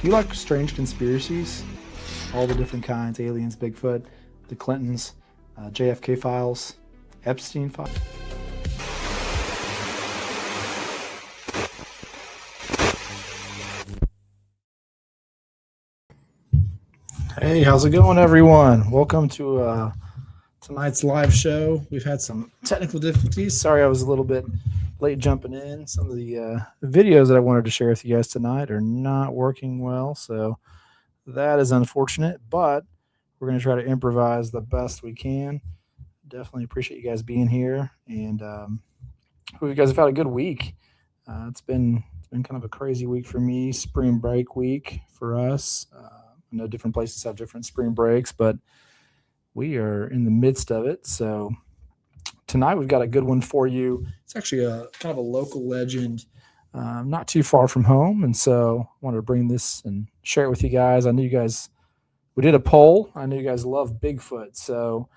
Do you like strange conspiracies? All the different kinds, aliens, Bigfoot, the Clintons, JFK files, Epstein files. Hey, how's it going, everyone? Welcome to tonight's live show. We've had some technical difficulties. Sorry I was a little bit late jumping in. Some of the videos that I wanted to share with you guys tonight are not working well, so that is unfortunate, but we're going to try to improvise the best we can. Definitely appreciate you guys being here, and hope you guys have had a good week. It's been kind of a crazy week for me. Spring break week for us. I know different places have different spring breaks, but we are in the midst of it. So tonight we've got a good one for you. It's actually a kind of a local legend, not too far from home, and so I wanted to bring this and share it with you guys. I knew you guys. We did a poll. I know you guys love Bigfoot, so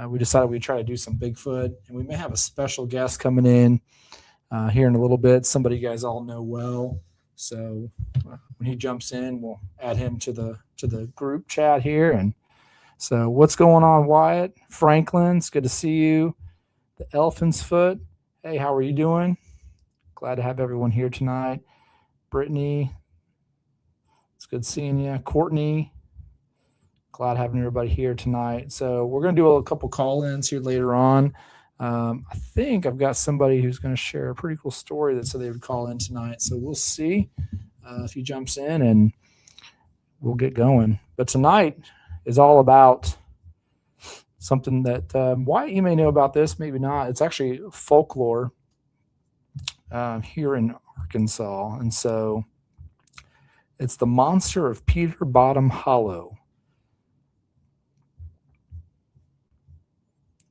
we decided we'd try to do some Bigfoot, and we may have a special guest coming in here in a little bit. Somebody you guys all know well. So when he jumps in, we'll add him to the group chat here. And so, what's going on, Wyatt? Franklin, it's good to see you. The Elephant's Foot. Hey, how are you doing? Glad to have everyone here tonight. Brittany, it's good seeing you. Courtney, glad having everybody here tonight. So we're going to do a couple call-ins here later on. I think I've got somebody who's going to share a pretty cool story that said they would call in tonight. So we'll see if he jumps in, and we'll get going. But tonight is all about something that Wyatt, you may know about this, maybe not. It's actually folklore here in Arkansas. And so it's the monster of Peter Bottom Hollow.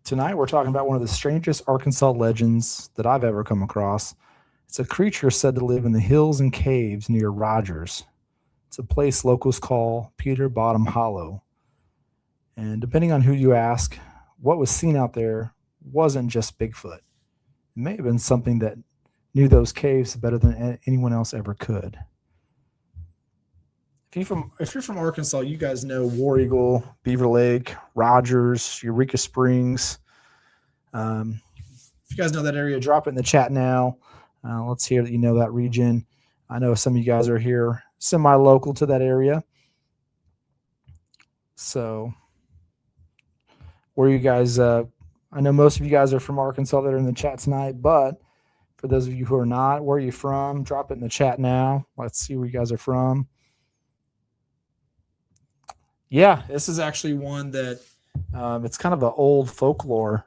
Tonight, we're talking about one of the strangest Arkansas legends that I've ever come across. It's a creature said to live in the hills and caves near Rogers. It's a place locals call Peter Bottom Hollow. And depending on who you ask, what was seen out there wasn't just Bigfoot. It may have been something that knew those caves better than anyone else ever could. If you're from Arkansas, you guys know War Eagle, Beaver Lake, Rogers, Eureka Springs. If you guys know that area, drop it in the chat now. Let's hear that you know that region. I know some of you guys are here semi-local to that area. So where you guys, I know most of you guys are from Arkansas that are in the chat tonight, but for those of you who are not, where are you from? Drop it in the chat now. Let's see where you guys are from. Yeah, this is actually one that it's kind of an old folklore.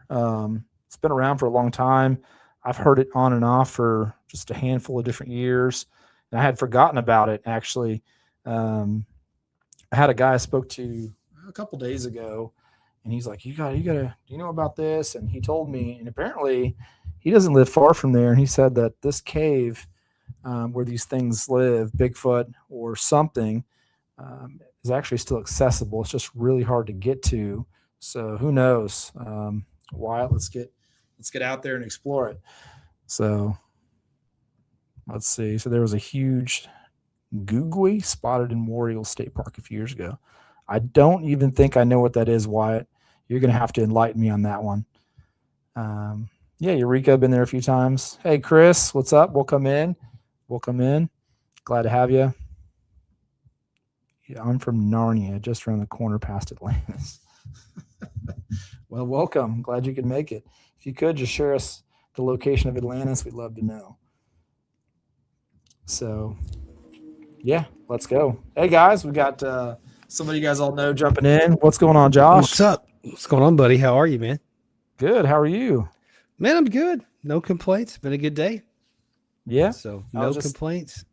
It's been around for a long time. I've heard it on and off for just a handful of different years. And I had forgotten about it, actually. I had a guy I spoke to a couple days ago, and he's like, you gotta, do you know about this? And he told me, and apparently he doesn't live far from there. And he said that this cave where these things live, Bigfoot or something, is actually still accessible. It's just really hard to get to. So who knows? Wyatt, let's get out there and explore it. So let's see. So there was a huge googly spotted in War Eagle State Park a few years ago. I don't even think I know what that is, Wyatt. You're going to have to enlighten me on that one. Yeah, Eureka, been there a few times. Hey, Chris, what's up? Welcome in. Glad to have you. Yeah, I'm from Narnia, just around the corner past Atlantis. Well, welcome. Glad you could make it. If you could, just share us the location of Atlantis. We'd love to know. So, yeah, let's go. Hey, guys, we got somebody you guys all know jumping in. What's going on, Josh? What's up? What's going on, buddy? How are you, man? Good. How are you? Man, I'm good. No complaints. Been a good day. Yeah. So, no complaints.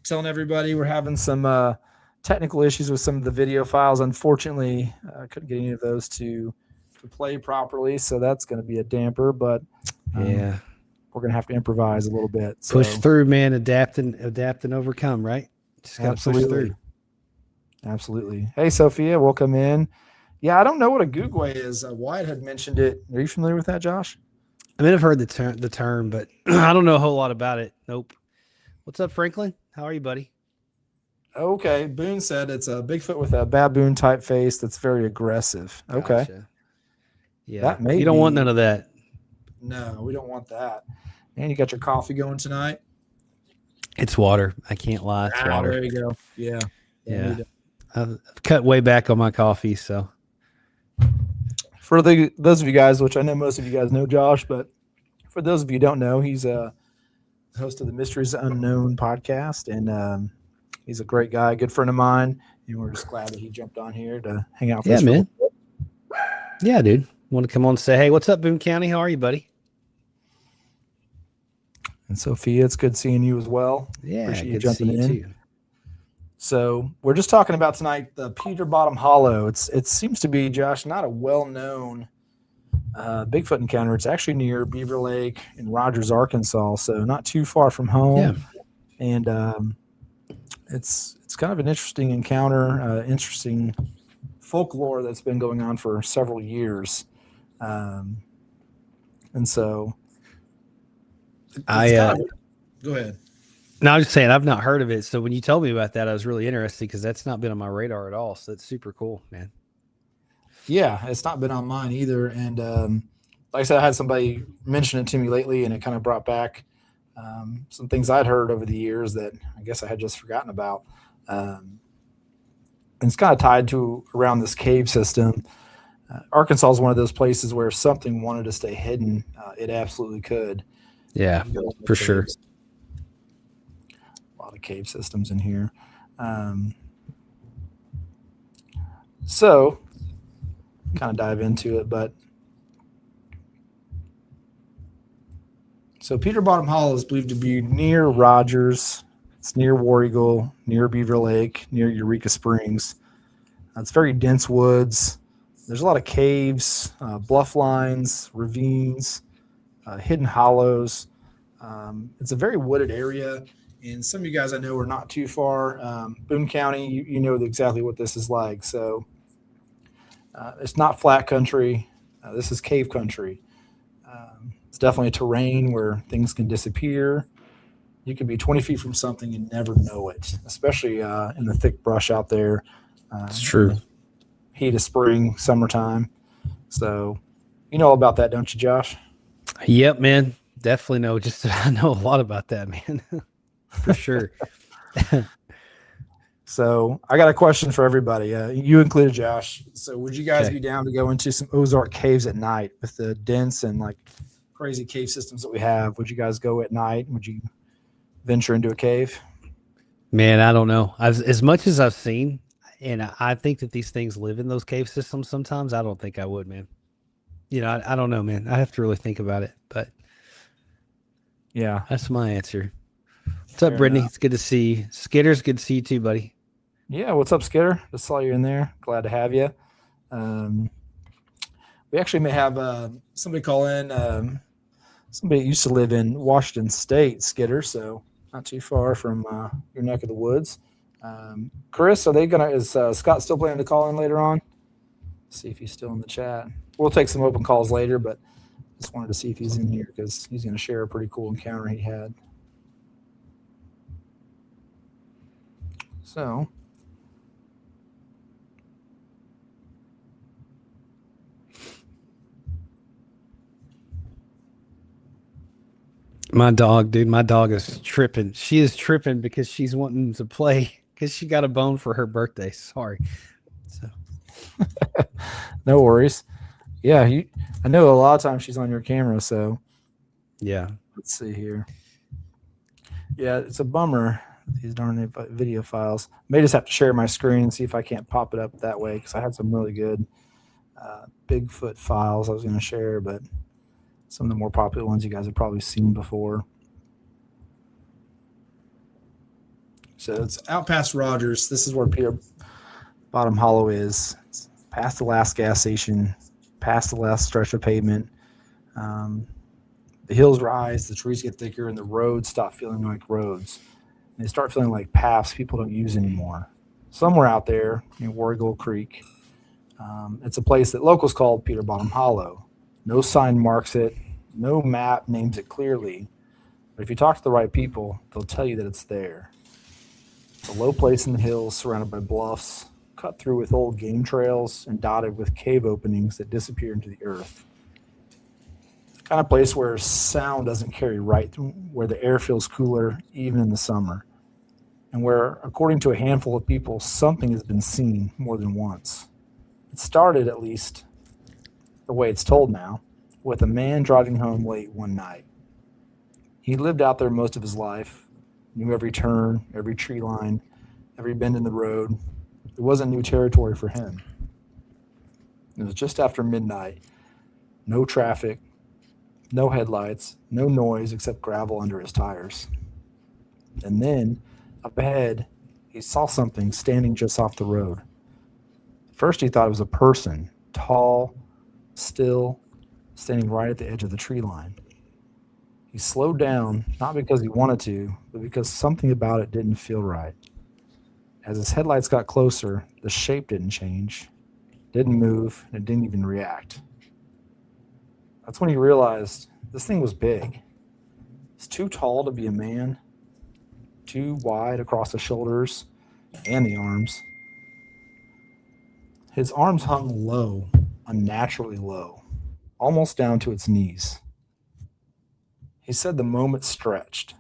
Telling everybody we're having some technical issues with some of the video files. Unfortunately, I couldn't get any of those to play properly, so that's going to be a damper, but yeah, we're going to have to improvise a little bit. So. Push through, man. Adapt and overcome, right? Just got to push through. Absolutely. Hey, Sophia, welcome in. Yeah, I don't know what a googway is. Wyatt had mentioned it. Are you familiar with that, Josh? I mean, I've heard the term, but I don't know a whole lot about it. Nope. What's up, Franklin? How are you, buddy? Okay, Boone said it's a Bigfoot with a baboon type face that's very aggressive. Okay, Gotcha. Yeah. that may You don't want none be. of that. No, we don't want that. And you got your coffee going tonight? It's water. I can't lie. It's water. There you go. Yeah. Yeah. I've cut way back on my coffee. So, For those of you guys, which I know most of you guys know Josh, but for those of you who don't know, he's a host of the Mysteries Unknown podcast, and he's a great guy, good friend of mine, and we're just glad that he jumped on here to hang out with yeah, us. man. Yeah, dude. Want to come on and say, hey, what's up, Boone County? How are you, buddy? And Sophia, it's good seeing you as well. Yeah, appreciate good to see you too. So we're just talking about tonight the Peter Bottom Hollow. It seems to be, Josh, not a well-known Bigfoot encounter. It's actually near Beaver Lake in Rogers, Arkansas, so not too far from home. Yeah. And it's kind of an interesting encounter, interesting folklore that's been going on for several years. And so go ahead. No, I was just saying I've not heard of it. So when you told me about that, I was really interested because that's not been on my radar at all. So that's super cool, man. Yeah, it's not been on mine either. And like I said, I had somebody mention it to me lately, and it kind of brought back some things I'd heard over the years that I guess I had just forgotten about. And it's kind of tied to around this cave system. Arkansas is one of those places where if something wanted to stay hidden, it absolutely could. Yeah, for sure. A lot of cave systems in here. So kind of dive into it, but so Peter Bottom Hollow is believed to be near Rogers. It's near War Eagle, near Beaver Lake, near Eureka Springs. It's very dense woods. There's a lot of caves, bluff lines, ravines, hidden hollows. It's a very wooded area, and some of you guys I know are not too far. Boone County, you know exactly what this is like. So it's not flat country. This is cave country. It's definitely a terrain where things can disappear. You could be 20 feet from something and never know it, especially in the thick brush out there. It's true. Heat of spring, summertime. So you know all about that, don't you, Josh? Yep, man. Definitely know. I know a lot about that, man. For sure. So I got a question for everybody. You included, Josh. So would you guys Okay. be down to go into some Ozark caves at night with the dense and like crazy cave systems that we have? Would you guys go at night? Would you venture into a cave? Man, I don't know. As much as I've seen, and I think that these things live in those cave systems sometimes, I don't think I would, man. You know, I don't know, man. I have to really think about it, but Yeah. that's my answer. What's up, Fair Brittany? enough. It's good to see you. Skitter's good to see you too, buddy. Yeah. What's up, Skitter? Just saw you in there. Glad to have you. We actually may have somebody call in. Somebody that used to live in Washington State, Skitter, so not too far from your neck of the woods. Chris, is Scott still planning to call in later on? See if he's still in the chat. We'll take some open calls later, but just wanted to see if he's in here because he's going to share a pretty cool encounter he had. So My dog is tripping. She is tripping because she's wanting to play because she got a bone for her birthday. Sorry. So no worries. Yeah, I know a lot of times she's on your camera, so yeah. let's see here. Yeah, it's a bummer, these darn video files. May just have to share my screen and see if I can't pop it up that way because I had some really good Bigfoot files I was going to share, but some of the more popular ones you guys have probably seen before. So it's out past Rogers. This is where Peter Bottom Hollow is. It's past the last gas station, past the last stretch of pavement. The hills rise, the trees get thicker, and the roads stop feeling like roads. And they start feeling like paths people don't use anymore. Somewhere out there near War Eagle Creek, it's a place that locals call Peter Bottom Hollow. No sign marks it. No map names it clearly. But if you talk to the right people, they'll tell you that it's there. It's a low place in the hills surrounded by bluffs, cut through with old game trails and dotted with cave openings that disappear into the earth. The kind of place where sound doesn't carry right, where the air feels cooler even in the summer, and where, according to a handful of people, something has been seen more than once. It started, at least the way it's told now, with a man driving home late one night. He lived out there most of his life, knew every turn, every tree line, every bend in the road. It wasn't new territory for him. It was just after midnight, no traffic, no headlights, no noise except gravel under his tires. And then, up ahead, he saw something standing just off the road. At first, he thought it was a person, tall, still, standing right at the edge of the tree line. He slowed down, not because he wanted to, but because something about it didn't feel right. As his headlights got closer, the shape didn't change, didn't move, and it didn't even react. That's when he realized this thing was big. It's too tall to be a man, too wide across the shoulders and the arms. His arms hung low, unnaturally low, almost down to its knees. He said the moment stretched,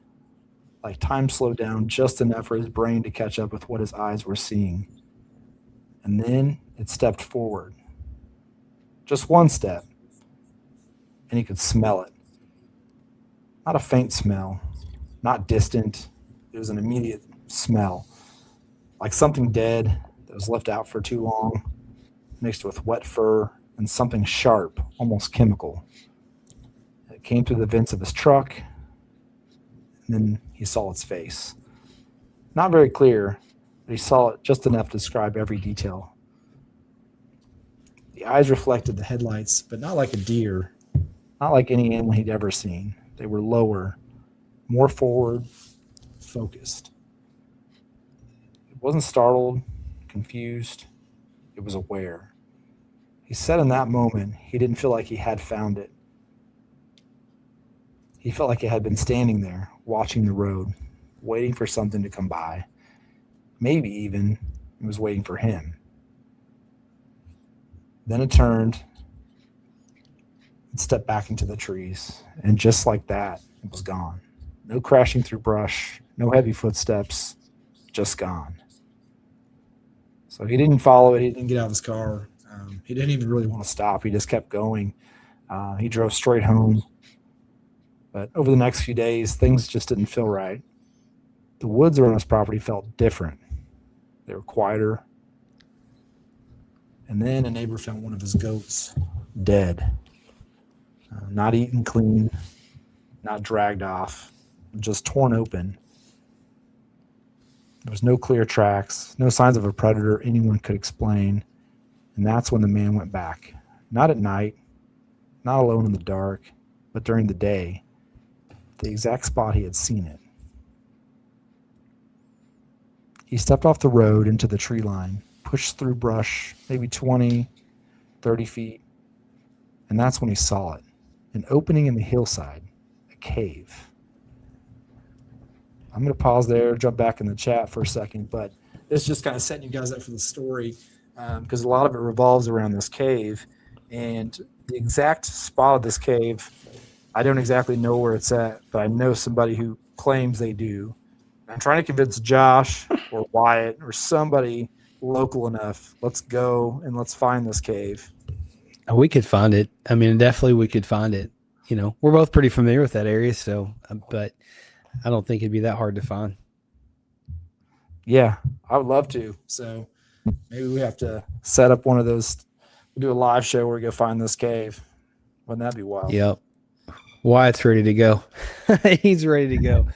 like time slowed down just enough for his brain to catch up with what his eyes were seeing. And then it stepped forward. Just one step, and he could smell it. Not a faint smell, not distant. It was an immediate smell, like something dead that was left out for too long, mixed with wet fur and something sharp, almost chemical. It came through the vents of his truck, and then he saw its face. Not very clear, but he saw it just enough to describe every detail. The eyes reflected the headlights, but not like a deer, not like any animal he'd ever seen. They were lower, more forward, focused. It wasn't startled, confused, it was aware. He said in that moment he didn't feel like he had found it. He felt like he had been standing there, watching the road, waiting for something to come by. Maybe even it was waiting for him. Then it turned and stepped back into the trees, and just like that, it was gone. No crashing through brush, no heavy footsteps, just gone. So he didn't follow it. He didn't get out of his car. He didn't even really want to stop. He just kept going. He drove straight home. But over the next few days, things just didn't feel right. The woods around his property felt different. They were quieter. And then a neighbor found one of his goats dead, not eaten clean, not dragged off, just torn open. There was no clear tracks, no signs of a predator anyone could explain. And that's when the man went back. Not at night, not alone in the dark, but during the day, the exact spot he had seen it. He stepped off the road into the tree line, pushed through brush, maybe 20, 30 feet, and that's when he saw it. An opening in the hillside, a cave. I'm going to pause there, jump back in the chat for a second, but it's just kind of setting you guys up for the story because a lot of it revolves around this cave. And the exact spot of this cave, I don't exactly know where it's at, but I know somebody who claims they do. I'm trying to convince Josh or Wyatt or somebody local enough. Let's go and let's find this cave. We could find it. I mean, definitely we could find it. You know, we're both pretty familiar with that area, so, but I don't think it'd be that hard to find. Yeah, I would love to. So maybe we have to set up one of those. We'll do a live show where we go find this cave. Wouldn't that be wild? Yep. Wyatt's ready to go. He's ready to go.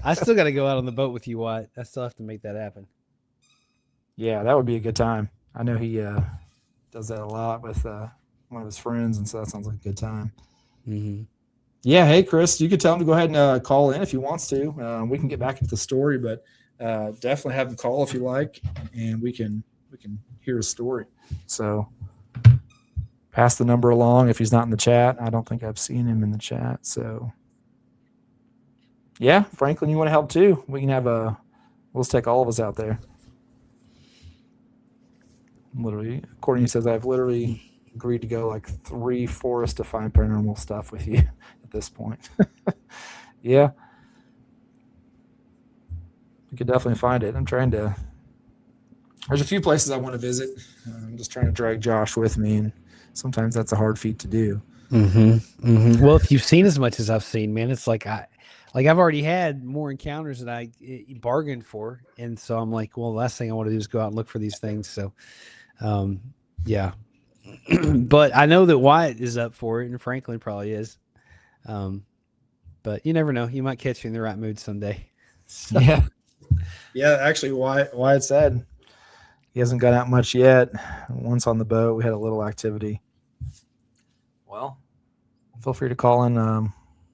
I still got to go out on the boat with you, Wyatt. I still have to make that happen. Yeah, that would be a good time. I know he does that a lot with one of his friends, and so that sounds like a good time. Mm-hmm. Yeah, hey, Chris, you could tell him to go ahead and call in if he wants to. We can get back into the story, but definitely have him call if you like, and we can hear his story. So pass the number along if he's not in the chat. I don't think I've seen him in the chat. So yeah, Franklin, you want to help too? We can have a Let's take all of us out there. Literally, Courtney says I've literally agreed to go like 3 forests to find paranormal stuff with you at this point. Yeah, we could definitely find it. I'm trying to. There's a few places I want to visit. I'm just trying to drag Josh with me, and sometimes that's a hard feat to do. Well, if you've seen as much as I've seen, man, it's like I've already had more encounters than I bargained for, and so I'm like, well, the last thing I want to do is go out and look for these things. So, um, yeah, but I know that Wyatt is up for it, and Franklin probably is. Um, but you never know; you might catch you in the right mood someday. So, Yeah, yeah. Actually, Wyatt said he hasn't got out much yet. Once on the boat, we had a little activity. Well, feel free to call in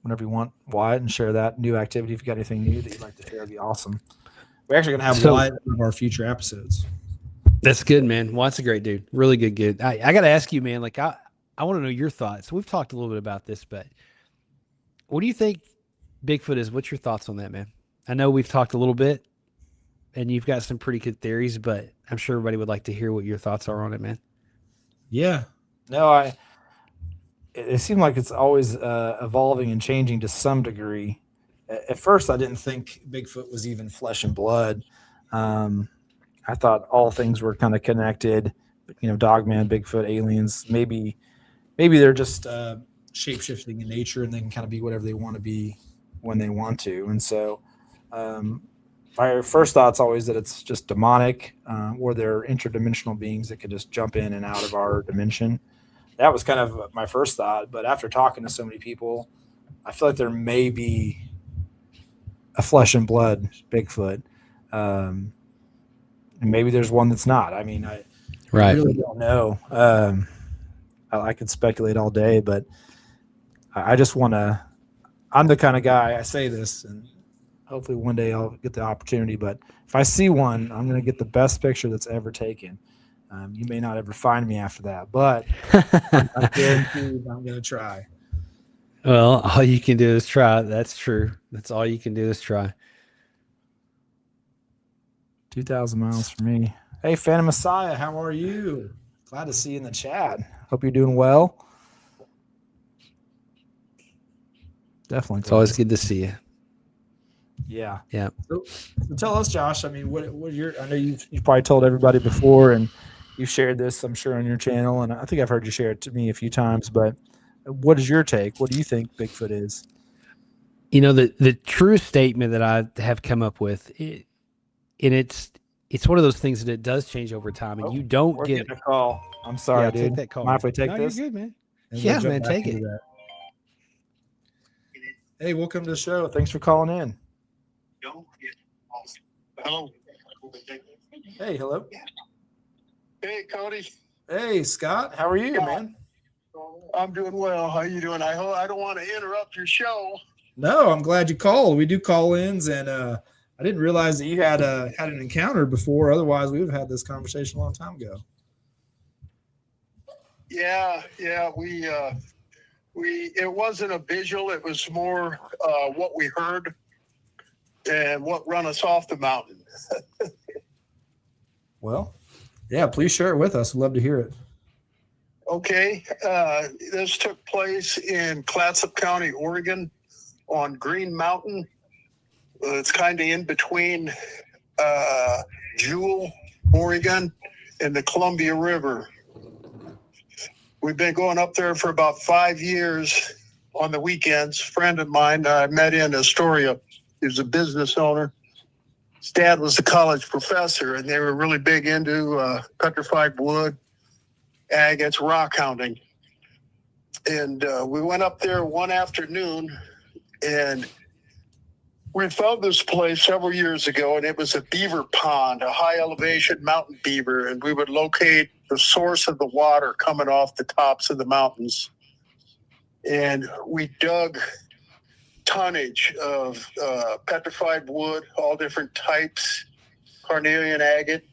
whenever you want, Wyatt, and share that new activity. If you got anything new that you'd like to share, it'd be awesome. We're actually going to have so Wyatt in one of our future episodes. that's good, man. Wyatt's a great dude, really good. I got to ask you, man. Like I want to know your thoughts. We've talked a little bit about this, but what do you think Bigfoot is? What's your thoughts on that, man? I know we've talked a little bit, and you've got some pretty good theories, but I'm sure everybody would like to hear what your thoughts are on it, man. Yeah. No, it seemed like it's always evolving and changing to some degree. At first, I didn't think Bigfoot was even flesh and blood. Um, I thought all things were kind of connected. Dogman, Bigfoot, aliens. Maybe they're just shape shifting in nature, and they can kind of be whatever they want to be when they want to. And so, um, my first thought's always that it's just demonic, or they're interdimensional beings that could just jump in and out of our dimension. That was kind of my first thought. But after talking to so many people, I feel like there may be a flesh and blood Bigfoot. Um, and maybe there's one that's not. I mean, I Right. really don't know. I could speculate all day, but I just want to. I'm the kind of guy. I say this, and hopefully one day I'll get the opportunity. But if I see one, I'm going to get the best picture that's ever taken. You may not ever find me after that, but I guarantee I'm going to try. Well, all you can do is try. That's true. That's all you can do is try. 2,000 miles from me. Hey, Phantom Messiah, how are you? Glad to see you in the chat. Hope you're doing well. Definitely. It's always good to see you. Yeah. Yeah. So tell us, Josh. I mean, what your? I know you've probably told everybody before, and you shared this, I'm sure, on your channel, and I think I've heard you share it to me a few times. But what is your take? What do you think Bigfoot is? The true statement that I have come up with, and it's one of those things that it does change over time, and you don't We're get getting a call. I'm sorry, yeah, dude. take that call. Mind if we take No, this? you're good, man. And Yeah, we'll jump man, back take into it. that. Hey, welcome to the show. Thanks for calling in. Hello. Hey, hello. Hey, Cody. Hey, Scott. How are you, man? I'm doing well. How you doing? I don't want to interrupt your show. No, I'm glad you called. We do call-ins, and I didn't realize that you had an encounter before. Otherwise, we would have had this conversation a long time ago. Yeah. It wasn't a visual. It was more what we heard and what run us off the mountain. Well, yeah, please share it with us. We'd love to hear it. Okay. This took place in Clatsop County, Oregon, on Green Mountain. It's kind of in between Jewel, Oregon, and the Columbia River. We've been going up there for about 5 years on the weekends. A friend of mine I met in Astoria. He was a business owner. His dad was a college professor, and they were really big into petrified wood, agates, rock hounding. And we went up there one afternoon, and we found this place several years ago, and it was a beaver pond, a high elevation mountain beaver, and we would locate the source of the water coming off the tops of the mountains. And we dug tonnage of petrified wood, all different types, carnelian agate.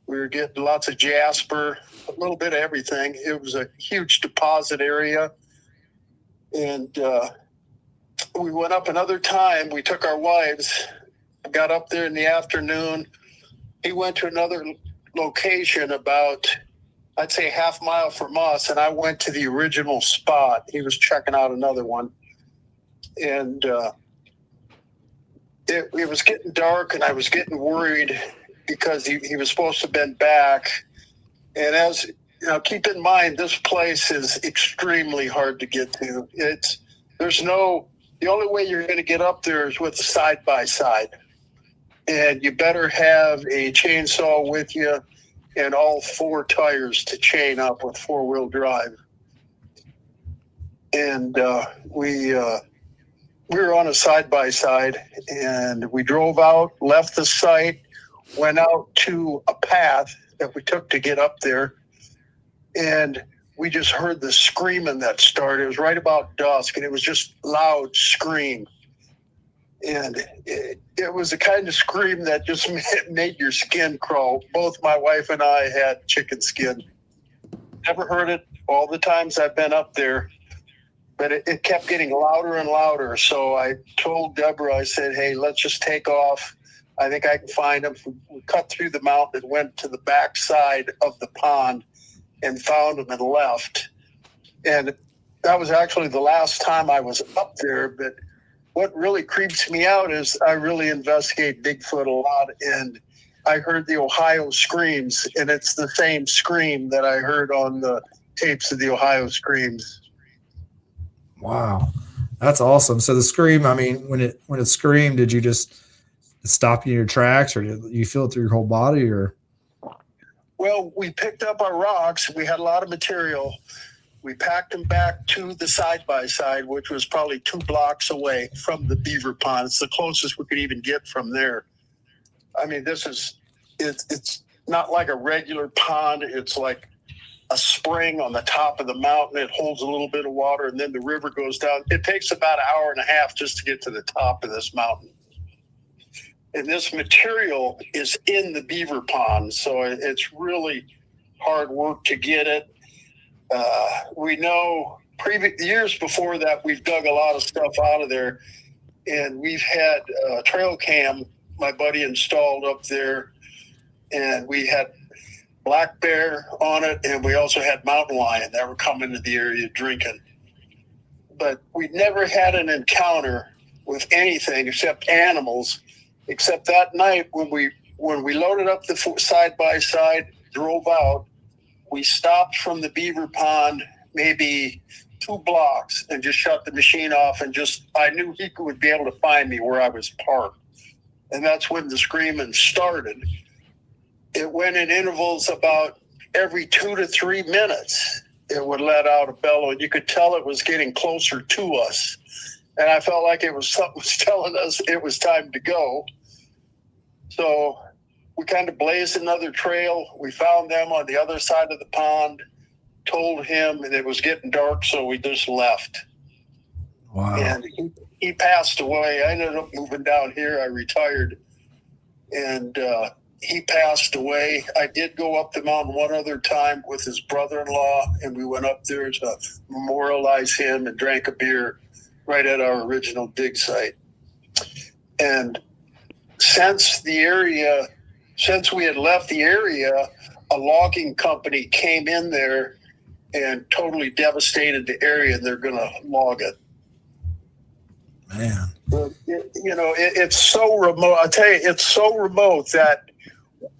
We were getting lots of jasper, a little bit of everything. It was a huge deposit area. And we went up another time. We took our wives got up there in the afternoon. He went to another location about, I'd say, half mile from us, and I went to the original spot. He was checking out another one. And it was getting dark, and I was getting worried because he was supposed to have been back. And as you know, keep in mind, this place is extremely hard to get to. The only way you're going to get up there is with a side-by-side. And you better have a chainsaw with you and all 4 tires to chain up with 4-wheel drive. And we were on a side-by-side, and we drove out, left the site, went out to a path that we took to get up there, and we just heard the screaming that started. It was right about dusk, and it was just loud scream. And it was the kind of scream that just made your skin crawl. Both my wife and I had chicken skin. Never heard it all the times I've been up there, but it kept getting louder and louder. So I told Deborah, I said, hey, let's just take off. I think I can find him. We cut through the mountain and went to the back side of the pond and found him and left. And that was actually the last time I was up there. But what really creeps me out is I really investigate Bigfoot a lot. And I heard the Ohio screams, and it's the same scream that I heard on the tapes of the Ohio screams. Wow, that's awesome. So the scream, I mean, when it screamed, did you just stop you in your tracks, or did you feel it through your whole body, or? Well, we picked up our rocks. We had a lot of material. We packed them back to the side-by-side, which was probably 2 blocks away from the beaver pond. It's the closest we could even get from there. I mean, it's not like a regular pond. It's like a spring on the top of the mountain. It holds a little bit of water, and then the river goes down. It takes about an hour and a half just to get to the top of this mountain. And this material is in the beaver pond, so it's really hard work to get it. We know years before that, we've dug a lot of stuff out of there, and we've had a trail cam my buddy installed up there, and we had black bear on it, and we also had mountain lion that were coming to the area drinking. But we never had an encounter with anything except animals, except that night when we loaded up the side-by-side, drove out, we stopped from the beaver pond maybe 2 blocks and just shut the machine off, and I knew he would be able to find me where I was parked. And that's when the screaming started. It went in intervals about every 2 to 3 minutes. It would let out a bellow, and you could tell it was getting closer to us. And I felt like something was telling us it was time to go. So we kind of blazed another trail. We found them on the other side of the pond, told him, and it was getting dark, so we just left. Wow. And he passed away. I ended up moving down here. I retired, and he passed away. I did go up the mountain one other time with his brother-in-law, and we went up there to memorialize him and drank a beer right at our original dig site. And since we had left the area, a logging company came in there and totally devastated the area, and they're going to log it. Man. It's so remote. I tell you, it's so remote that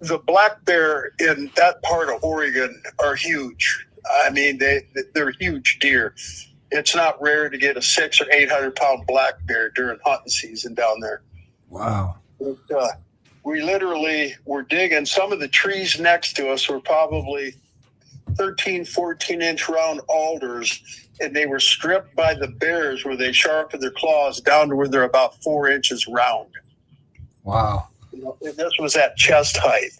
the black bear in that part of Oregon are huge. I mean, they're huge deer. It's not rare to get a 600 or 800 pound black bear during hunting season down there. Wow. But, we literally were digging. Some of the trees next to us were probably 13, 14-inch round alders, and they were stripped by the bears where they sharpened their claws down to where they're about 4 inches round. Wow. And this was at chest height.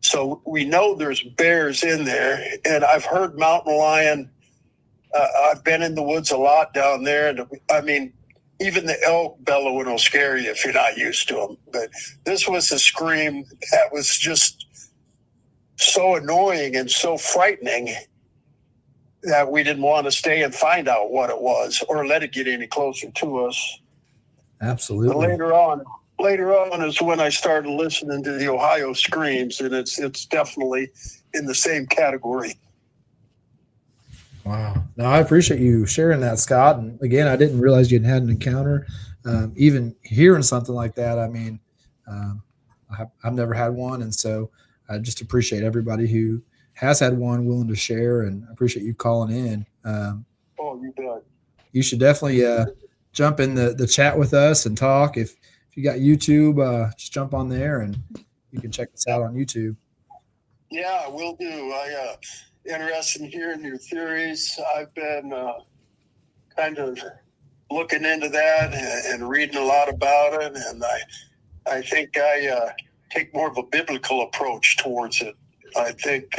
So we know there's bears in there, and I've heard mountain lion. I've been in the woods a lot down there, and I mean, even the elk bellowing will scare you if you're not used to them. But this was a scream that was just so annoying and so frightening that we didn't want to stay and find out what it was or let it get any closer to us. Absolutely. But later on, later on is when I started listening to the Ohio Screams, and it's definitely in the same category. Wow. No, I appreciate you sharing that, Scott. And again, I didn't realize you'd had an encounter. Even hearing something like that, I mean, I've never had one. And so I just appreciate everybody who has had one willing to share, and I appreciate you calling in. Oh, you bet. You should definitely jump in the chat with us and talk. If you got YouTube, just jump on there and you can check us out on YouTube. Yeah, will do. I interested in hearing your theories. I've been kind of looking into that and reading a lot about it, and I think I take more of a biblical approach towards it. I think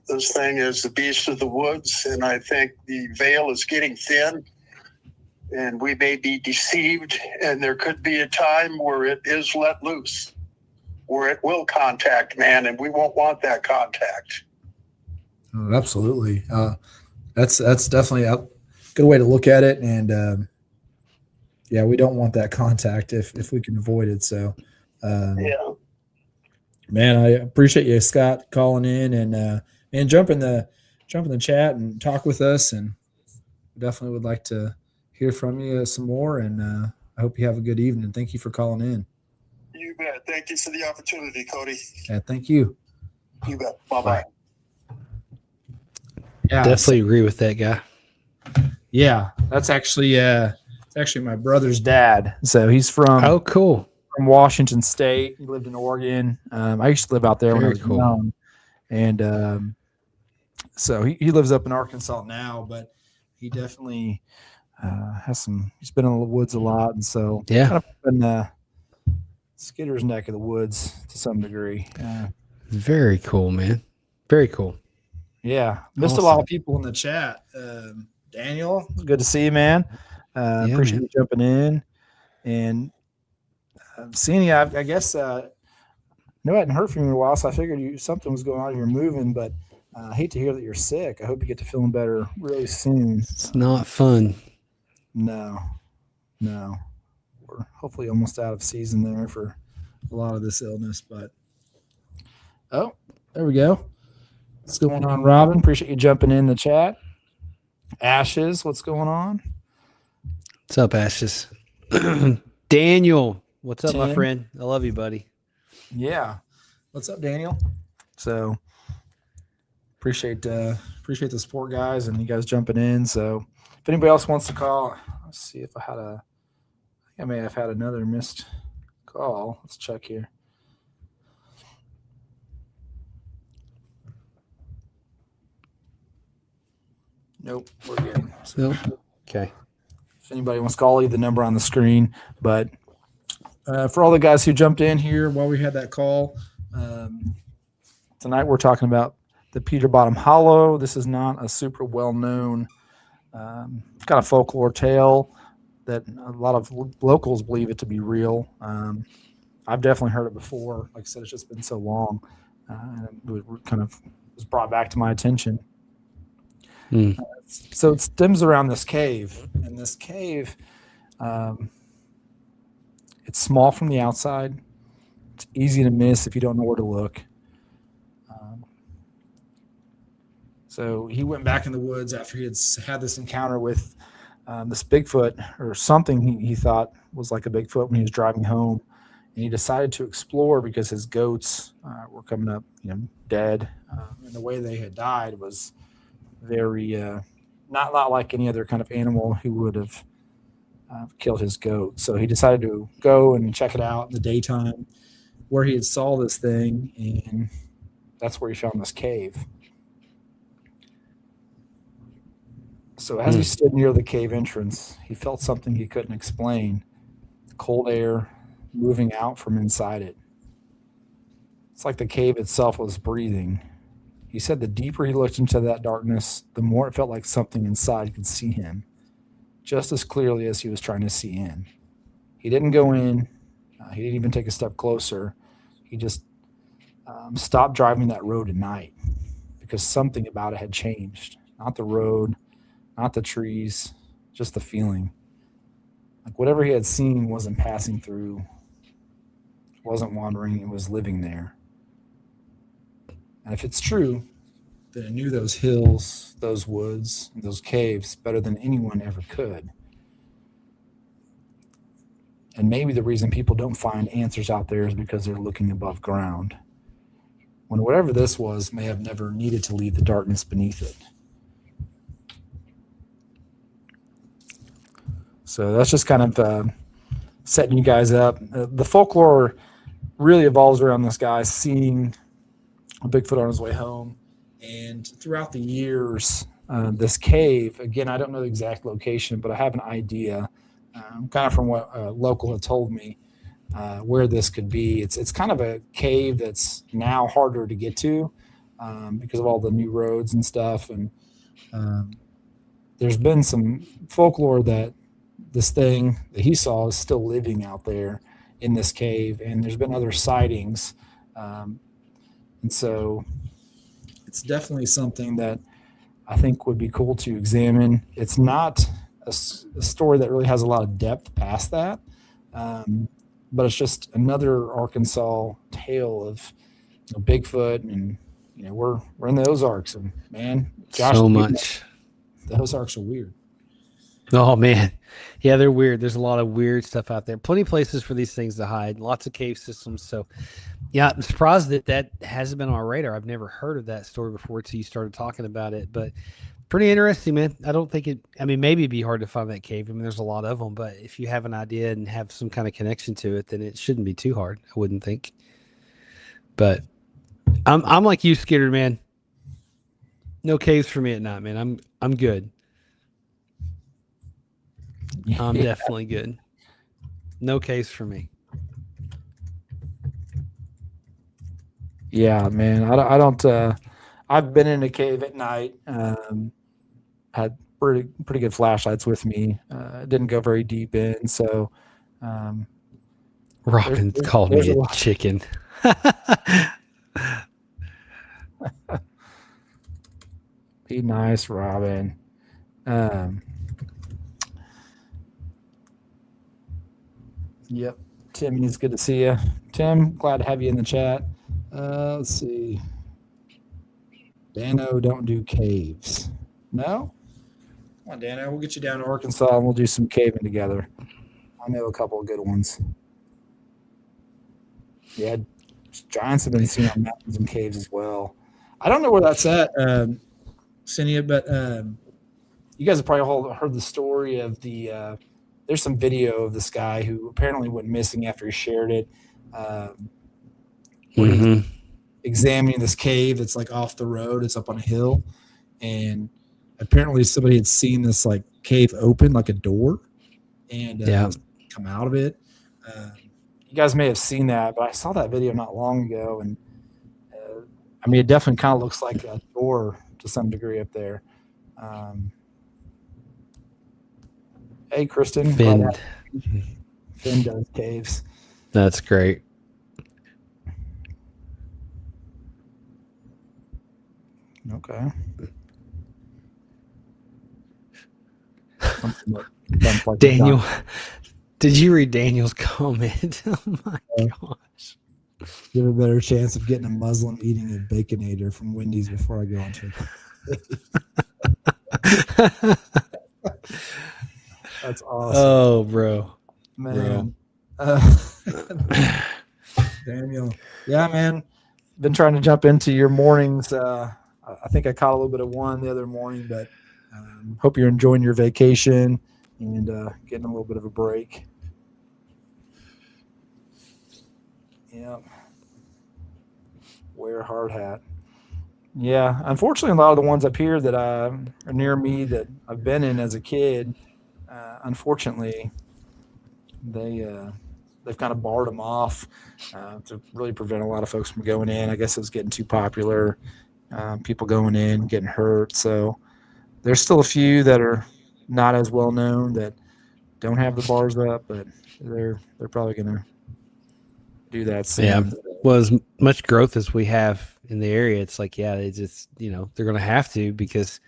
this thing is the beast of the woods, and I think the veil is getting thin, and we may be deceived, and there could be a time where it is let loose, where it will contact man, and we won't want that contact. Oh, absolutely. That's definitely a good way to look at it. And yeah, we don't want that contact if we can avoid it. So, Yeah. man, I appreciate you, Scott, calling in and jump in the chat and talk with us. And definitely would like to hear from you some more. And I hope you have a good evening. Thank you for calling in. You bet. Thank you for the opportunity, Cody. Yeah, thank you. You bet. Bye-bye. Yeah, Definitely agree with that guy. Yeah, that's actually it's actually my brother's dad. So he's Oh, cool. from Washington State. He lived in Oregon. I used to live out there when I was young, and so he lives up in Arkansas now. But he definitely has some. He's been in the woods a lot, and so Yeah. kind of in Skidder's neck of the woods to some degree. Very cool, man. Very cool. Yeah, missed Awesome. a lot of people in the chat. Daniel, good to see you, man. Appreciate you jumping in and seeing you. I guess I hadn't heard from you in a while, so I figured something was going on. You were moving, but I hate to hear that you're sick. I hope you get to feeling better really soon. It's not fun. No, we're hopefully almost out of season there for a lot of this illness. But oh, there we go. What's going on, Robin? Appreciate you jumping in the chat. Ashes, what's going on? What's up, Ashes? Daniel, what's up, my Tim. friend? I love you, buddy. Yeah. What's up, Daniel? So appreciate the support, guys, and you guys jumping in. So if anybody else wants to call, let's see if I may have had another missed call. Let's check here. Nope, we're good. Nope. Okay. If anybody wants to call, leave the number on the screen. But for all the guys who jumped in here while we had that call, tonight we're talking about the Peter Bottom Hollow. This is not a super well-known kind of folklore tale that a lot of locals believe it to be real. I've definitely heard it before. Like I said, it's just been so long, and it kind of was brought back to my attention. So it stems around this cave, and this cave, it's small from the outside. It's easy to miss if you don't know where to look. So he went back in the woods after he had this encounter with this Bigfoot or something he thought was like a Bigfoot when he was driving home, and he decided to explore because his goats were coming up, dead, and the way they had died was very not like any other kind of animal who would have killed his goat. So he decided to go and check it out in the daytime where he had saw this thing, and that's where he found this cave. So as he stood near the cave entrance, he felt something he couldn't explain, cold air moving out from inside it. It's like the cave itself was breathing. He said the deeper he looked into that darkness, the more it felt like something inside could see him, just as clearly as he was trying to see in. He didn't go in. He didn't even take a step closer. He just stopped driving that road at night because something about it had changed. Not the road, not the trees, just the feeling. Like whatever he had seen wasn't passing through wasn't wandering, it was living there. And if it's true, then it knew those hills, those woods, and those caves better than anyone ever could. And maybe the reason people don't find answers out there is because they're looking above ground, when whatever this was may have never needed to leave the darkness beneath it. So that's just kind of setting you guys up. The folklore really evolves around this guy seeing a Bigfoot on his way home. And throughout the years, this cave, again, I don't know the exact location, but I have an idea, kind of from what a local had told me, where this could be. It's kind of a cave that's now harder to get to because of all the new roads and stuff. And there's been some folklore that this thing that he saw is still living out there in this cave, and there's been other sightings. And so it's definitely something that I think would be cool to examine. It's not a story that really has a lot of depth past that, but it's just another Arkansas tale of Bigfoot, and we're in the Ozarks, and man, Josh, So much. The Ozarks are weird. Oh man, yeah, they're weird. There's a lot of weird stuff out there. Plenty of places for these things to hide. Lots of cave systems. So, yeah, I'm surprised that hasn't been on our radar. I've never heard of that story before until you started talking about it. But pretty interesting, man. I don't think it. I mean, maybe it'd be hard to find that cave. I mean, there's a lot of them. But if you have an idea and have some kind of connection to it, then it shouldn't be too hard. I wouldn't think. But I'm like you, Skidder, man. No caves for me at night, man. I'm good. I'm definitely good. No case for me. Yeah, man. I don't. I've been in a cave at night. Had pretty good flashlights with me. Didn't go very deep in, so. Robin called me a chicken. Be nice, Robin. Yep. Tim, it's good to see you. Tim, glad to have you in the chat. Let's see. Dano, don't do caves. No? Come on, Dano. We'll get you down to Arkansas and we'll do some caving together. I know a couple of good ones. Yeah, giants have been seen on mountains and caves as well. I don't know where that's at, Cinia, but you guys have probably all heard the story of the there's some video of this guy who apparently went missing after he shared it. Where he's examining this cave that's like off the road. It's up on a hill. And apparently somebody had seen this like cave open like a door and come out of it. You guys may have seen that, but I saw that video not long ago. And I mean, it definitely kind of looks like a door to some degree up there. Hey, Kristen. Finn does caves. That's great. Okay. Daniel, did you read Daniel's comment? Oh my gosh. You have a better chance of getting a Muslim eating a Baconator from Wendy's before I go on to it. That's awesome. Oh, bro. Man. Daniel. Yeah, man. Been trying to jump into your mornings. I think I caught a little bit of one the other morning, but hope you're enjoying your vacation and getting a little bit of a break. Yeah. Wear a hard hat. Yeah. Unfortunately, a lot of the ones up here that are near me that I've been in as a kid, unfortunately, they've kind of barred them off to really prevent a lot of folks from going in. I guess it was getting too popular. People going in, getting hurt. So there's still a few that are not as well known that don't have the bars up, but they're probably going to do that soon. Yeah. Well, as much growth as we have in the area, it's like, yeah, they just, they're going to have to because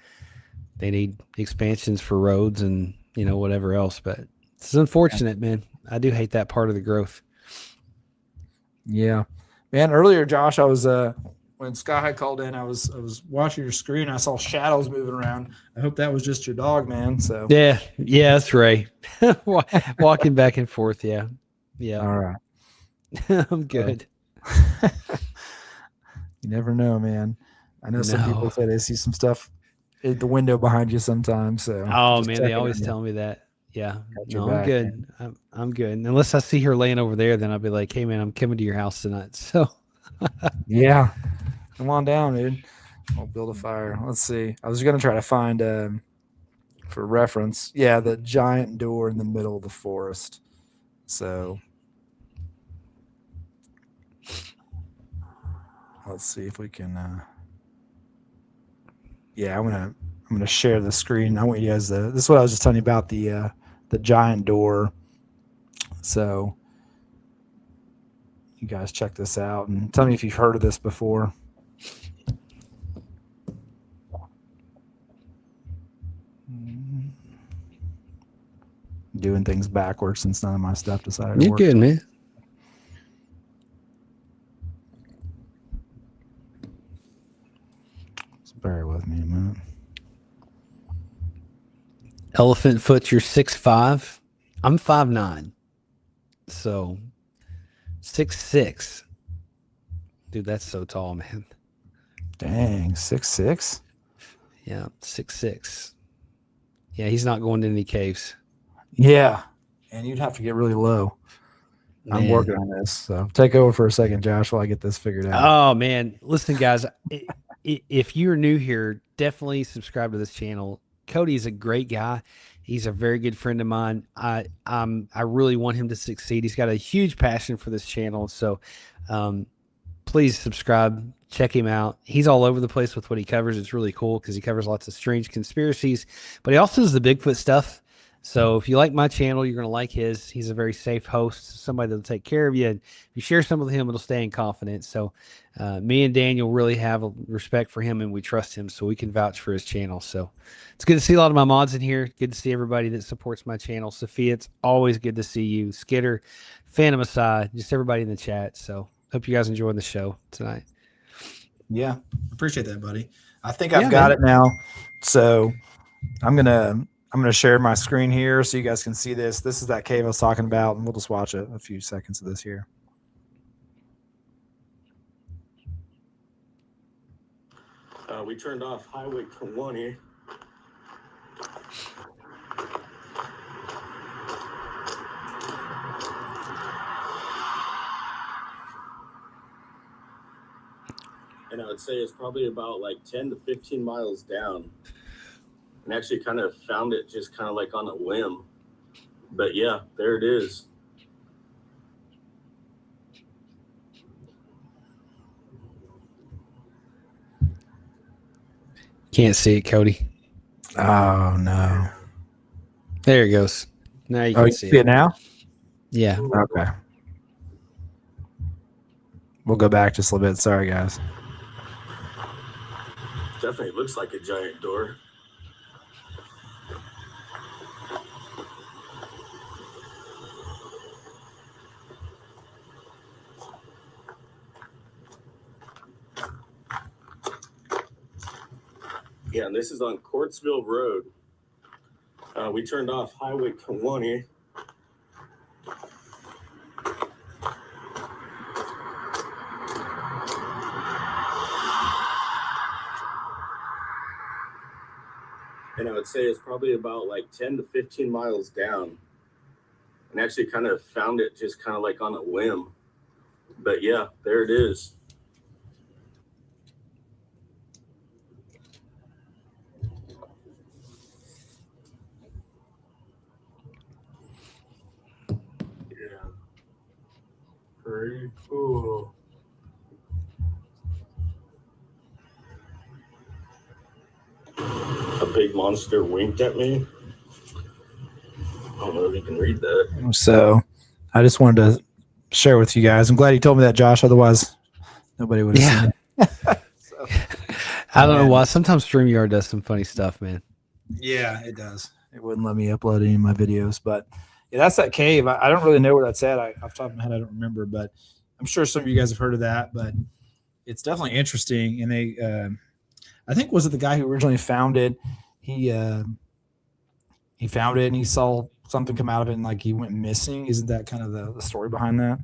they need expansions for roads and, whatever else. But it's unfortunate, man. I do hate that part of the growth. Yeah, man. Earlier, Josh, I was when Sky High called in, I was watching your screen. I saw shadows moving around. I hope that was just your dog, man. So Yeah, that's Ray. Walking back and forth. Yeah. all right. I'm good. You never know, man. I know some people No. say they see some stuff at the window behind you sometimes. So Oh just man, they checking on always you. tell me that. Yeah. Got your No, I'm back, good. man. I'm good. Unless I see her laying over there, then I'll be like, hey man, I'm coming to your house tonight. So Yeah, come on down, dude. We'll build a fire. Let's see. I was gonna try to find for reference. Yeah, the giant door in the middle of the forest. So let's see if we can. Yeah, I'm gonna share the screen. I want you guys to. This is what I was just telling you about the giant door. So you guys check this out and tell me if you've heard of this before. Doing things backwards since none of my stuff decided to you're work. good, man. Just bear with me a minute. Elephant foot, you're 6'5". I'm 5'9". So 6'6". Dude, that's so tall, man. Dang, 6'6". Yeah, 6'6". Yeah, he's not going to any caves. Yeah, and you'd have to get really low. I'm Man. working on this, so take over for a second, Josh, while I get this figured out. Oh man, listen, guys. If you're new here, definitely subscribe to this channel. Cody's a great guy. He's a very good friend of mine. I really want him to succeed. He's got a huge passion for this channel. So please subscribe, check him out. He's all over the place with what he covers. It's really cool because he covers lots of strange conspiracies, but he also does the Bigfoot stuff. So if you like my channel, you're going to like his. He's a very safe host, somebody that'll take care of you. And if you share some with him, it'll stay in confidence. So me and Daniel really have a respect for him and we trust him, so we can vouch for his channel. So it's good to see a lot of my mods in here. Good to see everybody that supports my channel. Sophia, it's always good to see you. Skitter, Phantom Aside, just everybody in the chat. So hope you guys enjoyed the show tonight. Yeah, appreciate that, buddy. I think I've got it now. So I'm gonna share my screen here so you guys can see this. This is that cave I was talking about, and we'll just watch a few seconds of this here. We turned off Highway 20. And I would say it's probably about like 10 to 15 miles down. And actually kind of found it just kind of like on a whim. But yeah, there it is. Can't see it, Cody. Oh no! There it goes. Now you can You see see it now? Yeah. Okay. We'll go back just a little bit. Sorry, guys. Definitely looks like a giant door. Yeah, and this is on Courtsville Road. We turned off Highway 20. And I would say it's probably about like 10 to 15 miles down. And actually kind of found it just kind of like on a whim. But yeah, there it is. Yeah. Pretty cool. A big monster winked at me. I don't know if you can read that. So I just wanted to share with you guys. I'm glad you told me that, Josh. Otherwise, nobody would have seen it. So, I don't know why. Sometimes StreamYard does some funny stuff, man. yeah, it does. It wouldn't let me upload any of my videos, but yeah, that's that cave. I don't really know where that's at. Off the top of my head, I don't remember, but I'm sure some of you guys have heard of that, but it's definitely interesting. And they, I think, was it the guy who originally found it? He found it and he saw something come out of it and like he went missing. Isn't that kind of the story behind that?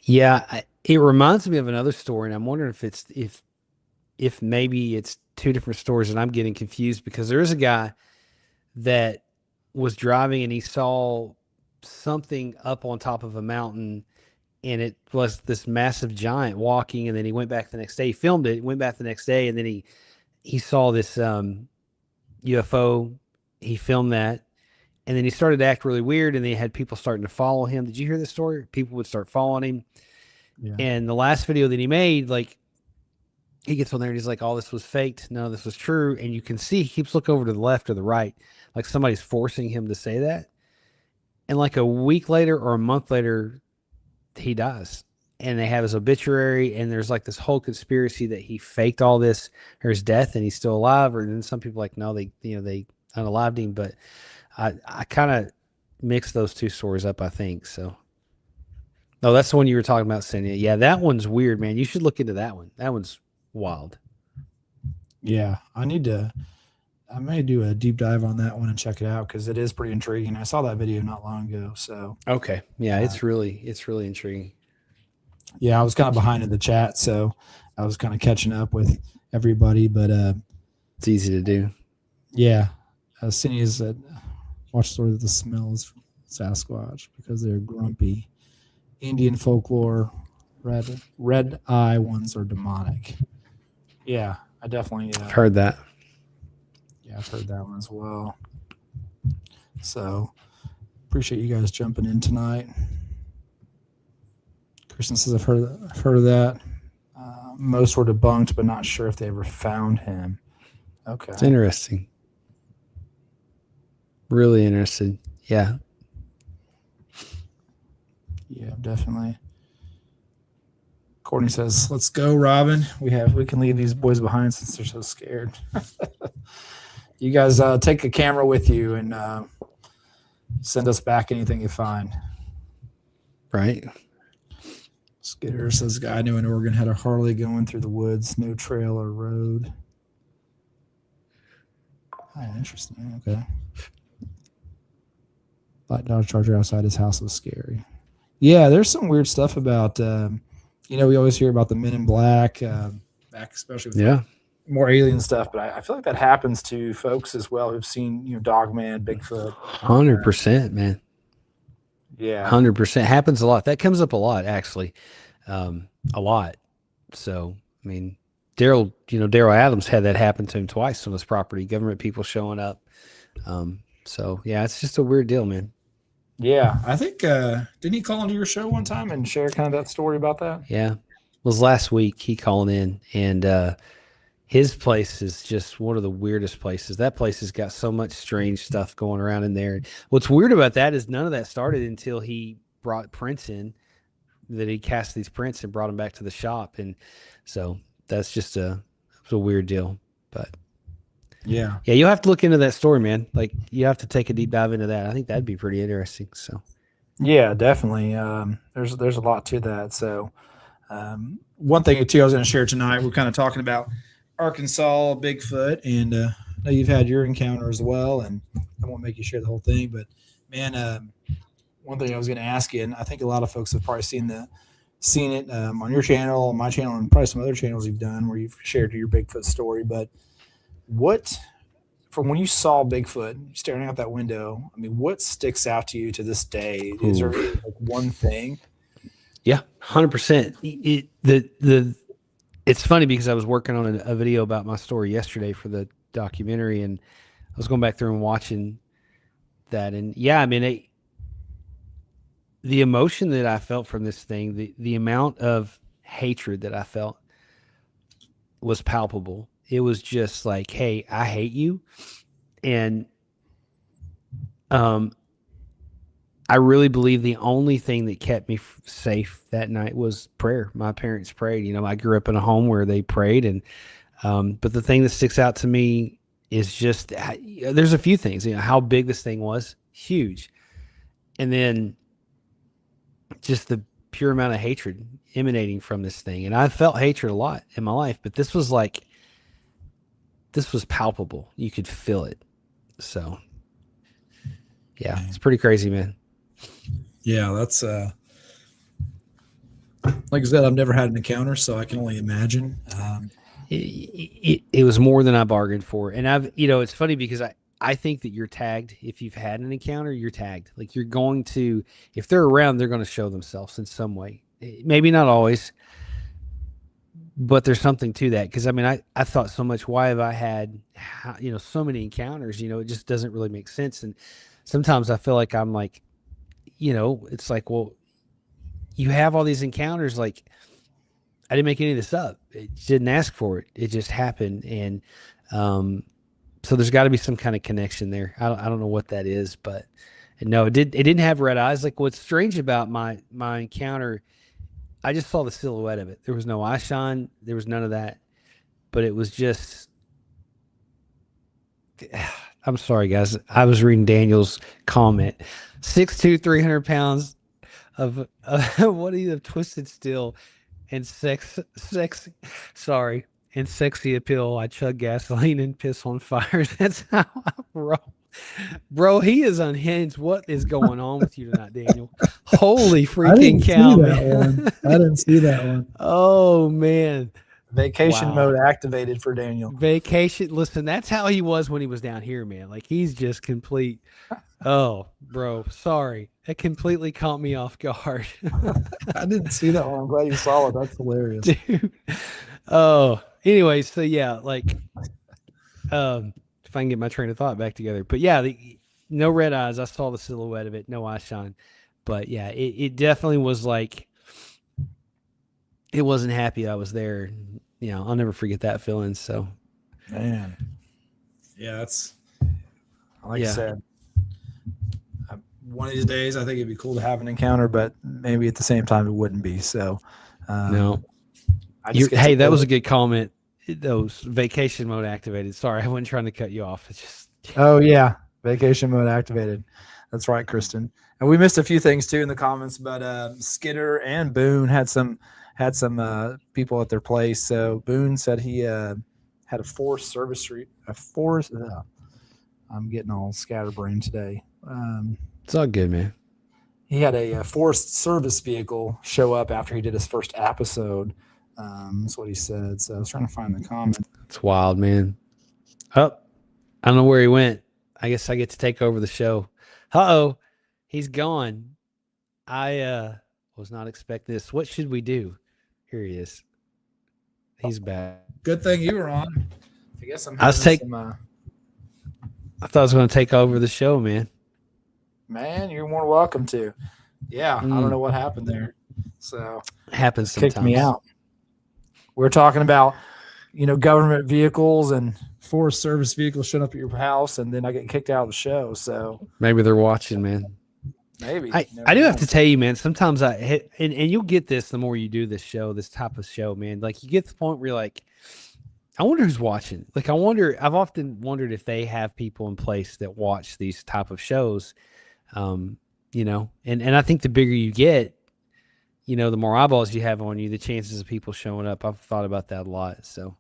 Yeah, it reminds me of another story, and I'm wondering if maybe it's two different stories, and I'm getting confused because there is a guy that was driving and he saw something up on top of a mountain, and it was this massive giant walking. And then he went back the next day. He filmed it, went back the next day, and then he saw this UFO. He filmed that. And then he started to act really weird, and then he had people starting to follow him. Did you hear this story? People would start following him. Yeah. And the last video that he made, like, he gets on there and he's like, all this was faked. None of this was true. And you can see he keeps looking over to the left or the right, like somebody's forcing him to say that. And like a week later or a month later, he dies. And they have his obituary, and there's like this whole conspiracy that he faked all this or his death and he's still alive. Or then some people like, no, they unalived him. But I kind of mixed those two stories up, I think. So, no, that's the one you were talking about, Cindy. Yeah, that one's weird, man. You should look into that one. That one's wild. Yeah, I may do a deep dive on that one and check it out because it is pretty intriguing. I saw that video not long ago. So, okay. Yeah, it's really intriguing. Yeah, I was kind of behind in the chat, so I was kind of catching up with everybody. But it's easy to do. Yeah, Cindy said, watch the story of the smells from Sasquatch because they're grumpy. Indian folklore, red eye ones are demonic. Yeah, I definitely I've heard that. Yeah, I've heard that one as well. So appreciate you guys jumping in tonight. Kristen says, I've heard of that. Most were debunked, but not sure if they ever found him. Okay. It's interesting. Really interested. Yeah. Yeah, definitely. Courtney says, let's go, Robin. We can leave these boys behind since they're so scared. You guys take a camera with you and send us back anything you find. Right. Skitter says, guy I knew in Oregon had a Harley going through the woods, no trail or road. Oh, interesting. Okay. Black Dodge Charger outside his house was scary. Yeah, there's some weird stuff about, we always hear about the Men in Black, back especially with more alien stuff, but I feel like that happens to folks as well who've seen, Dogman, Bigfoot. 100%, man. Yeah. 100%. Happens a lot. That comes up a lot, actually. A lot. So, I mean, Daryl Adams had that happen to him twice on his property, government people showing up. So, yeah, it's just a weird deal, man. Yeah. I think, didn't he call into your show one time and share kind of that story about that? Yeah. It was last week he called in, and his place is just one of the weirdest places. That place has got so much strange stuff going around in there. What's weird about that is none of that started until he brought prints in, that he cast these prints and brought them back to the shop. And so that's just a weird deal. But yeah, you'll have to look into that story, man. Like, you have to take a deep dive into that. I think that'd be pretty interesting. So yeah, definitely. There's a lot to that. So one thing too I was going to share tonight, we're kind of talking about Arkansas Bigfoot, and I know you've had your encounter as well, and I won't make you share the whole thing, but man, one thing I was going to ask you, and I think a lot of folks have probably seen it on your channel, my channel, and probably some other channels you've done where you've shared your Bigfoot story. But from when you saw Bigfoot staring out that window, I mean, what sticks out to you to this day? Is there like one thing? Yeah, 100%. It's funny because I was working on a video about my story yesterday for the documentary, and I was going back through and watching that. And yeah, I mean, the emotion that I felt from this thing, the amount of hatred that I felt was palpable. It was just like, hey, I hate you. And I really believe the only thing that kept me safe that night was prayer. My parents prayed. I grew up in a home where they prayed, and but the thing that sticks out to me is just there's a few things. How big this thing was, huge, and then just pure amount of hatred emanating from this thing. And I've felt hatred a lot in my life, but this was palpable. You could feel it. So yeah, it's pretty crazy, man. Yeah, that's like I said, I've never had an encounter, so I can only imagine. It was more than I bargained for. And it's funny because I think that you're tagged. If you've had an encounter, you're tagged. Like you're going to, if they're around, they're going to show themselves in some way. Maybe not always, but there's something to that. Cause I mean, I thought so much, why have I had, so many encounters, it just doesn't really make sense. And sometimes I feel like I'm like, it's like, well, you have all these encounters. Like I didn't make any of this up. It didn't ask for it. It just happened. And, so there's got to be some kind of connection there. I don't know what that is, but no, it didn't have red eyes. Like what's strange about my encounter, I just saw the silhouette of it. There was no eye shine. There was none of that, but it was just, I'm sorry guys. I was reading Daniel's comment, 6'2", 300 pounds of what do you have, twisted steel and and sexy appeal. I chug gasoline and piss on fires. That's how I roll. Bro, he is unhinged. What is going on with you tonight, Daniel? Holy freaking cow, man. I didn't see that one. Oh, man. Vacation mode activated for Daniel. Vacation. Listen, that's how he was when he was down here, man. Like, he's just complete. Oh, bro, sorry. It completely caught me off guard. I didn't see that one. I'm glad you saw it. That's hilarious. Dude. Oh, anyway, so yeah, like, if I can get my train of thought back together. But yeah, no red eyes. I saw the silhouette of it. No eye shine. But yeah, it definitely was like, it wasn't happy I was there. I'll never forget that feeling. So, man. Yeah, that's, like I said, one of these days, I think it'd be cool to have an encounter, but maybe at the same time, it wouldn't be. So, no. Hey, that was a good comment. Those vacation mode activated. Sorry, I wasn't trying to cut you off. It's just. Oh yeah, vacation mode activated. That's right, Kristen. And we missed a few things too in the comments, but Skitter and Boone had some people at their place. So Boone said he had a forced service I'm getting all scatterbrained today. It's all good, man. He had a forced service vehicle show up after he did his first episode. That's what he said. So I was trying to find the comment. It's wild, man. Oh, I don't know where he went. I guess I get to take over the show. Uh-oh, he's gone. I was not expecting this. What should we do? Here he is. He's back. Good thing you were on. I guess I thought I was going to take over the show, man. Man, you're more welcome to. Yeah, I don't know what happened there. So happens sometimes. Kicked me out. We're talking about, government vehicles and forest service vehicles showing up at your house, and then I get kicked out of the show. So maybe they're watching, man. Maybe. I do have to tell you, man, sometimes I hit, and you'll get this the more you do this type of show, man. Like you get to the point where you're like, I wonder who's watching. Like I've often wondered if they have people in place that watch these type of shows. And I think the bigger you get, the more eyeballs you have on you, the chances of people showing up. I've thought about that a lot. So,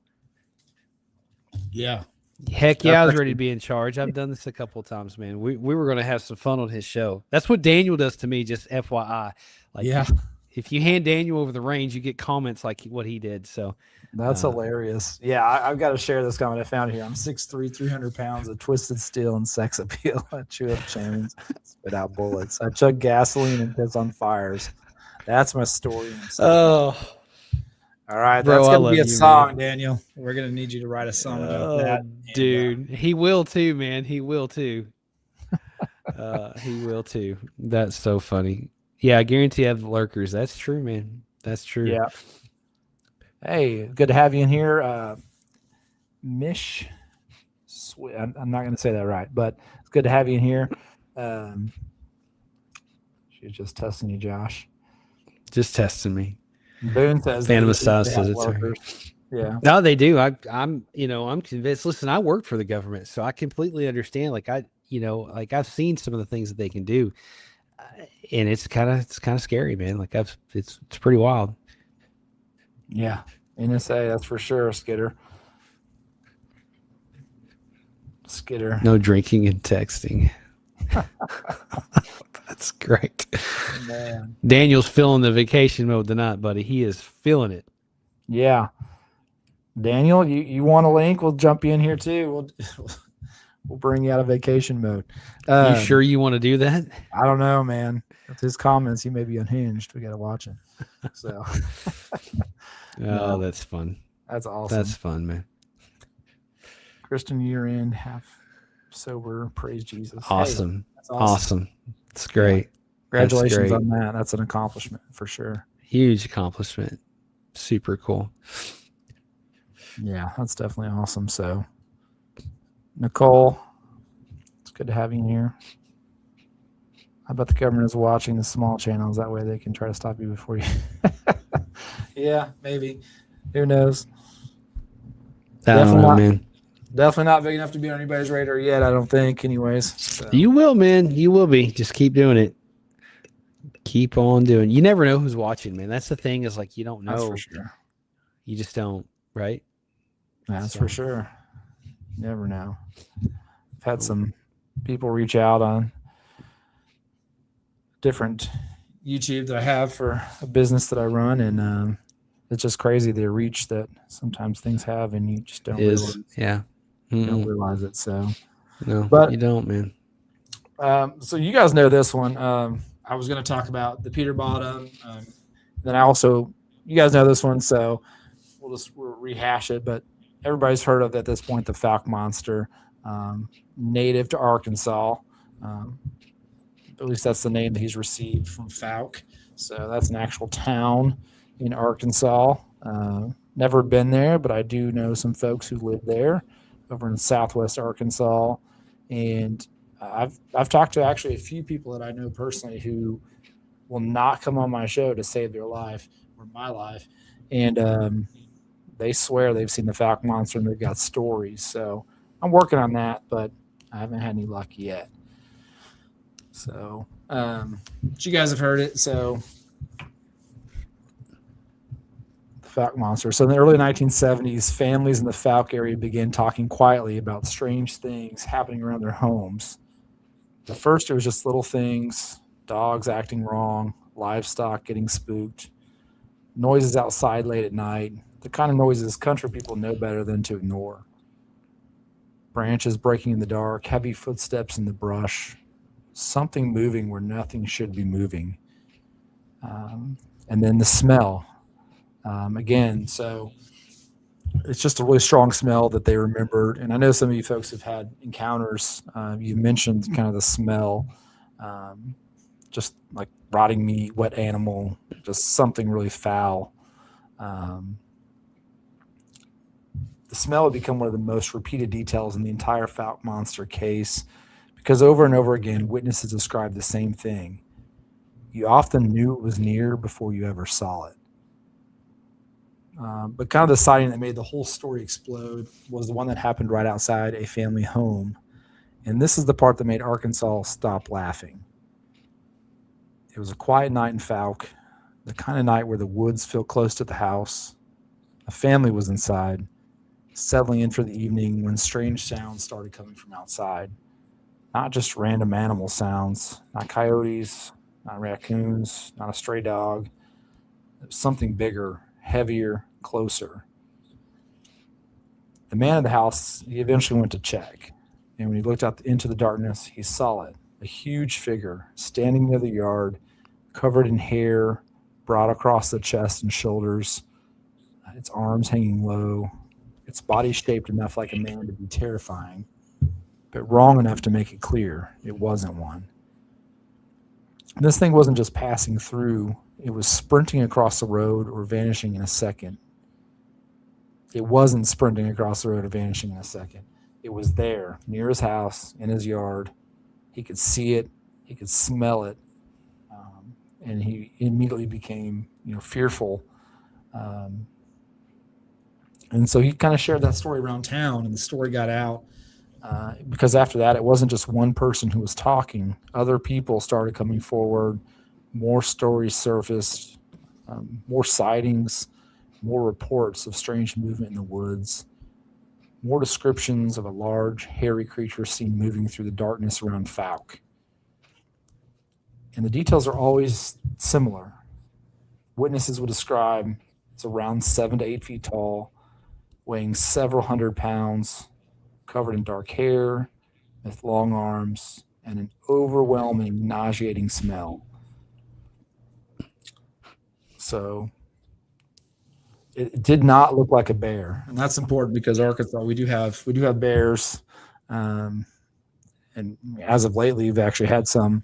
yeah, heck yeah, I was ready to be in charge. I've done this a couple of times, man. We were going to have some fun on his show. That's what Daniel does to me. Just FYI, like, yeah, if you hand Daniel over the reins, you get comments like what he did. So that's hilarious. Yeah, I've got to share this comment I found here. I'm 6'3", 300 pounds of twisted steel and sex appeal. I chew up chains, spit out bullets. I chug gasoline and piss on fires. That's my story. Oh, all right. Bro, that's going to be a song, man. Daniel. We're going to need you to write a song about that. Dude, he will too, man. He will too. He will too. That's so funny. Yeah, I guarantee I have lurkers. That's true, man. That's true. Yeah. Hey, good to have you in here. Mish. I'm not going to say that right, but it's good to have you in here. She's just testing you, Josh. Just testing me. Boone says Phantom of Size says it's her. Yeah. No, they do. I'm convinced. Listen, I work for the government, so I completely understand. Like I've seen some of the things that they can do. and it's kind of scary, man. Like it's pretty wild. Yeah. NSA, that's for sure, Skitter. No drinking and texting. That's great. Man. Daniel's feeling the vacation mode tonight, buddy. He is feeling it. Yeah. Daniel, you want a link? We'll jump you in here too. We'll bring you out of vacation mode. You sure you want to do that? I don't know, man. With his comments, he may be unhinged. We got to watch him. So. Oh, that's fun. That's awesome. That's fun, man. Christian year end, half sober. Praise Jesus. Awesome. Hey, that's awesome. It's great. Yeah. Congratulations that's great. on that. That's an accomplishment for sure. Huge accomplishment. Super cool. Yeah, that's definitely awesome. So, Nicole, it's good to have you here. I bet the government is watching the small channels. That way they can try to stop you before you. Yeah, maybe. Who knows? I don't know, man. Definitely not big enough to be on anybody's radar yet, I don't think, anyways. So. You will, man. You will be. Just keep doing it. Keep on doing. You never know who's watching, man. That's the thing, is like you don't know. That's for sure. You just don't, right? That's for sure. You never know. I've had some people reach out on different YouTube that I have for a business that I run, and it's just crazy the reach that sometimes things have, and you just don't realize. Yeah. You don't realize it. So no, but you don't, man. So you guys know this one. I was going to talk about the Peter Bottom. Then I also, you guys know this one, so we'll rehash it. But everybody's heard of at this point the Falk Monster, native to Arkansas. At least that's the name that he's received from Falk. So that's an actual town in Arkansas. Never been there, but I do know some folks who live there over in Southwest Arkansas. And I've talked to actually a few people that I know personally who will not come on my show to save their life or my life. And they swear they've seen the Falk Monster and they've got stories. So I'm working on that, but I haven't had any luck yet. So, but you guys have heard it. So the Falk Monster. So in the early 1970s, families in the Falk area began talking quietly about strange things happening around their homes. At first, it was just little things, dogs acting wrong, livestock getting spooked, noises outside late at night, the kind of noises country people know better than to ignore. Branches breaking in the dark, heavy footsteps in the brush, something moving where nothing should be moving. And then the smell. Again, so it's just a really strong smell that they remembered. And I know some of you folks have had encounters. You mentioned kind of the smell, just like rotting meat, wet animal, just something really foul. The smell had become one of the most repeated details in the entire Falk Monster case, because over and over again, witnesses described the same thing. You often knew it was near before you ever saw it. But kind of the sighting that made the whole story explode was the one that happened right outside a family home. And this is the part that made Arkansas stop laughing. It was a quiet night in Falk, the kind of night where the woods feel close to the house. A family was inside, settling in for the evening when strange sounds started coming from outside. Not just random animal sounds, not coyotes, not raccoons, not a stray dog. It was something bigger, heavier, closer. The man of the house, he eventually went to check. And when he looked out into the darkness, he saw it, a huge figure standing near the yard, covered in hair, broad across the chest and shoulders, its arms hanging low, its body shaped enough like a man to be terrifying, but wrong enough to make it clear it wasn't one. And this thing wasn't just passing through, it was sprinting across the road or vanishing in a second. It wasn't sprinting across the road or vanishing in a second. It was there, near his house, in his yard. He could see it, he could smell it, and he immediately became, fearful. And so he kind of shared that story around town, and the story got out because after that, it wasn't just one person who was talking. Other people started coming forward, more stories surfaced, more sightings, more reports of strange movement in the woods, more descriptions of a large, hairy creature seen moving through the darkness around Falk. And the details are always similar. Witnesses would describe it's around 7 to 8 feet tall, weighing several hundred pounds, covered in dark hair, with long arms, and an overwhelming, nauseating smell. So it did not look like a bear, and that's important because Arkansas we do have bears, and as of lately we've actually had some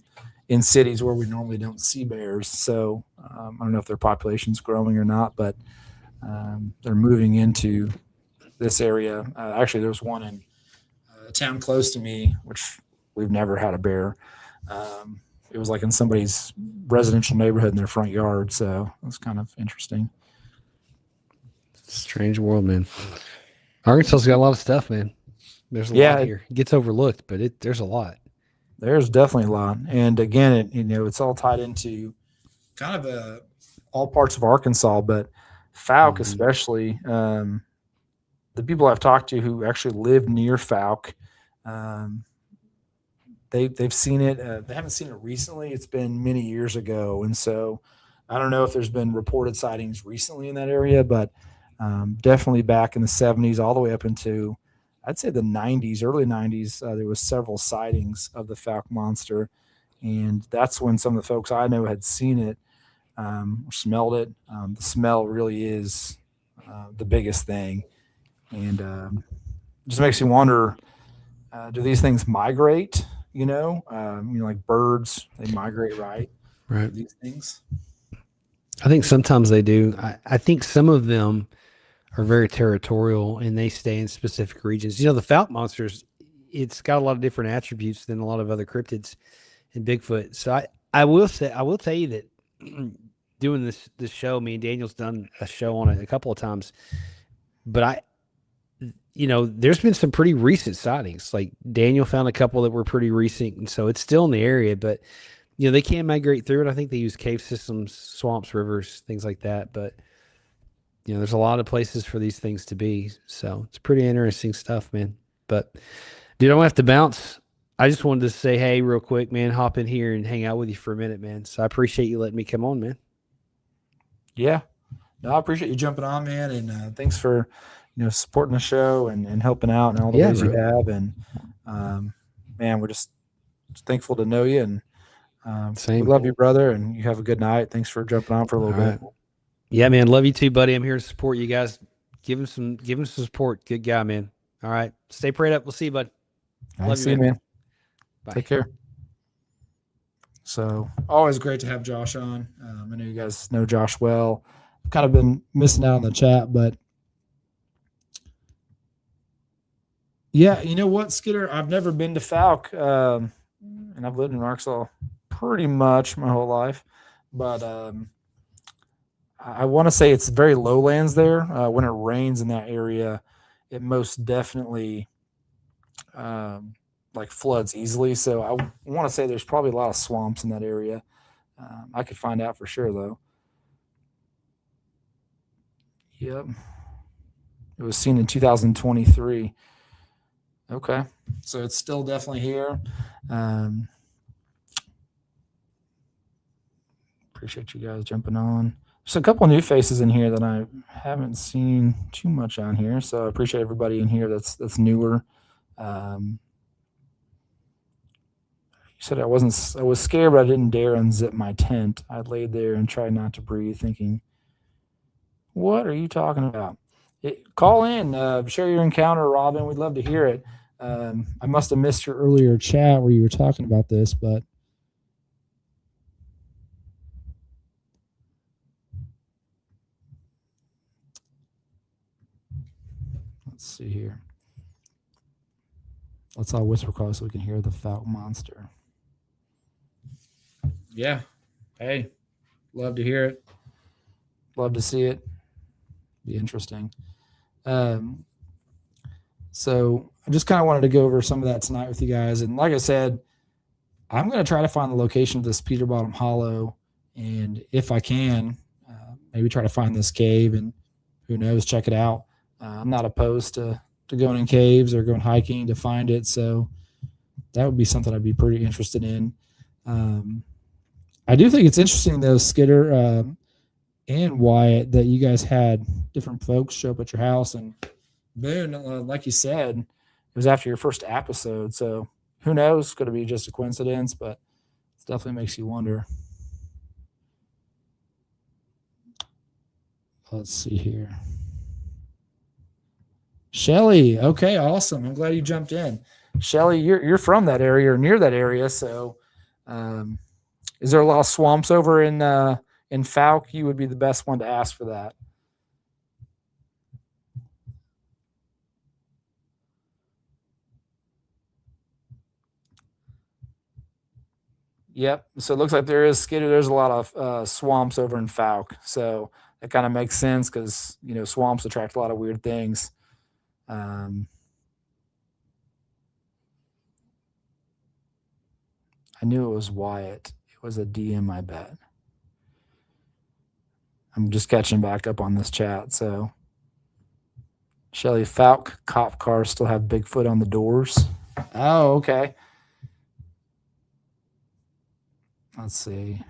in cities where we normally don't see bears. So I don't know if their population's growing or not, but they're moving into this area. Actually, there's one in a town close to me, which we've never had a bear. It was like in somebody's residential neighborhood in their front yard, so it was kind of interesting. Strange world, man. Arkansas's got a lot of stuff, man. There's a lot here. It gets overlooked, but there's a lot. There's definitely a lot, and again, it's all tied into kind of all parts of Arkansas, but Falk especially. The people I've talked to who actually live near Falk, they've seen it. They haven't seen it recently. It's been many years ago, and so I don't know if there's been reported sightings recently in that area, but definitely back in the 70s, all the way up into, I'd say the 90s, early 90s, there was several sightings of the Falk monster, and that's when some of the folks I know had seen it, or smelled it. The smell really is the biggest thing, and just makes you wonder: do these things migrate? Like birds, they migrate, right? Right. These things. I think sometimes they do. I think some of them are very territorial and they stay in specific regions. The Falk monsters, it's got a lot of different attributes than a lot of other cryptids and Bigfoot. So I will tell you that doing this show, me and Daniel's done a show on it a couple of times, but there's been some pretty recent sightings. Like Daniel found a couple that were pretty recent, and so it's still in the area, but they can migrate through it. I think they use cave systems, swamps, rivers, things like that. But there's a lot of places for these things to be. So it's pretty interesting stuff, man. But dude, I don't have to bounce. I just wanted to say, hey, real quick, man, hop in here and hang out with you for a minute, man. So I appreciate you letting me come on, man. Yeah. No, I appreciate you jumping on, man. And thanks for, supporting the show and helping out and all the ways you have. And, man, we're just thankful to know you. And we love you, brother. And you have a good night. Thanks for jumping on for a little bit. Yeah, man. Love you too, buddy. I'm here to support you guys. Give him some support. Good guy, man. All right. Stay prayed up. We'll see you, bud. Love you, man. Bye. Take care. So always great to have Josh on. I know you guys know Josh well. I've kind of been missing out on the chat, but yeah, you know what, Skidder? I've never been to Falk, and I've lived in Arkansas pretty much my whole life, but I want to say it's very lowlands there. When it rains in that area, it most definitely floods easily. So I want to say there's probably a lot of swamps in that area. I could find out for sure, though. Yep. It was seen in 2023. Okay. So it's still definitely here. Appreciate you guys jumping on. There's a couple new faces in here that I haven't seen too much on here. So I appreciate everybody in here that's newer. You said I was scared, but I didn't dare unzip my tent. I laid there and tried not to breathe, thinking, what are you talking about? Call in, share your encounter, Robin. We'd love to hear it. I must have missed your earlier chat where you were talking about this, but let's see here. Let's all whisper close so we can hear the Falk monster. Yeah. Hey, love to hear it. Love to see it. Be interesting. So I just kind of wanted to go over some of that tonight with you guys. And like I said, I'm going to try to find the location of this Peter Bottom Hollow And if I can, maybe try to find this cave and who knows, check it out. I'm not opposed to going in caves or going hiking to find it. So that would be something I'd be pretty interested in. I do think it's interesting though, Skidder and Wyatt, that you guys had different folks show up at your house, and Boone, like you said, it was after your first episode. So who knows? Could it be just a coincidence? But it definitely makes you wonder. Let's see here. Shelly, okay, awesome. I'm glad you jumped in. Shelly, you're from that area or near that area, so is there a lot of swamps over in Falk? You would be the best one to ask for that. Yep. So it looks like there is Skidder. There's a lot of swamps over in Falk, so that kind of makes sense because swamps attract a lot of weird things. I knew it was Wyatt. It was a DM, I bet. I'm just catching back up on this chat. So, Shelly, Falk cop cars still have Bigfoot on the doors. Oh, okay. Let's see.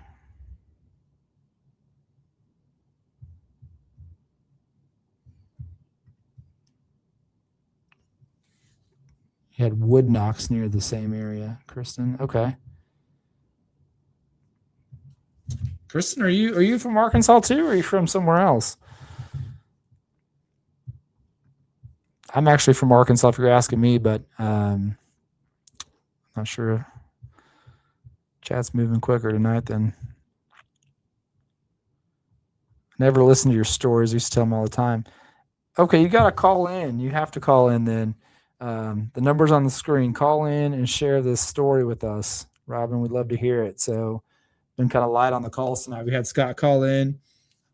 You had wood knocks near the same area, Kristen. Okay. Kristen, are you from Arkansas too, or are you from somewhere else? I'm actually from Arkansas, if you're asking me, but I'm not sure. Chat's moving quicker tonight than. Never listen to your stories. I used to tell them all the time. Okay, you got to call in. You have to call in then. The number's on the screen. Call in and share this story with us. Robin, we'd love to hear it. So, been kind of light on the calls tonight. We had Scott call in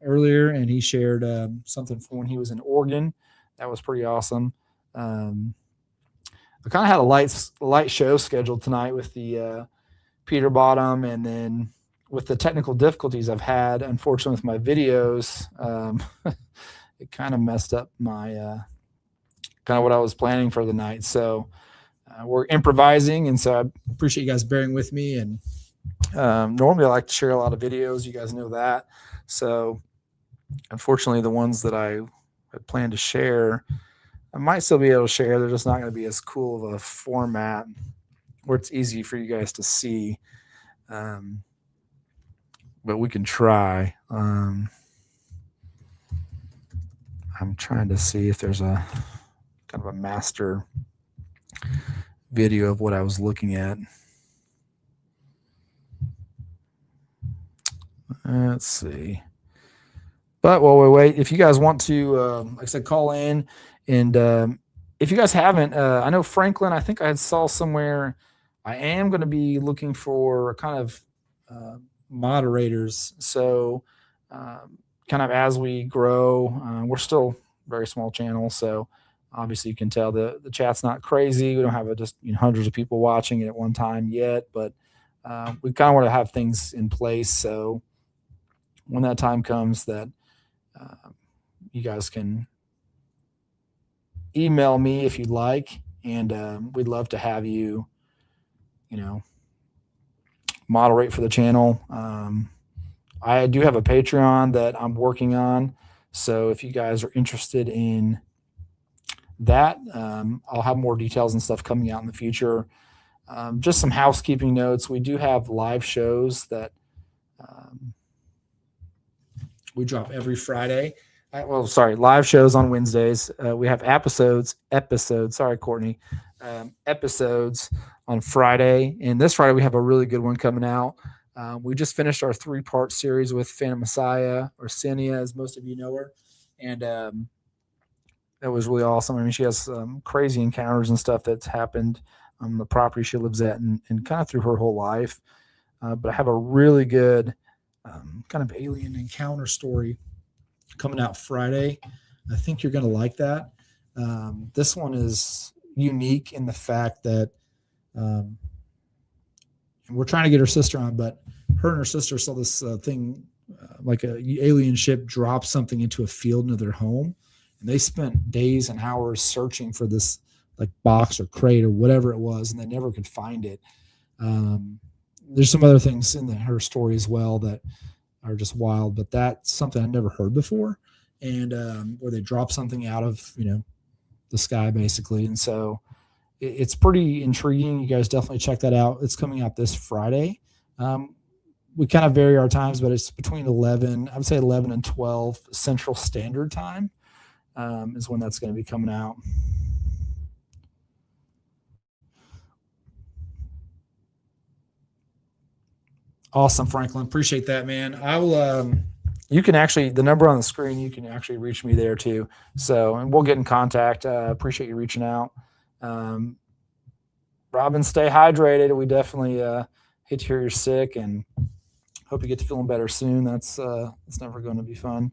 earlier, and he shared something from when he was in Oregon. That was pretty awesome. I kind of had a light show scheduled tonight with the Peter Bottom, and then with the technical difficulties I've had, unfortunately, with my videos, it kind of messed up my kind of what I was planning for the night. So we're improvising, and so I appreciate you guys bearing with me. And normally I like to share a lot of videos. You guys know that. So unfortunately, the ones that I had planned to share, I might still be able to share. They're just not going to be as cool of a format where it's easy for you guys to see. But we can try. I'm trying to see if there's a kind of a master video of what I was looking at. Let's see. But while we wait, if you guys want to, like I said, call in. And if you guys haven't, I know Franklin, I think I saw somewhere, I am going to be looking for kind of moderators. So kind of as we grow, we're still a very small channel. So obviously you can tell the chat's not crazy. We don't have just hundreds of people watching it at one time yet, but we kind of want to have things in place. So when that time comes that you guys can email me if you'd like, and we'd love to have you, moderate for the channel. I do have a Patreon that I'm working on. So if you guys are interested in that, I'll have more details and stuff coming out in the future. Just some housekeeping notes. We do have live shows that we drop every Friday. Live shows on Wednesdays. We have episodes. Sorry, Courtney. Episodes on Friday. And this Friday, we have a really good one coming out. We just finished our 3-part series with Phantom Messiah, or Cinia, as most of you know her. And that was really awesome. I mean, she has some crazy encounters and stuff that's happened on the property she lives at and kind of through her whole life. But I have a really good kind of alien encounter story coming out Friday. I think you're going to like that. This one is unique in the fact that we're trying to get her sister on, but her and her sister saw this thing, like a alien ship drop something into a field near their home, and they spent days and hours searching for this like box or crate or whatever it was, and they never could find it. There's some other things in her story as well that are just wild, but that's something I'd never heard before. And where they drop something out of the sky basically, and so it's pretty intriguing. You guys definitely check that out. It's coming out this Friday. We kind of vary our times, but it's between 11, I would say 11 and 12 Central Standard Time is when that's going to be coming out. Awesome, Franklin. Appreciate that, man. I will. You can actually, the number on the screen, you can actually reach me there too. So, and we'll get in contact. Appreciate you reaching out. Robin, stay hydrated. We definitely hate to hear you're sick, and hope you get to feeling better soon. That's never going to be fun.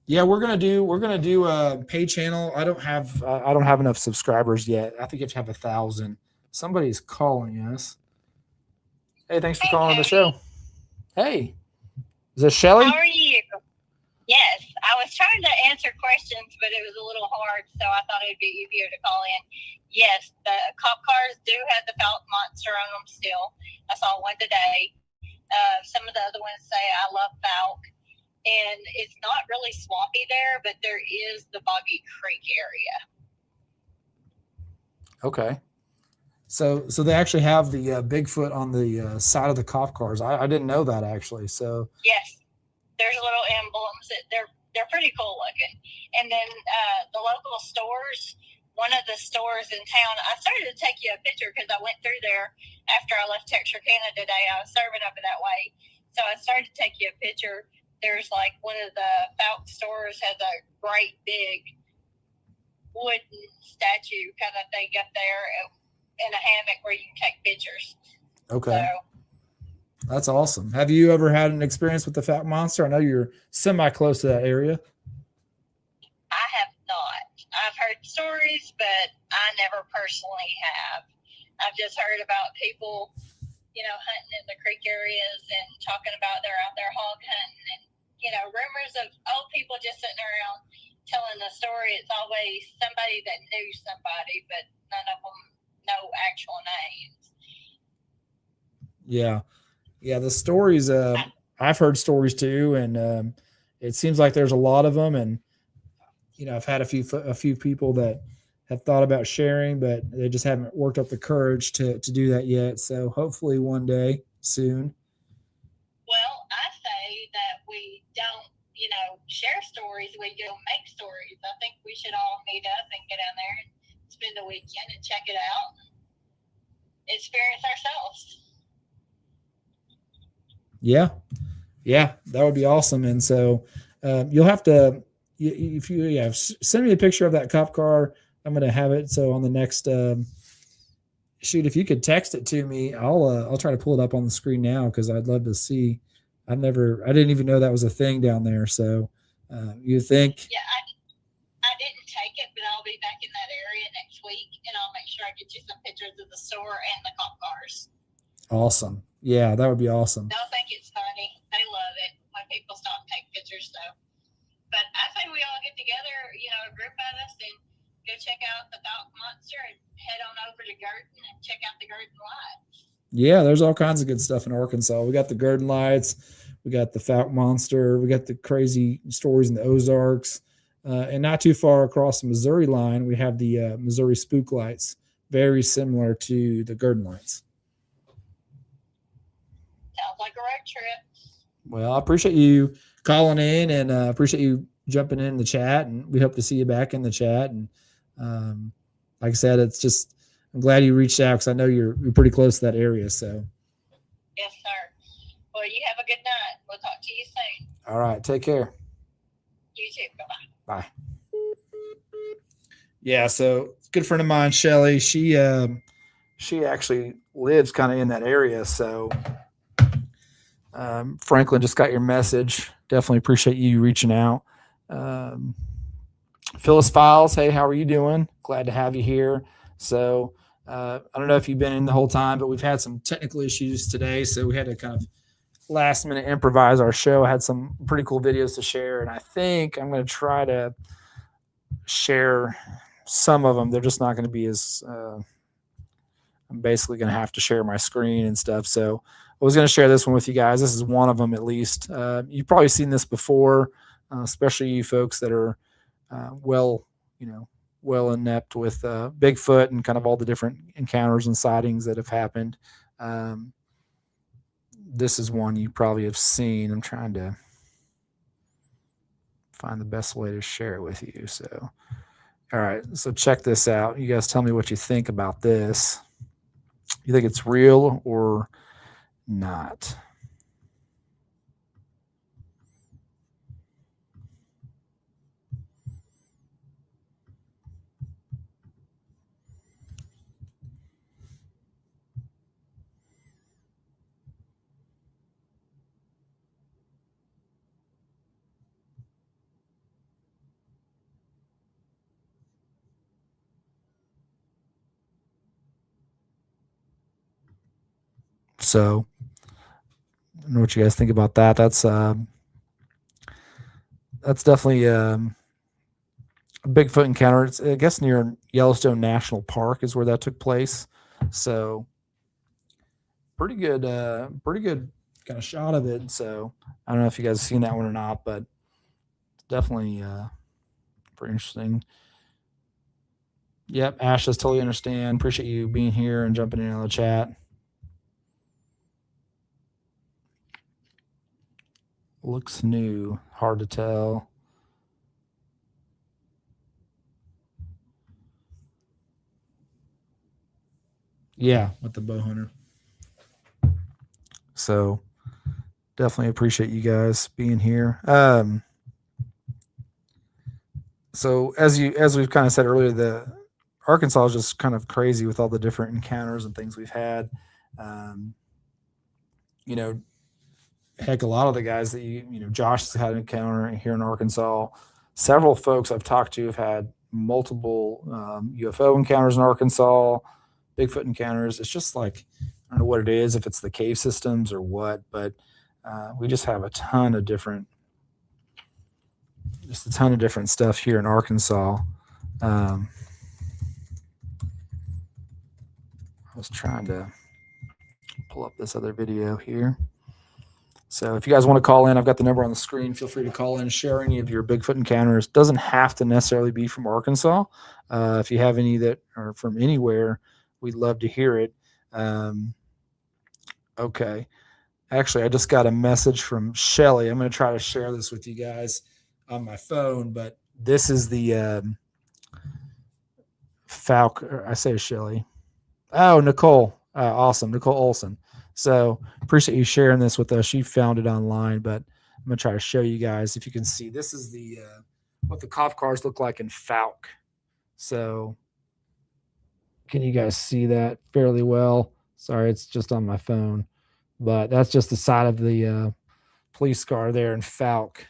Yeah, we're gonna do a pay channel. I don't have enough subscribers yet. I think you have to have 1,000. Somebody's calling us. Hey, thanks for calling the show. Hey, is this Shelly? How are you? Yes, I was trying to answer questions, but it was a little hard, so I thought it would be easier to call in. Yes, the cop cars do have the Falcon Monster on them still. I saw one today. Some of the other ones say I love Falk, and it's not really swampy there, but there is the Boggy Creek area. Okay. So they actually have the Bigfoot on the side of the cop cars. I didn't know that actually. So yes, there's little emblems. They're pretty cool looking. And then the local stores, one of the stores in town, I started to take you a picture because I went through there after I left Texarkana today. I was serving over that way. So I started to take you a picture. There's like one of the Falk stores has a great big wooden statue kind of thing up there in a hammock where you can take pictures. Okay. So, that's awesome. Have you ever had an experience with the Falk Monster? I know you're semi-close to that area. I have not. I've heard stories, but I never personally have. I've just heard about people, hunting in the creek areas and talking about they're out there hog hunting and, rumors of old people just sitting around telling the story. It's always somebody that knew somebody, but none of them know actual names. Yeah, the stories, I've heard stories too, and it seems like there's a lot of them, and I've had a few people that have thought about sharing, but they just haven't worked up the courage to do that yet. So hopefully one day soon. Well, I say that we don't, share stories. We don't make stories. I think we should all meet up and get down there and spend a weekend and check it out, experience ourselves. Yeah, that would be awesome. And so you'll have to, if you send me a picture of that cop car. I'm going to have it. So on the next shoot, if you could text it to me, I'll try to pull it up on the screen now because I'd love to see. I didn't even know that was a thing down there. So you think? Yeah, I didn't take it, but I'll be back in that area next week, and I'll make sure I get you some pictures of the store and the cop cars. Awesome. Yeah, that would be awesome. They'll think it's funny. They love it when people stop and take pictures. So, but I say we all get together, a group of us, and go check out the Falcon Monster and head on over to Girton and check out the Girton Lights. Yeah, there's all kinds of good stuff in Arkansas. We got the Girton Lights, we got the Falcon Monster, we got the crazy stories in the Ozarks, and not too far across the Missouri line, we have the Missouri Spook Lights, very similar to the Girton Lights. Sounds like a road trip. Well, I appreciate you calling in and appreciate you jumping in the chat, and we hope to see you back in the chat. And like I said, I'm glad you reached out because I know you're pretty close to that area. So yes, sir. Well, you have a good night. We'll talk to you soon. All right, take care. You too. Bye-bye. Bye. Yeah, so a good friend of mine, Shelly, she actually lives kind of in that area. So Franklin, just got your message. Definitely appreciate you reaching out. Phyllis Files, hey, how are you doing? Glad to have you here. So I don't know if you've been in the whole time, but we've had some technical issues today, so we had to kind of last minute improvise our show. I had some pretty cool videos to share, and I think I'm going to try to share some of them. They're just not going to be as I'm basically going to have to share my screen and stuff. So I was going to share this one with you guys. This is one of them, at least. You've probably seen this before, especially you folks that are well inept with Bigfoot and kind of all the different encounters and sightings that have happened. This is one you probably have seen. I'm trying to find the best way to share it with you. So, all right. So check this out. You guys tell me what you think about this. You think it's real or not? So I don't know what you guys think about that. That's definitely a Bigfoot encounter. It's, I guess, near Yellowstone National Park is where that took place. So pretty good kind of shot of it. So I don't know if you guys have seen that one or not, but definitely pretty interesting. Yep, Ash does totally understand. Appreciate you being here and jumping in on the chat. Looks new. Hard to tell. Yeah, with the bow hunter. So definitely appreciate you guys being here. So as we've kind of said earlier, the Arkansas is just kind of crazy with all the different encounters and things we've had. Heck, a lot of the guys that Josh has had an encounter here in Arkansas. Several folks I've talked to have had multiple UFO encounters in Arkansas, Bigfoot encounters. It's just like, I don't know what it is, if it's the cave systems or what, but we just have a ton of different stuff here in Arkansas. I was trying to pull up this other video here. So if you guys want to call in, I've got the number on the screen. Feel free to call in, share any of your Bigfoot encounters. Doesn't have to necessarily be from Arkansas. If you have any that are from anywhere, we'd love to hear it. Okay. Actually, I just got a message from Shelly. I'm going to try to share this with you guys on my phone, but this is the I say Shelly. Oh, Nicole. Awesome. Nicole Olson. So appreciate you sharing this with us. She found it online, but I'm going to try to show you guys if you can see. This is the what the cop cars look like in Falk. So can you guys see that fairly well? Sorry, it's just on my phone, but that's just the side of the police car there in Falk.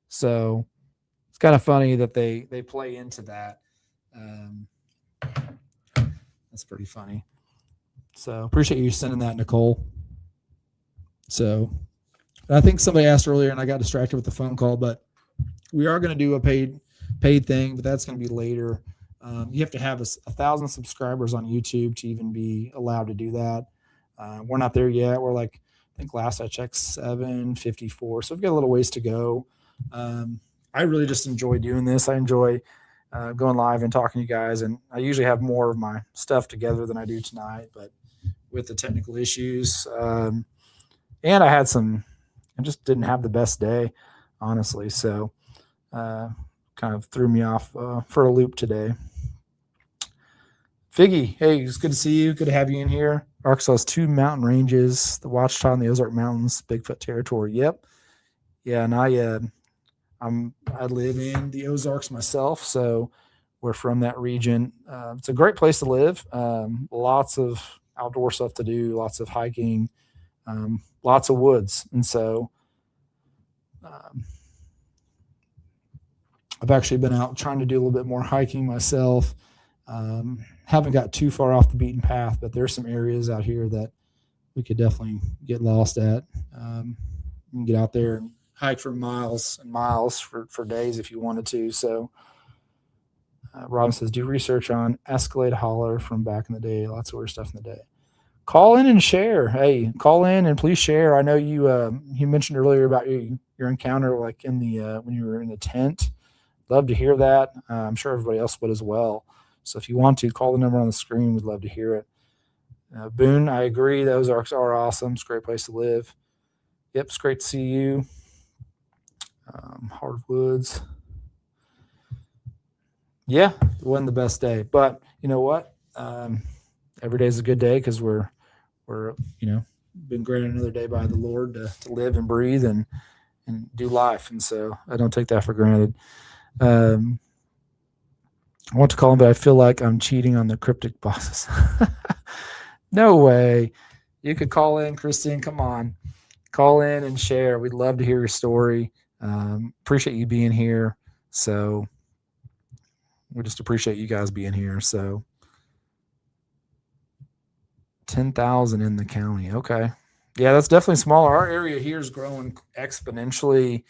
So it's kind of funny that they play into that. That's pretty funny. So appreciate you sending that, Nicole. So I think somebody asked earlier and I got distracted with the phone call, but we are going to do a paid thing, but that's going to be later. You have to have 1,000 subscribers on YouTube to even be allowed to do that. We're not there yet. We're like, I think last I checked 754. So we've got a little ways to go. I really just enjoy doing this. I enjoy going live and talking to you guys. And I usually have more of my stuff together than I do tonight, but with the technical issues, and I just didn't have the best day, honestly. So kind of threw me off for a loop today. Figgy, hey, it's good to see you. Good to have you in here. Arkansas has 2 mountain ranges, the Ouachita and the Ozark Mountains, Bigfoot territory. Yep. Yeah, and I live in the Ozarks myself, so we're from that region. It's a great place to live. Lots of outdoor stuff to do, lots of hiking, lots of woods. And so I've actually been out trying to do a little bit more hiking myself. Haven't got too far off the beaten path, but there's some areas out here that we could definitely get lost at. You can get out there and hike for miles and miles for days if you wanted to. So Robin says, do research on Escalade Holler from back in the day. Lots of weird stuff in the day. Call in and share. Hey, call in and please share. I know you mentioned earlier about your encounter like in the when you were in the tent. Love to hear that. I'm sure everybody else would as well. So if you want to, call the number on the screen. We'd love to hear it. Boone, I agree. Those are awesome. It's a great place to live. Yep, it's great to see you. Hardwoods. Yeah, it wasn't the best day, but you know what? Every day is a good day because we're been granted another day by the Lord to live and breathe and do life, and so I don't take that for granted. I want to call him, but I feel like I'm cheating on the cryptic bosses. No way. You could call in, Christine. Come on, call in and share. We'd love to hear your story. Appreciate you being here. So we just appreciate you guys being here. So 10,000 in the county. Okay. Yeah, that's definitely smaller. Our area here is growing exponentially.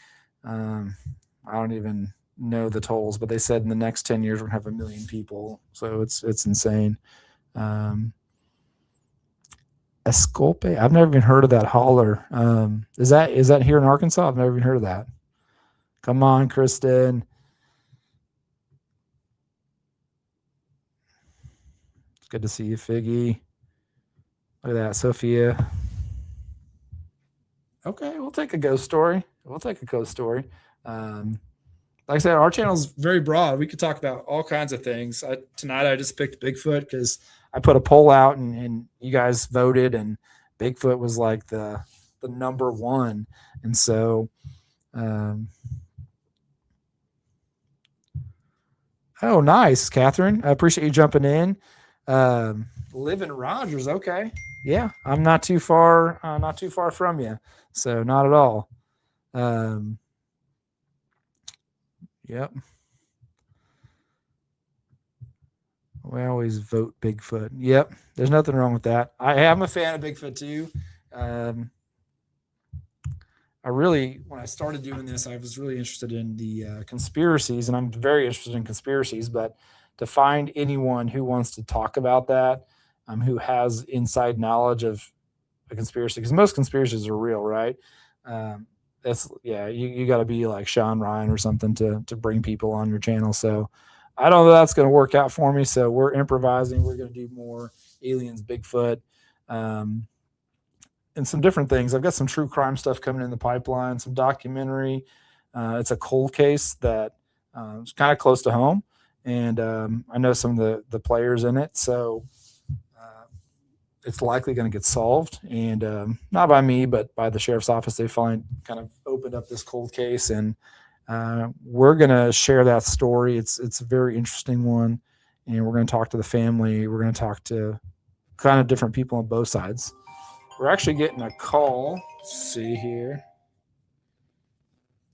I don't even know the totals, but they said in the next 10 years, we're gonna have 1 million people. So it's insane. Escolpe. I've never even heard of that holler. Is that here in Arkansas? I've never even heard of that. Come on, Kristen. It's good to see you, Figgy. Look at that, Sophia. Okay, we'll take a ghost story. Like I said, our channel is very broad. We could talk about all kinds of things. Tonight I just picked Bigfoot because I put a poll out and you guys voted, and Bigfoot was like the number one. And so, oh, nice, Catherine. I appreciate you jumping in. Live in Rogers. Okay. Yeah, I'm not too far from you. So not at all. Yep. We always vote Bigfoot. Yep. There's nothing wrong with that. I am a fan of Bigfoot too. When I started doing this, I was really interested in the conspiracies, and I'm very interested in conspiracies, but to find anyone who wants to talk about that, who has inside knowledge of a conspiracy, because most conspiracies are real, right? You got to be like Sean Ryan or something to bring people on your channel. So I don't know if that's going to work out for me. So we're improvising. We're going to do more aliens, Bigfoot, and some different things. I've got some true crime stuff coming in the pipeline, some documentary. It's a cold case that is kind of close to home. And I know some of the players in it. So it's likely going to get solved, and not by me, but by the sheriff's office. They kind of opened up this cold case, and we're going to share that story. It's a very interesting one, and we're going to talk to the family. We're going to talk to kind of different people on both sides. We're actually getting a call. Let's see here.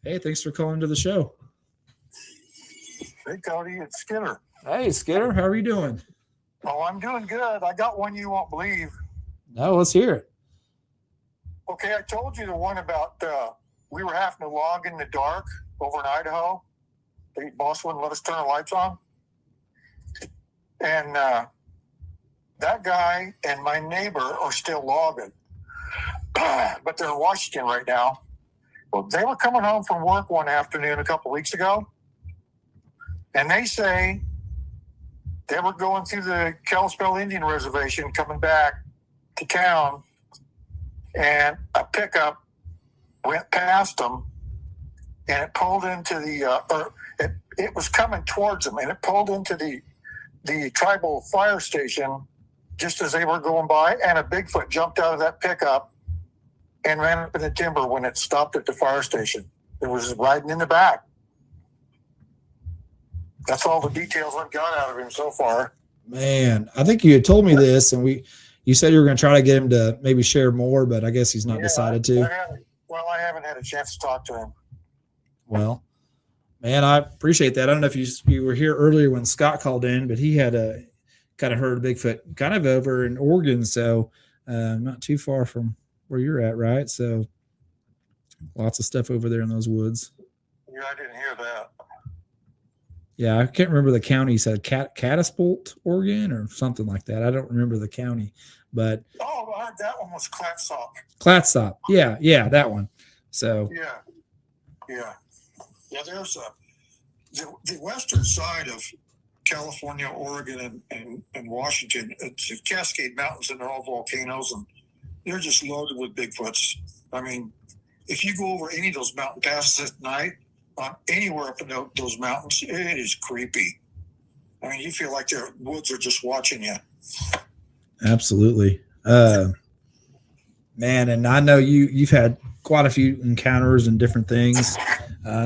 Hey, thanks for calling to the show. Hey, Cody, it's Skinner. Hey, Skinner, how are you doing? Oh, I'm doing good. I got one you won't believe. No, let's hear it. Okay, I told you the one about we were having to log in the dark over in Idaho. The boss wouldn't let us turn the lights on. And that guy and my neighbor are still logging. But they're in Washington right now. Well, they were coming home from work one afternoon a couple weeks ago. And they say they were going through the Kalispell Indian Reservation coming back to town, and a pickup went past them, and it pulled into it was coming towards them, and it pulled into the tribal fire station just as they were going by, and a Bigfoot jumped out of that pickup and ran up in the timber when it stopped at the fire station. It was riding in the back. That's all the details I've got out of him so far. Man, I think you had told me this, and you said you were going to try to get him to maybe share more, but I guess he's not decided to. I haven't had a chance to talk to him. Well, Man, I appreciate that. I don't know if you were here earlier when Scott called in, but he had a kind of heard Bigfoot kind of over in Oregon, so not too far from where you're at, right? So lots of stuff over there in those woods. Yeah, I didn't hear that. Yeah, I can't remember the county. He said Catapult, Oregon, or something like that. I don't remember the county, but That one was Clatsop. Clatsop. Yeah, that one. So Yeah. There's the western side of California, Oregon, and Washington. It's the Cascade Mountains, and they're all volcanoes, and they're just loaded with Bigfoots. I mean, if you go over any of those mountain passes at night, anywhere up in those mountains, it is creepy. I mean, you feel like the woods are just watching you. absolutely, man. And I know you've had quite a few encounters and different things.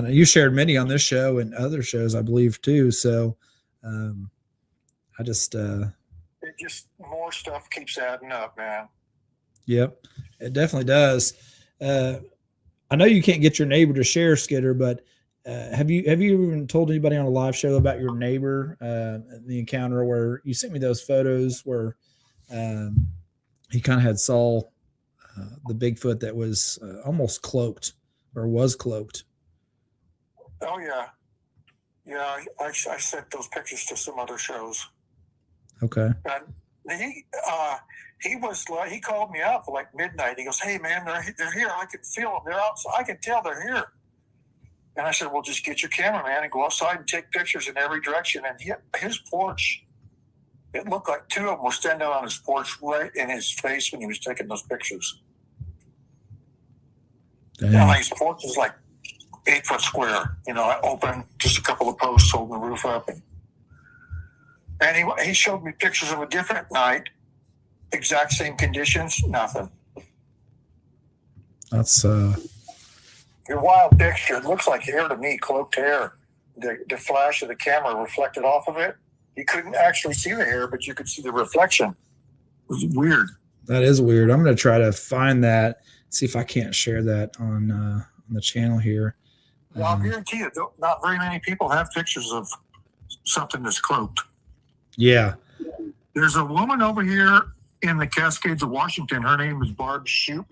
You shared many on this show and other shows, I believe, too. So I just It just more stuff keeps adding up, man. Yep, it definitely does. I know you can't get your neighbor to share, Skidder, but have you even told anybody on a live show about your neighbor, the encounter where you sent me those photos where he kind of had saw the Bigfoot that was almost cloaked or was cloaked? Oh yeah. I sent those pictures to some other shows. Okay. And he called me up like midnight. He goes, "Hey man, they're here. I can feel them. They're outside. I can tell they're here." And I said, "Well, just get your camera, man, and go outside and take pictures in every direction." And his porch, it looked like two of them were standing on his porch right in his face when he was taking those pictures. Damn. His porch is like 8 foot square, open, just a couple of posts holding the roof up. And he showed me pictures of a different night, exact same conditions, nothing. That's Your wild picture, it looks like hair to me, cloaked hair. The flash of the camera reflected off of it. You couldn't actually see the hair, but you could see the reflection. It was weird. That is weird. I'm going to try to find that, see if I can't share that on the channel here. Well, I'll guarantee you, not very many people have pictures of something that's cloaked. Yeah. There's a woman over here in the Cascades of Washington. Her name is Barb Shoop,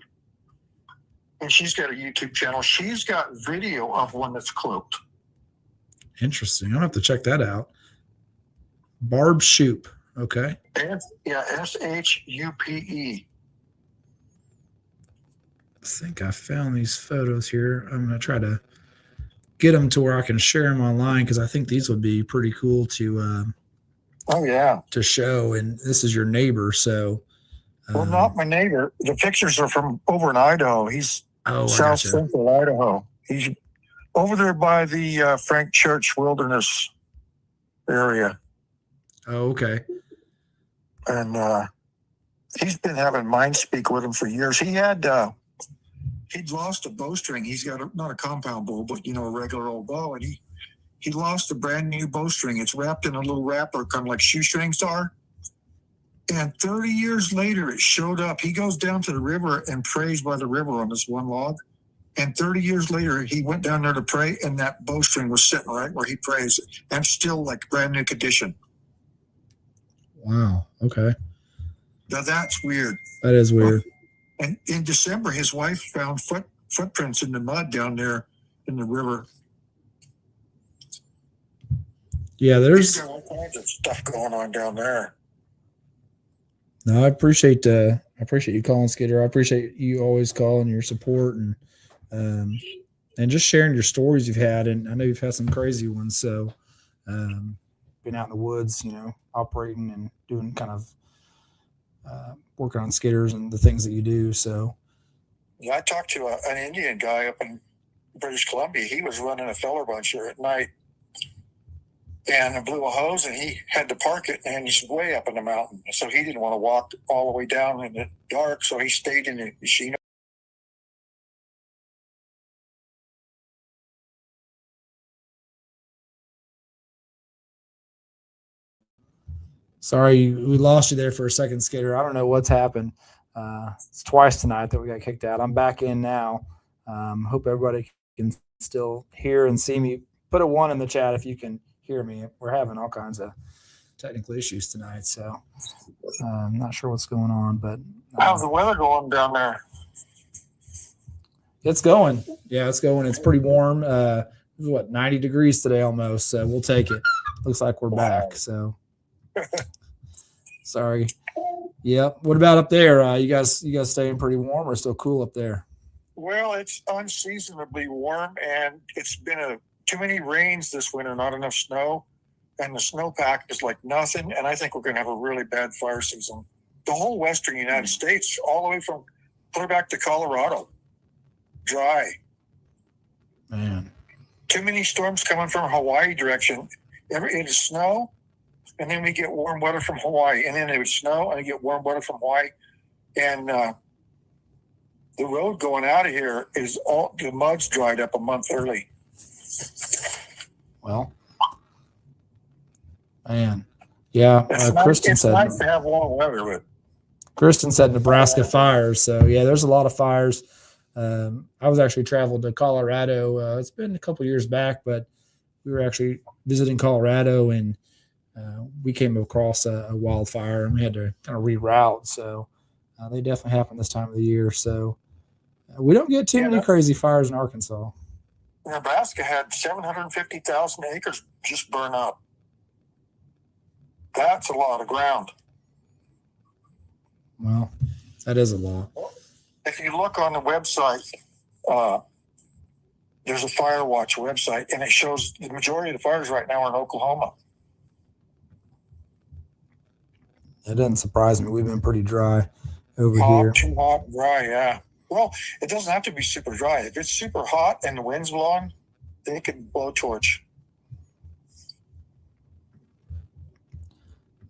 and she's got a YouTube channel. She's got video of one that's cloaked. Interesting. I'll have to check that out. Barb Shoop. Okay. SHUPE. I think I found these photos here. I'm going to try to get them to where I can share them online because I think these would be pretty cool to to show. And this is your neighbor, so well, not my neighbor. The pictures are from over in Idaho. He's South Central Idaho. He's over there by the Frank Church Wilderness area. Oh, okay. And he's been having mind speak with him for years. He'd lost a bowstring. He's got not a compound bow, but a regular old bow, and he lost a brand new bowstring. It's wrapped in a little wrapper, kind of like shoestrings are. And 30 years later, it showed up. He goes down to the river and prays by the river on this one log. And 30 years later, he went down there to pray, and that bowstring was sitting right where he prays, and still like brand new condition. Wow. Okay. Now that's weird. That is weird. And in December, his wife found footprints in the mud down there in the river. Yeah, there's all kinds of stuff going on down there. No, I appreciate you calling, Skidder. I appreciate you always calling, your support, and just sharing your stories you've had. And I know you've had some crazy ones. So, been out in the woods, operating and doing kind of working on skidders and the things that you do. So, yeah, I talked to an Indian guy up in British Columbia. He was running a feller bunch here at night, and it blew a hose, and he had to park it, and he's way up in the mountain. So he didn't want to walk all the way down in the dark, so he stayed in the machine. Sorry, we lost you there for a second, Skidder. I don't know what's happened. It's twice tonight that we got kicked out. I'm back in now. Hope everybody can still hear and see me put a 1 in the chat if you can hear me. We're having all kinds of technical issues tonight, so I'm not sure what's going on. But how's the weather going down there? it's going. Yeah, it's going. It's pretty warm. 90 degrees today almost. So we'll take it. Looks like we're back. So sorry. Yep. What about up there? You guys staying pretty warm or still cool up there? Well, it's unseasonably warm, and it's been too many rains this winter, not enough snow, and the snowpack is like nothing. And I think we're going to have a really bad fire season. The whole western United States, all the way from clear back to Colorado, dry. Man, too many storms coming from Hawaii direction. It is snow, and then we get warm weather from Hawaii, and then it would snow, and we get warm weather from Hawaii, and the road going out of here is all the mud's dried up a month early. well, man, yeah. Kristen it's said nice to have warm weather, but Kristen said Nebraska fires. So yeah, there's a lot of fires. I was actually traveled to Colorado. It's been a couple years back, but we were actually visiting Colorado, and we came across a wildfire, and we had to kind of reroute. So they definitely happen this time of the year. So we don't get too many crazy fires in Arkansas. Nebraska had 750,000 acres just burn up. That's a lot of ground. Well, that is a lot. If you look on the website, there's a Fire Watch website, and it shows the majority of the fires right now are in Oklahoma. It doesn't surprise me. We've been pretty dry over Hot, here. too hot, dry, yeah. Well, it doesn't have to be super dry. If it's super hot and the wind's blowing, they can blow torch.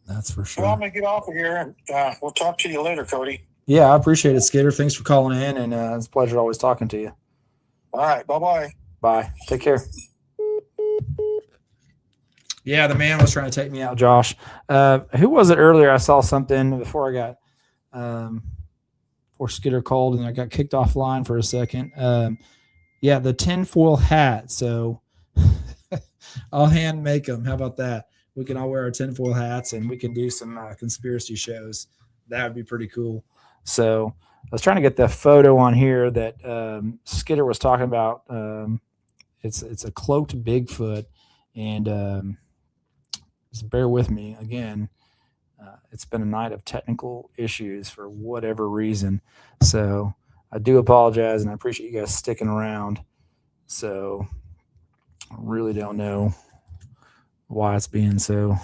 That's for sure. Well, I'm going to get off of here, and we'll talk to you later, Cody. Yeah, I appreciate it, Skidder. Thanks for calling in, and it's a pleasure always talking to you. All right, bye-bye. Bye. Take care. Yeah, the man was trying to take me out, Josh. Who was it earlier? I saw something before I got before Skidder called, and I got kicked offline for a second. Yeah, the tinfoil hat. So I'll hand make them. How about that? We can all wear our tinfoil hats, and we can do some conspiracy shows. That would be pretty cool. So I was trying to get the photo on here that Skidder was talking about. It's a cloaked Bigfoot, and just bear with me again. It's been a night of technical issues for whatever reason. So I do apologize, and I appreciate you guys sticking around. So I really don't know why it's being so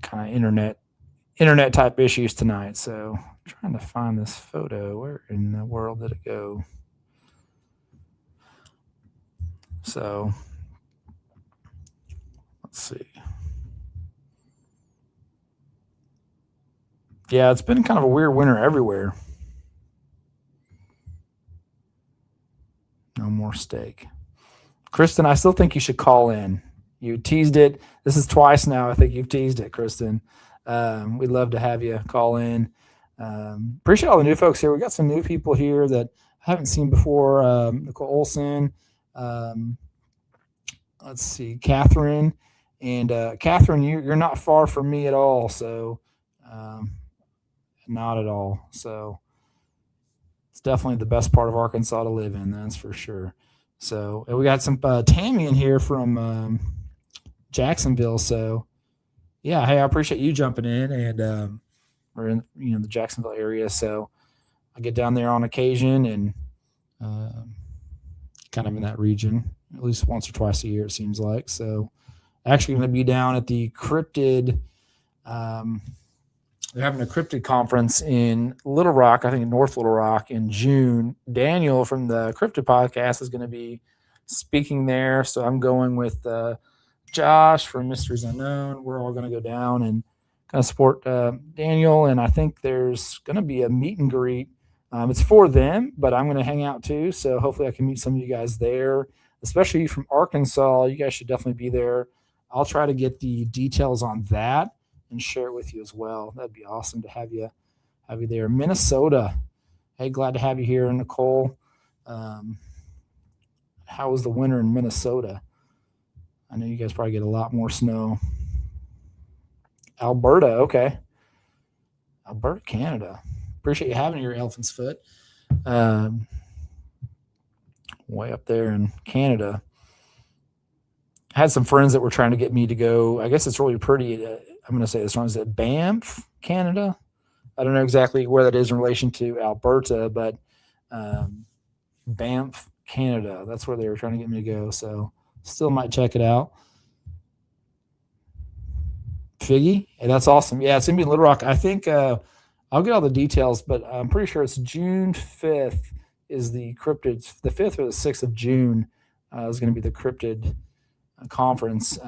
kind of internet type issues tonight. So I'm trying to find this photo. Where in the world did it go? So let's see. Yeah, it's been kind of a weird winter everywhere. No more steak. Kristen, I still think you should call in. You teased it. This is twice now. I think you've teased it, Kristen. We'd love to have you call in. Appreciate all the new folks here. We got some new people here that I haven't seen before. Nicole Olson. Let's see, Catherine. And Catherine, you're not far from me at all. So not at all. So it's definitely the best part of Arkansas to live in. That's for sure. So and we got some Tammy in here from Jacksonville. So yeah, hey, I appreciate you jumping in, and we're in the Jacksonville area. So I get down there on occasion, and kind of in that region at least once or twice a year, it seems like. So actually going to be down at the cryptid. They're having a cryptid conference in Little Rock, I think in North Little Rock, in June. Daniel from the Cryptid Podcast is going to be speaking there. So I'm going with Josh from Mysteries Unknown. We're all going to go down and kind of support Daniel. And I think there's going to be a meet and greet. It's for them, but I'm going to hang out too. So hopefully I can meet some of you guys there, especially you from Arkansas. You guys should definitely be there. I'll try to get the details on that and share it with you as well. That'd be awesome to have you there. Minnesota. Hey, glad to have you here, Nicole. how was the winter in Minnesota? I know you guys probably get a lot more snow. Alberta, okay. Alberta, Canada. Appreciate you having your Elephant's Foot. Way up there in Canada. I had some friends that were trying to get me to go. I guess it's really pretty. I'm going to say this wrong. Is it Banff, Canada? I don't know exactly where that is in relation to Alberta, but Banff, Canada. That's where they were trying to get me to go. So still might check it out. Figgy, and that's awesome. Yeah, it's gonna be in Little Rock. I think I'll get all the details, but I'm pretty sure it's June 5th is the cryptid. The 5th or the 6th of June is going to be the cryptid conference.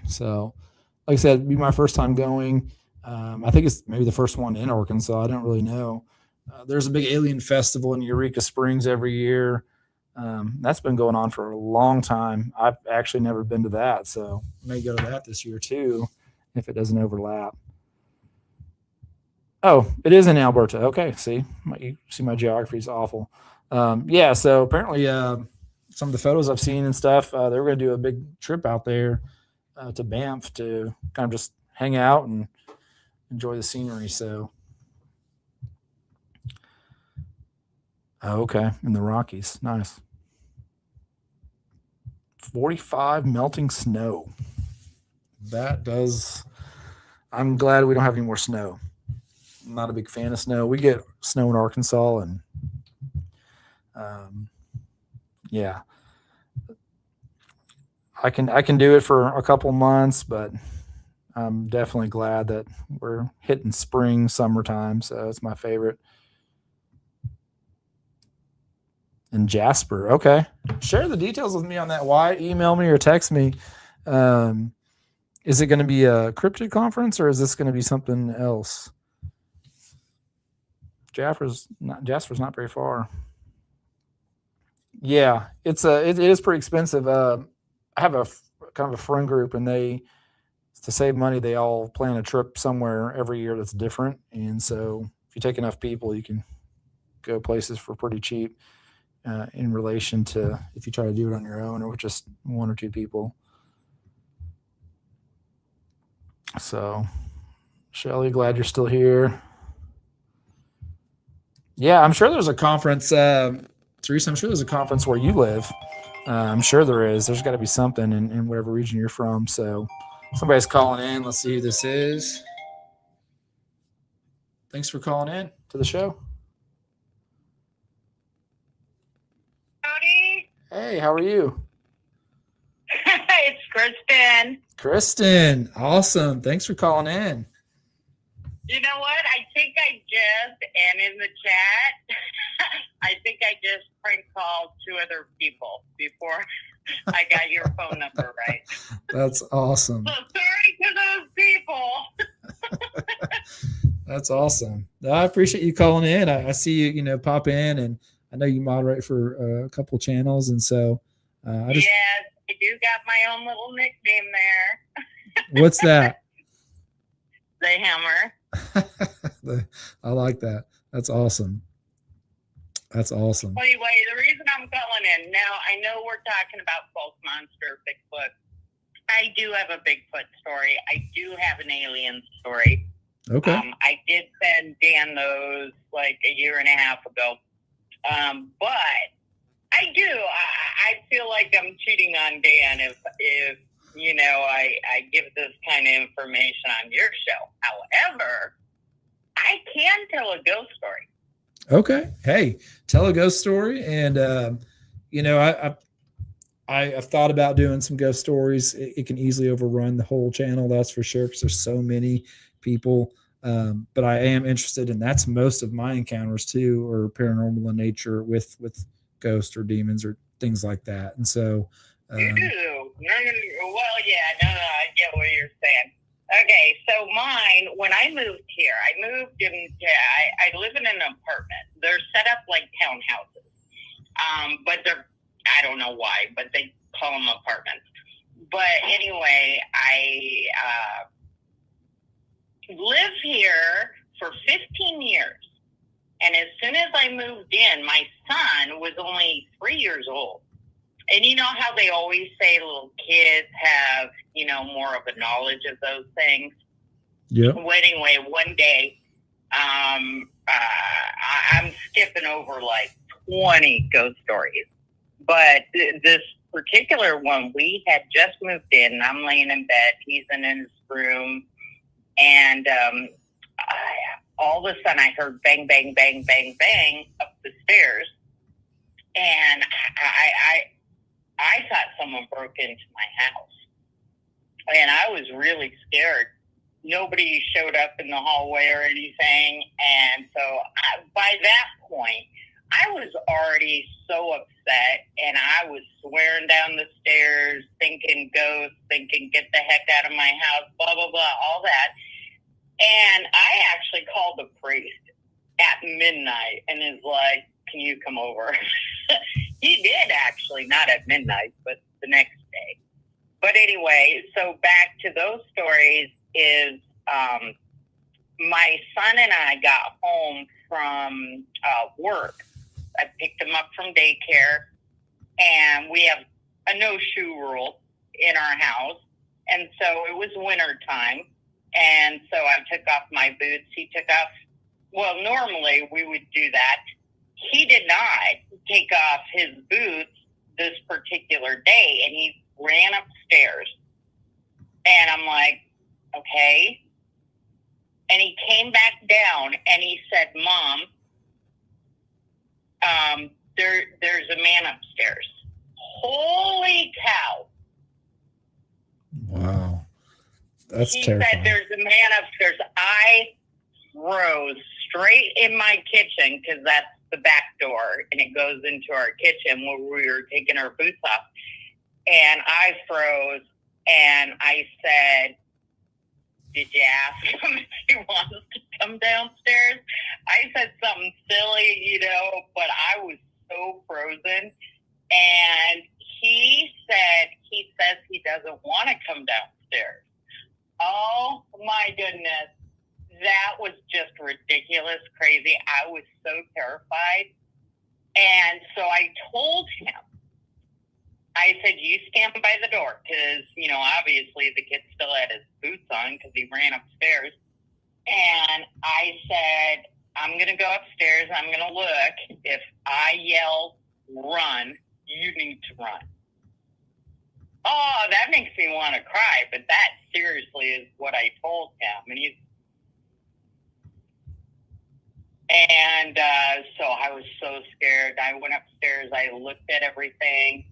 So, like I said, it'd be my first time going. I think it's maybe the first one in Arkansas. I don't really know. There's a big alien festival in Eureka Springs every year. That's been going on for a long time. I've actually never been to that, so I may go to that this year too, if it doesn't overlap. Oh, it is in Alberta. Okay, see, you see my geography is awful. Yeah, so apparently some of the photos I've seen and stuff, they were going to do a big trip out there to Banff to kind of just hang out and enjoy the scenery. So, okay, in the Rockies, nice. 45 melting snow. That does. I'm glad we don't have any more snow. I'm not a big fan of snow. We get snow in Arkansas, and yeah, I can do it for a couple months, but I'm definitely glad that we're hitting spring, summertime. So it's my favorite. In Jasper, okay. Share the details with me on that. Why? Email me or text me. Is it going to be a cryptid conference or is this going to be something else? Jasper's not very far. Yeah, it is pretty expensive. I have a kind of a friend group, and to save money, they all plan a trip somewhere every year that's different. And so, if you take enough people, you can go places for pretty cheap. In relation to if you try to do it on your own or with just one or two people. So, Shelly, glad you're still here. Yeah, I'm sure there's a conference. Teresa, I'm sure there's a conference where you live. I'm sure there is. There's got to be something in whatever region you're from. So, somebody's calling in. Let's see who this is. Thanks for calling in to the show. Howdy. Hey, how are you? It's Kristen. Kristen, awesome. Thanks for calling in. You know what? I think I just, and in the chat, I think I just prank called 2 other people before I got your phone number right. That's awesome. So sorry to those people. That's awesome. I appreciate you calling in. I see you, pop in, and I know you moderate for a couple channels, and so Yes, I do got my own little nickname there. What's that? The Hammer. I like that. That's awesome. That's awesome. Anyway, the reason I'm calling in now, I know we're talking about folk monster, Bigfoot. I do have a Bigfoot story. I do have an alien story. Okay. I did send Dan those like a year and a half ago. But I do. I feel like I'm cheating on Dan if I give this kind of information on your show. However, I can tell a ghost story. Okay. Hey, tell a ghost story. And, I've thought about doing some ghost stories. It can easily overrun the whole channel. That's for sure. Cause there's so many people. But I am interested, and that's most of my encounters too, or paranormal in nature with ghosts or demons or things like that. And so, You do. Well, yeah, no, I get what you're saying. Okay, so mine, when I moved here, I live in an apartment. They're set up like townhouses. But I don't know why, but they call them apartments. But anyway, I live here for 15 years. And as soon as I moved in, my son was only 3 years old. And you know how they always say little kids have, more of a knowledge of those things? Yep. Well, anyway, one day, I'm skipping over like 20 ghost stories. But this particular one, we had just moved in. I'm laying in bed. He's in his room. And all of a sudden, I heard bang, bang, bang, bang, bang up the stairs. And I thought someone broke into my house. And I was really scared. Nobody showed up in the hallway or anything. And so by that point, I was already so upset, and I was swearing down the stairs, thinking ghosts, thinking get the heck out of my house, blah, blah, blah, all that. And I actually called the priest at midnight and is like, can you come over? He did actually, not at midnight, but the next day. But anyway, so back to those stories is my son and I got home from work. I picked him up from daycare, and we have a no-shoe rule in our house. And so it was winter time. And so I took off my boots. He took off, well, normally we would do that. He did not take off his boots this particular day, and he ran upstairs. And I'm like, okay. And he came back down, and he said, Mom, there's a man upstairs. Holy cow. Wow. That's he terrifying. said, there's a man upstairs. I rose straight in my kitchen, because that's the back door, and it goes into our kitchen where we were taking our boots off. And I froze, and I said, did you ask him if he wants to come downstairs? I said something silly, but I was so frozen. And he says he doesn't want to come downstairs. Oh my goodness. That was just ridiculous, crazy. I was so terrified. And so I told him, I said, you stand by the door, because, obviously the kid still had his boots on because he ran upstairs. And I said, I'm going to go upstairs. I'm going to look. If I yell, run, you need to run. Oh, that makes me want to cry. But that seriously is what I told him. And so I was so scared. I went upstairs. I looked at everything.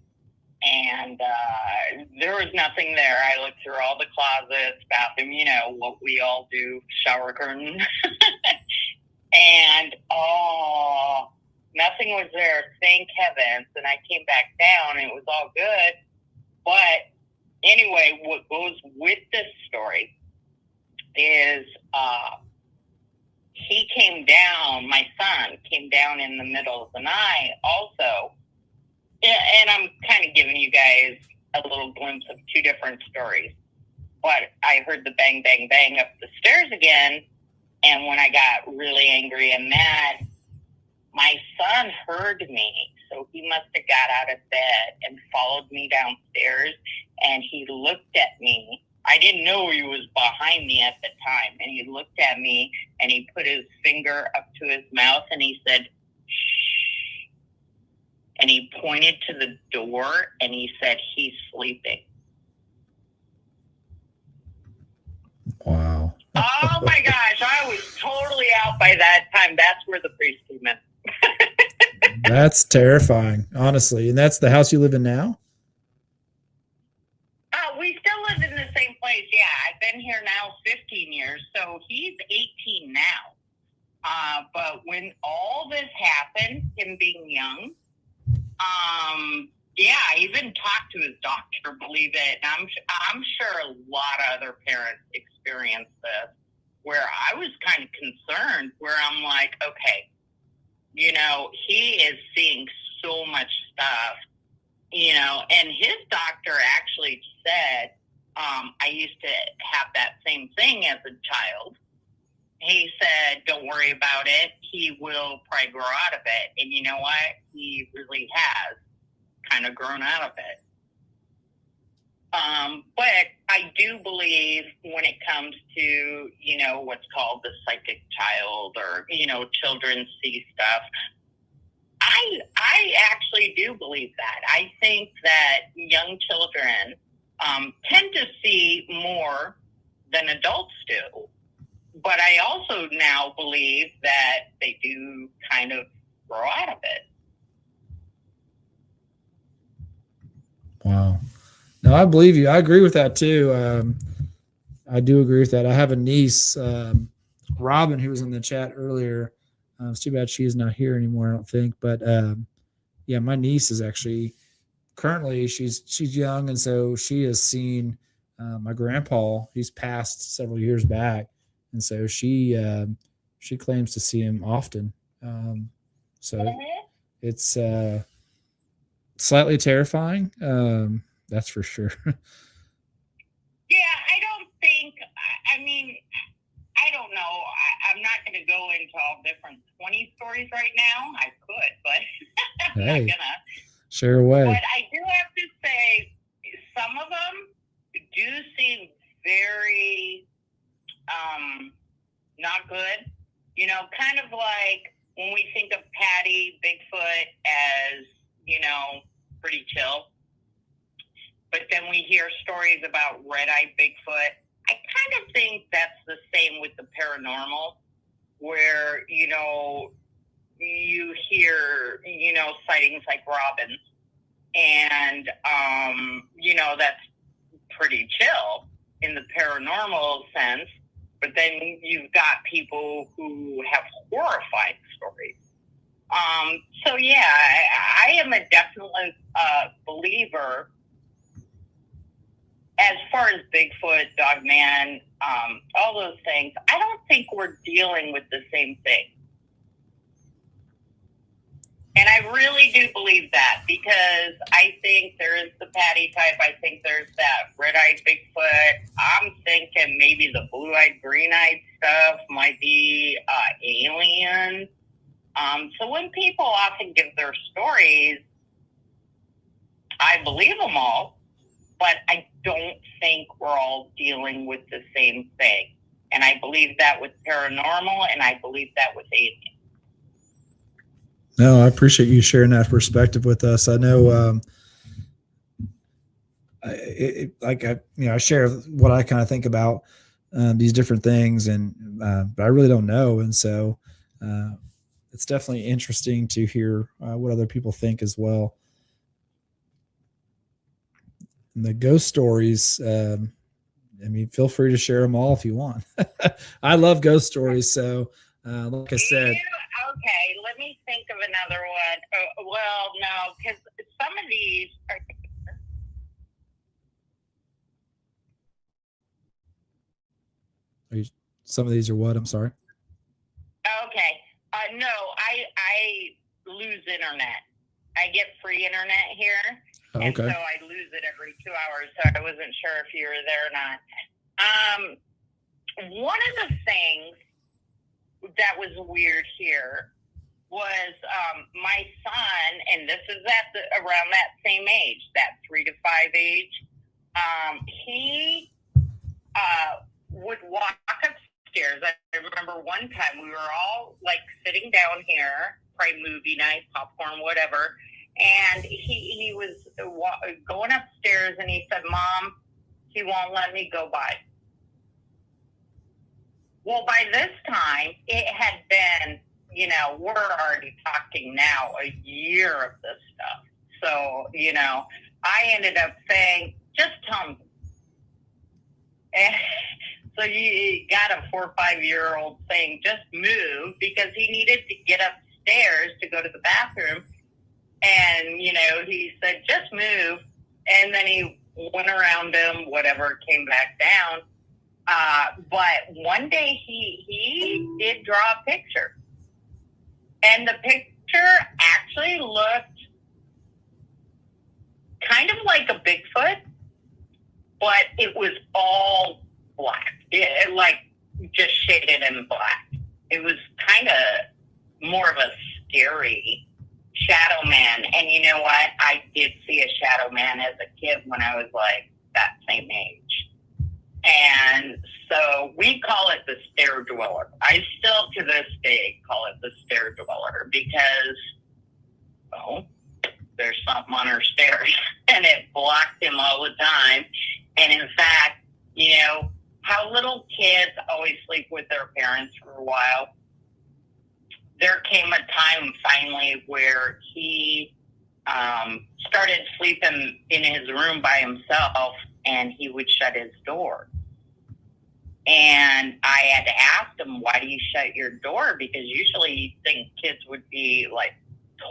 And there was nothing there. I looked through all the closets, bathroom, what we all do, shower curtain. And, nothing was there. Thank heavens. And I came back down, and it was all good. But anyway, what goes with this story is he came down, my son came down in the middle of the night also. And I'm kind of giving you guys a little glimpse of two different stories. But I heard the bang, bang, bang up the stairs again. And when I got really angry and mad, my son heard me. So he must have got out of bed and followed me downstairs. And he looked at me. I didn't know he was behind me at the time. And he looked at me, and he put his finger up to his mouth, and he said, shh. And he pointed to the door, and he said, he's sleeping. Wow. Oh my gosh, I was totally out by that time. That's where the priest came in. That's terrifying, honestly. And that's the house you live in now? We still live in the same place. Yeah, I've been here now 15 years, so he's 18 now. But when all this happened, him being young, yeah, I even talked to his doctor, believe it. And I'm sure a lot of other parents experienced this, where I was kind of concerned, where I'm like, okay, he is seeing so much stuff, and his doctor actually said, I used to have that same thing as a child. he said, don't worry about it. He will probably grow out of it. And you know what? He really has kind of grown out of it. But I do believe when it comes to, what's called the psychic child, or, children see stuff, I actually do believe that. I think that young children tend to see more than adults do. But I also now believe that they do kind of grow out of it. Wow. No, I believe you. I agree with that too. I do agree with that. I have a niece, Robin, who was in the chat earlier. It's too bad she's not here anymore, I don't think. But yeah, my niece is actually currently she's young, and so she has seen my grandpa. He's passed several years back, and so she claims to see him often. So it's slightly terrifying. That's for sure. Yeah, I don't know. I'm not going to go into all different 20 stories right now. I could, but I'm not going to. Share away. But I do have to say, some of them do seem very not good. Kind of like when we think of Patty Bigfoot as, pretty chill. But then we hear stories about red-eyed Bigfoot. I kind of think that's the same with the paranormal, where, you hear, sightings like Robin's, and, that's pretty chill in the paranormal sense. But then you've got people who have horrifying stories. So, yeah, I am a definite believer. As far as Bigfoot, Dogman, all those things, I don't think we're dealing with the same thing. And I really do believe that, because I think there is the Patty type. I think there's that red-eyed Bigfoot. I'm thinking maybe the blue-eyed, green-eyed stuff might be alien. So when people often give their stories, I believe them all. But I don't think we're all dealing with the same thing. And I believe that with paranormal, and I believe that with aliens. No, I appreciate you sharing that perspective with us. I know, I share what I kind of think about these different things, and but I really don't know, and so it's definitely interesting to hear what other people think as well. And the ghost stories, feel free to share them all if you want. I love ghost stories. So, like I said. Okay, let me think of another one. Well, no, because some of these are... Some of these are what? I'm sorry. Okay. No, I lose internet. I get free internet here. Okay. And so I lose it every 2 hours, so I wasn't sure if you were there or not. One of the things that was weird here was my son, and this is around that same age, that 3 to 5 age, he would walk upstairs. I remember one time we were all like sitting down here, probably movie night, popcorn, whatever, and he was going upstairs, and he said, "Mom, he won't let me go by." Well, by this time, it had been, we're already talking now a year of this stuff. So, I ended up saying, just tell me. And so you got a 4 or 5 year old saying, just move, because he needed to get upstairs to go to the bathroom. And, he said, just move. And then he went around him, whatever, came back down. But one day he did draw a picture. And the picture actually looked kind of like a Bigfoot, but it was all black. It just shaded in black. It was kind of more of a scary shadow man. And you know what? I did see a shadow man as a kid when I was like that same age. And so we call it the stair dweller. I still to this day call it the stair dweller because, well, there's something on our stairs and it blocked him all the time. And in fact, you know, how little kids always sleep with their parents for a while. There came a time finally where he started sleeping in his room by himself and he would shut his door. And I had to ask him, why do you shut your door? Because usually you think kids would be like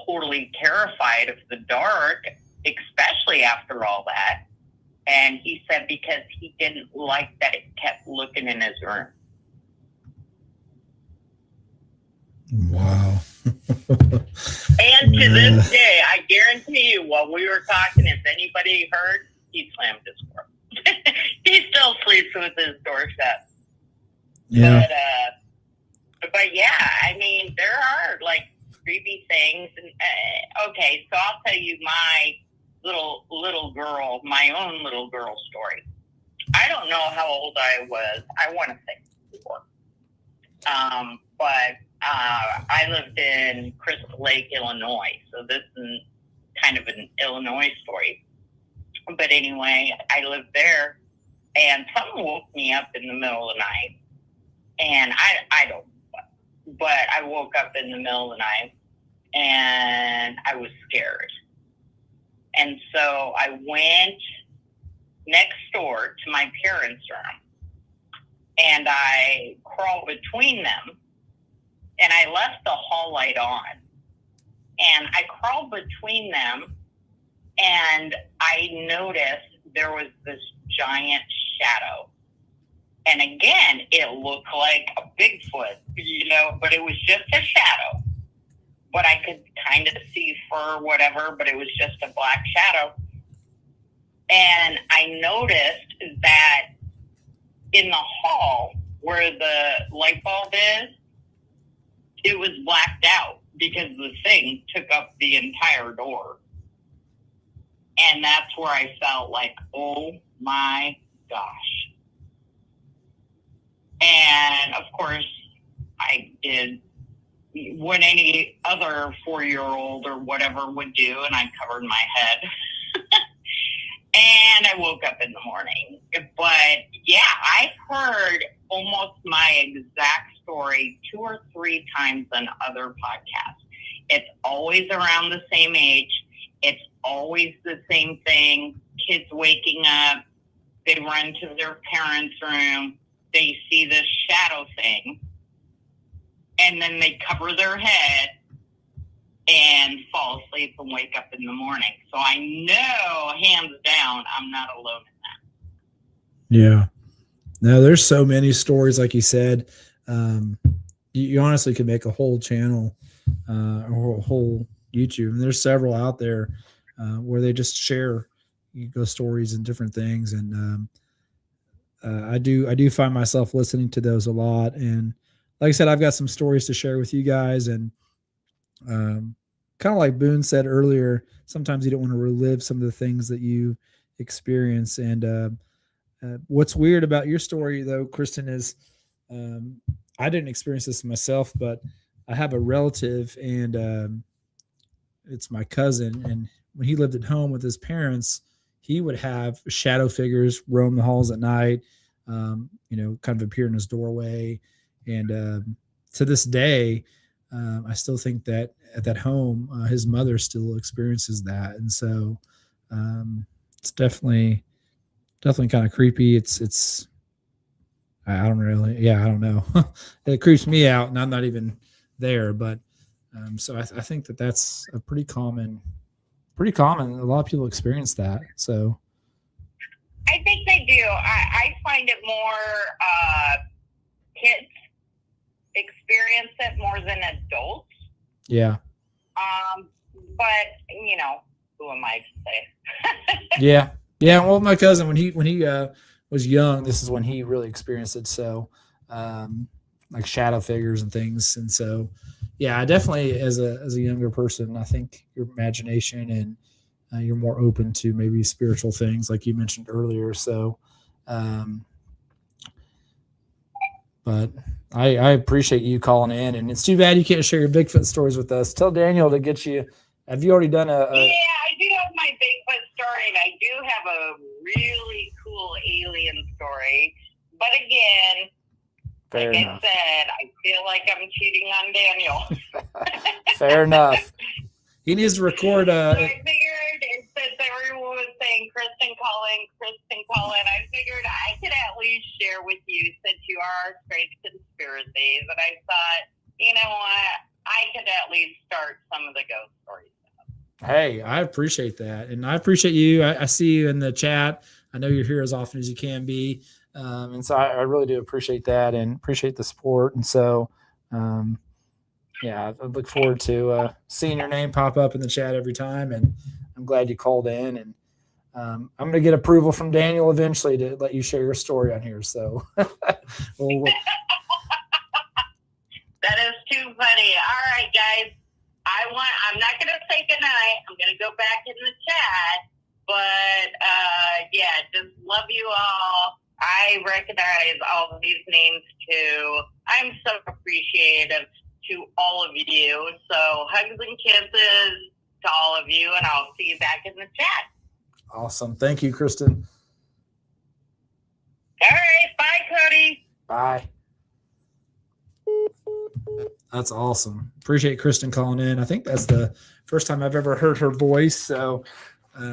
totally terrified of the dark, especially after all that. And he said because he didn't like that it kept looking in his room. Wow. And to this day, I guarantee you, while we were talking, if anybody heard, he slammed his door. He still sleeps with his door shut. Yeah. But yeah, I mean, there are like creepy things. And okay, so I'll tell you my little girl, my own little girl story. I don't know how old I was. I want to say 4. But I lived in Crystal Lake, Illinois. So this is kind of an Illinois story. But anyway, I lived there, and someone woke me up in the middle of the night. And I don't know, but I woke up in the middle of the night, and I was scared. And so I went next door to my parents' room, and I crawled between them, and I left the hall light on. And I crawled between them, and I noticed there was this giant shadow. And again, it looked like a Bigfoot, you know, but it was just a shadow. But I could kind of see fur, whatever, but it was just a black shadow. And I noticed that in the hall where the light bulb is, it was blacked out because the thing took up the entire door. And that's where I felt like, oh my gosh. And of course, I did what any other 4-year-old or whatever would do, and I covered my head. And I woke up in the morning. But yeah, I heard almost my exact story 2 or 3 times on other podcasts. It's always around the same age. It's always the same thing. Kids waking up, they run to their parents' room, they see this shadow thing, and then they cover their head and fall asleep and wake up in the morning. So I know, hands down, I'm not alone in that. Yeah. No, there's so many stories, like you said. You honestly could make a whole channel or a whole YouTube. And there's several out there where they just share stories and different things. And I do find myself listening to those a lot. And like I said, I've got some stories to share with you guys. And kind of like Boone said earlier, sometimes you don't want to relive some of the things that you experience. And what's weird about your story, though, Kristen, is I didn't experience this myself, but I have a relative, and it's my cousin. And when he lived at home with his parents, he would have shadow figures roam the halls at night, kind of appear in his doorway. And to this day, I still think that at that home, his mother still experiences that. And so it's definitely kind of creepy. I don't know. It creeps me out, and I'm not even there. But so I think that's a pretty common. A lot of people experience that. So I think they do. I find it more kids experience it more than adults. Yeah. But who am I to say? Yeah. Well, my cousin, when he was young, this is when he really experienced it. So like shadow figures and things. And so, yeah, I definitely, as a younger person, I think your imagination and you're more open to maybe spiritual things, like you mentioned earlier. So, but I appreciate you calling in, and it's too bad you can't share your Bigfoot stories with us. Tell Daniel to get you. Have you already done Yeah, I do have my Bigfoot story, and I do have a really cool alien story. But again, Fair like enough. I said, I feel like I'm cheating on Daniel. Fair enough. He needs to record. So I figured, since everyone was saying Kristen calling, I figured I could at least share with you, since you are strange conspiracies. And I thought, you know what, I could at least start some of the ghost stories. Hey, I appreciate that, and I appreciate you. I see you in the chat. I know you're here as often as you can be, and so I really do appreciate that and appreciate the support. And so, yeah, I look forward to seeing your name pop up in the chat every time, and I'm glad you called in. And I'm going to get approval from Daniel eventually to let you share your story on here. So, well, That is too funny. All right, guys. I'm not going to say goodnight. I'm going to go back in the chat. But, yeah, just love you all. I recognize all of these names, too. I'm so appreciative to all of you. So hugs and kisses to all of you, and I'll see you back in the chat. Awesome. Thank you, Kristen. All right. Bye, Cody. Bye. That's awesome. Appreciate Kristen calling in. I think that's the first time I've ever heard her voice. So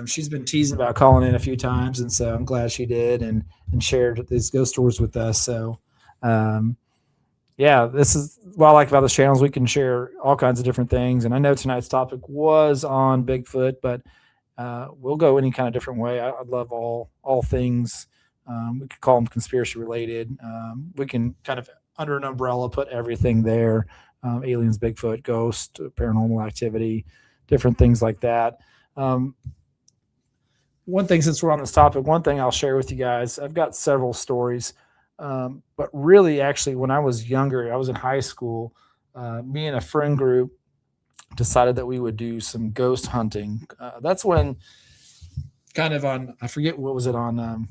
she's been teasing about calling in a few times, and so I'm glad she did and shared these ghost stories with us. So, yeah, this is what I like about the channels. We can share all kinds of different things. And I know tonight's topic was on Bigfoot, but we'll go any kind of different way. I love all things. We could call them conspiracy related. We can kind of under an umbrella put everything there. Aliens, Bigfoot, ghost, paranormal activity, different things like that. One thing, since we're on this topic, one thing I'll share with you guys, I've got several stories. But really, actually, when I was younger, I was in high school, me and a friend group decided that we would do some ghost hunting. That's when kind of on, I forget what was it on,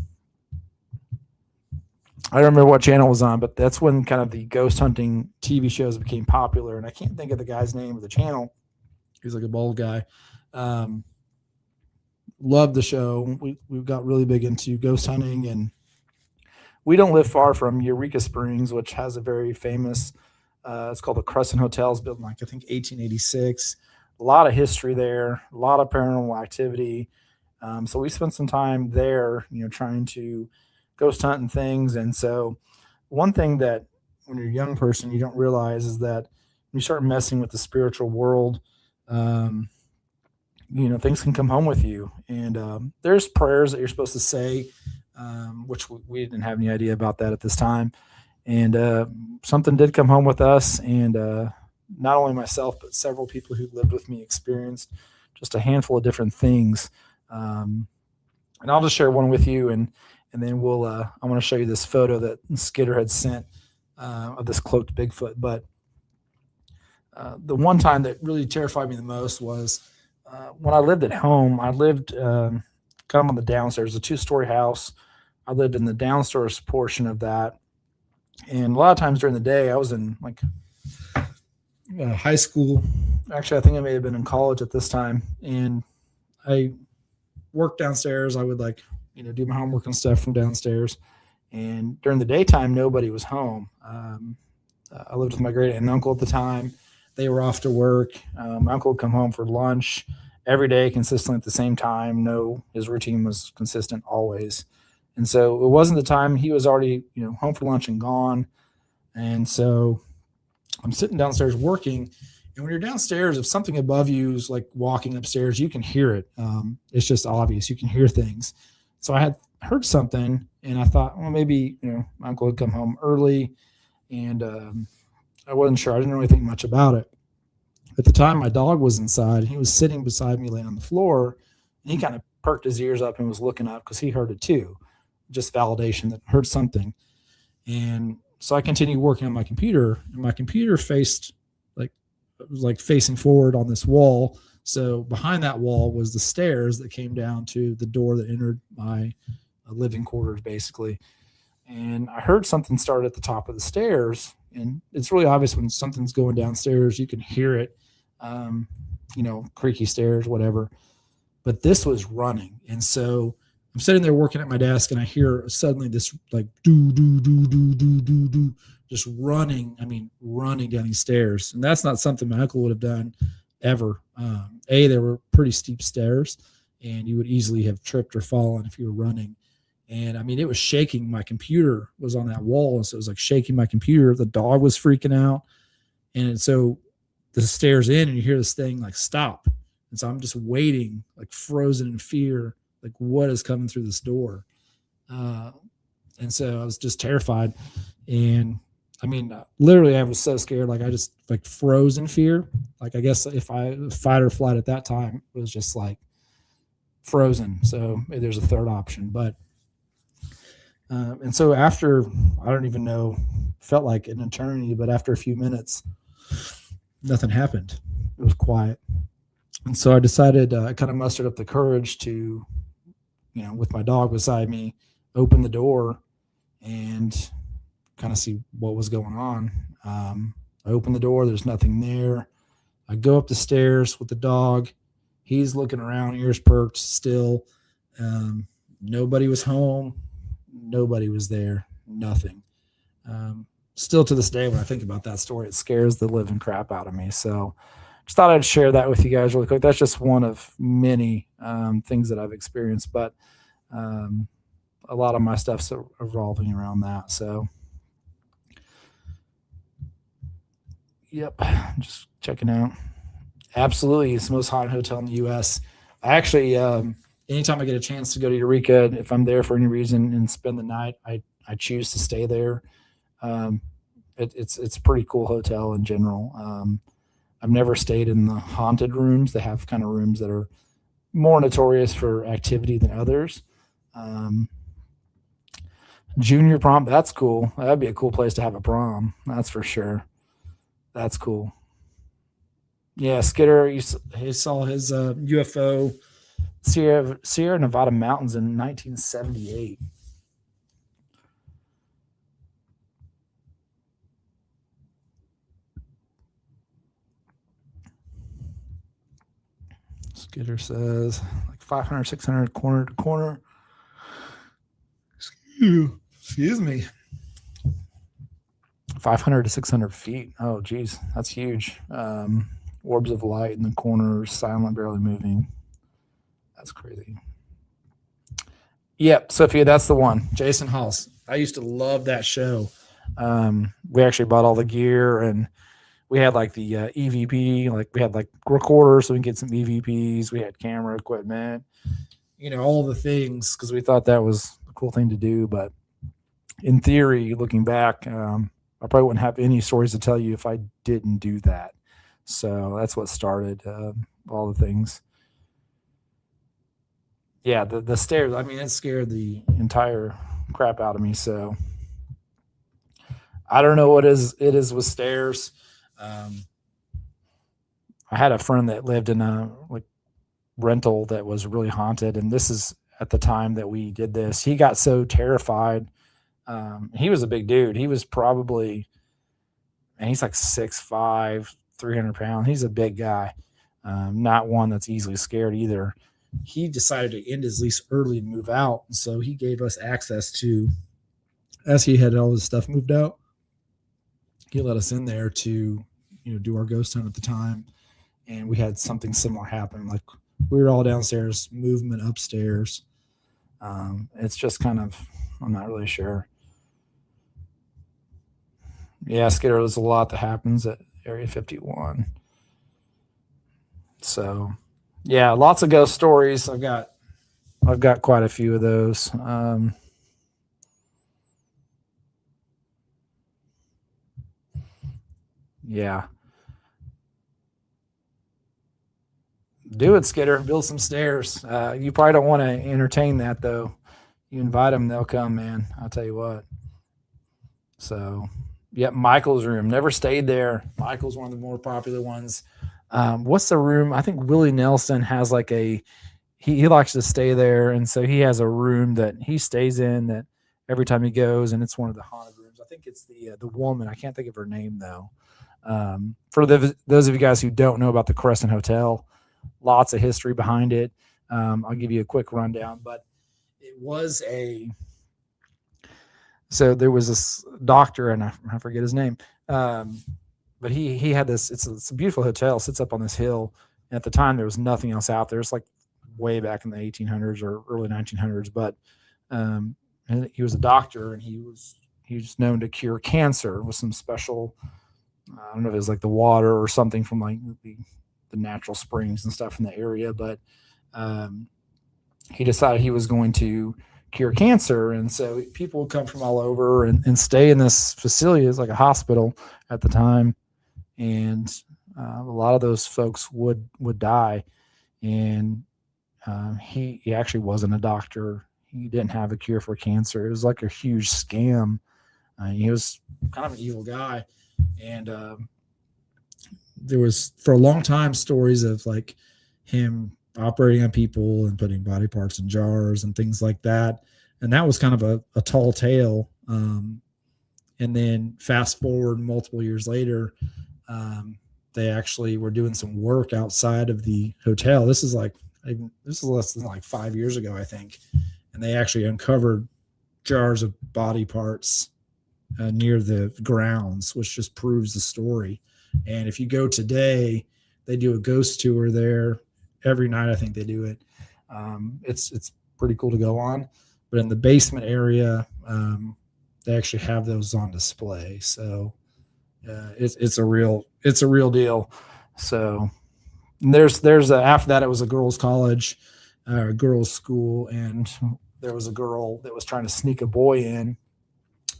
I don't remember what channel it was on, but that's when kind of the ghost hunting TV shows became popular. And I can't think of the guy's name of the channel. He's like a bald guy. Loved the show. We got really big into ghost hunting, and we don't live far from Eureka Springs, which has a very famous, it's called the Crescent Hotel. It's built in, like, I think 1886. A lot of history there, a lot of paranormal activity. So we spent some time there, trying to ghost hunt and things. And so one thing that when you're a young person, you don't realize is that when you start messing with the spiritual world, things can come home with you. And there's prayers that you're supposed to say, which we didn't have any idea about that at this time. And something did come home with us. And not only myself, but several people who lived with me experienced just a handful of different things. And I'll just share one with you, and then we'll I want to show you this photo that Skidder had sent of this cloaked Bigfoot. But the one time that really terrified me the most was when I lived at home. I lived kind of on the downstairs, a 2-story house. I lived in the downstairs portion of that. And a lot of times during the day, I was in like high school. Actually, I think I may have been in college at this time. And I worked downstairs. I would do my homework and stuff from downstairs. And during the daytime, nobody was home. I lived with my great aunt and uncle at the time. They were off to work. My uncle would come home for lunch every day, consistently at the same time. His routine was consistent always. And so it wasn't the time he was already, home for lunch and gone. And so I'm sitting downstairs working. And when you're downstairs, if something above you is like walking upstairs, you can hear it. It's just obvious. You can hear things. So I had heard something, and I thought, well, maybe, my uncle had come home early, and I wasn't sure. I didn't really think much about it. At the time, my dog was inside, and he was sitting beside me laying on the floor, and he kind of perked his ears up and was looking up because he heard it too. Just validation that I heard something. And so I continued working on my computer, and my computer faced like facing forward on this wall. So behind that wall was the stairs that came down to the door that entered my living quarters, basically. And I heard something start at the top of the stairs, and it's really obvious when something's going downstairs. You can hear it, creaky stairs, whatever. But this was running, and so I'm sitting there working at my desk, and I hear suddenly this like do do do do do do do, just running. I mean, running down these stairs, and that's not something my uncle would have done ever. They were pretty steep stairs, and you would easily have tripped or fallen if you were running. And I mean, it was shaking. My computer was on that wall, and so it was like shaking my computer. The dog was freaking out, and so the stairs in, and you hear this thing like stop. And so I'm just waiting, like frozen in fear, like what is coming through this door. And so I was just terrified. And I mean, literally I was so scared. Like I just like froze in fear. Like I guess if I fight or flight at that time, it was just like frozen. So maybe there's a third option, but, and so after, I don't even know, felt like an eternity, but after a few minutes, nothing happened. It was quiet. And so I decided, I kind of mustered up the courage to, with my dog beside me, open the door and kind of see what was going on. I open the door. There's nothing there. I go up the stairs with the dog. He's looking around, ears perked still. Nobody was home. Nobody was there. Nothing. Still to this day, when I think about that story, it scares the living crap out of me. So just thought I'd share that with you guys really quick. That's just one of many things that I've experienced, but a lot of my stuff's revolving around that. So, yep, just checking out. Absolutely, it's the most haunted hotel in the U.S. I actually, anytime I get a chance to go to Eureka, if I'm there for any reason and spend the night, I choose to stay there. It's a pretty cool hotel in general. I've never stayed in the haunted rooms. They have kind of rooms that are more notorious for activity than others. Junior prom, that's cool. That'd be a cool place to have a prom. That's for sure. That's cool. Yeah, Skidder, he saw his UFO Sierra Nevada mountains in 1978. Skidder says like 500, 600 corner to corner. Excuse me. 500 to 600 feet. Oh, geez. That's huge. Orbs of light in the corners, silent, barely moving. That's crazy. Yep, Sophia, that's the one. Jason Hawes. I used to love that show. We actually bought all the gear, and we had like the EVP, like we had like recorders so we can get some EVPs. We had camera equipment, all the things, because we thought that was a cool thing to do. But in theory, looking back, I probably wouldn't have any stories to tell you if I didn't do that. So that's what started all the things. Yeah, the stairs, I mean, it scared the entire crap out of me. So I don't know what it is with stairs. I had a friend that lived in a rental that was really haunted, and this is at the time that we did this. He got so terrified. He was a big dude. He was probably, and he's like 6'5", 300 pounds. He's a big guy, not one that's easily scared either. He decided to end his lease early and move out, and so he gave us access to, as he had all his stuff moved out, he let us in there to do our ghost hunt at the time. And we had something similar happen. Like we were all downstairs, movement upstairs. It's just kind of, I'm not really sure. Yeah, Skidder, there's a lot that happens at Area 51. So yeah, lots of ghost stories. I've got quite a few of those. Yeah. Do it, Skidder. Build some stairs. You probably don't want to entertain that, though. You invite them, they'll come, man. I'll tell you what. So, yep, Michael's room. Never stayed there. Michael's one of the more popular ones. What's the room? I think Willie Nelson has like he likes to stay there, and so he has a room that he stays in that every time he goes, and it's one of the haunted rooms. I think it's the woman. I can't think of her name though. For those of you guys who don't know about the Crescent Hotel, lots of history behind it. I'll give you a quick rundown, but it was so there was this doctor, and I forget his name, but he had this. It's a beautiful hotel, sits up on this hill. And at the time, there was nothing else out there. It's like way back in the 1800s or early 1900s. But and he was a doctor, and he was known to cure cancer with some special. I don't know if it was like the water or something from like the natural springs and stuff in the area, but he decided he was going to cure cancer. And so people would come from all over and stay in this facility. It's like a hospital at the time. And a lot of those folks would die. And he actually wasn't a doctor. He didn't have a cure for cancer. It was like a huge scam. He was kind of an evil guy. And there was for a long time stories of like him operating on people and putting body parts in jars and things like that. And that was kind of a tall tale. And then fast forward multiple years later, they actually were doing some work outside of the hotel. This is less than like 5 years ago, I think. And they actually uncovered jars of body parts near the grounds, which just proves the story. And if you go today, they do a ghost tour there every night. I think they do it. It's pretty cool to go on. But in the basement area, they actually have those on display. So it's a real deal. So there's after that, it was a girls' college, girls' school, and there was a girl that was trying to sneak a boy in.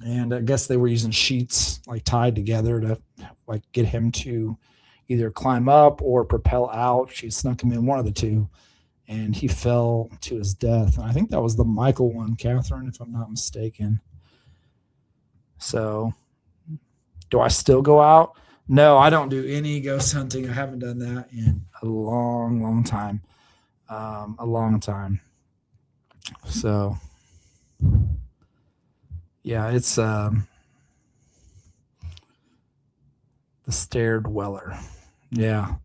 And I guess they were using sheets like tied together to like get him to either climb up or propel out. She snuck him in, one of the two, and he fell to his death. And I think that was the Michael one, Catherine, if I'm not mistaken. So do I still go out? No, I don't do any ghost hunting. I haven't done that in a long, long time. A long time. So yeah, it's the Stair Dweller. Yeah.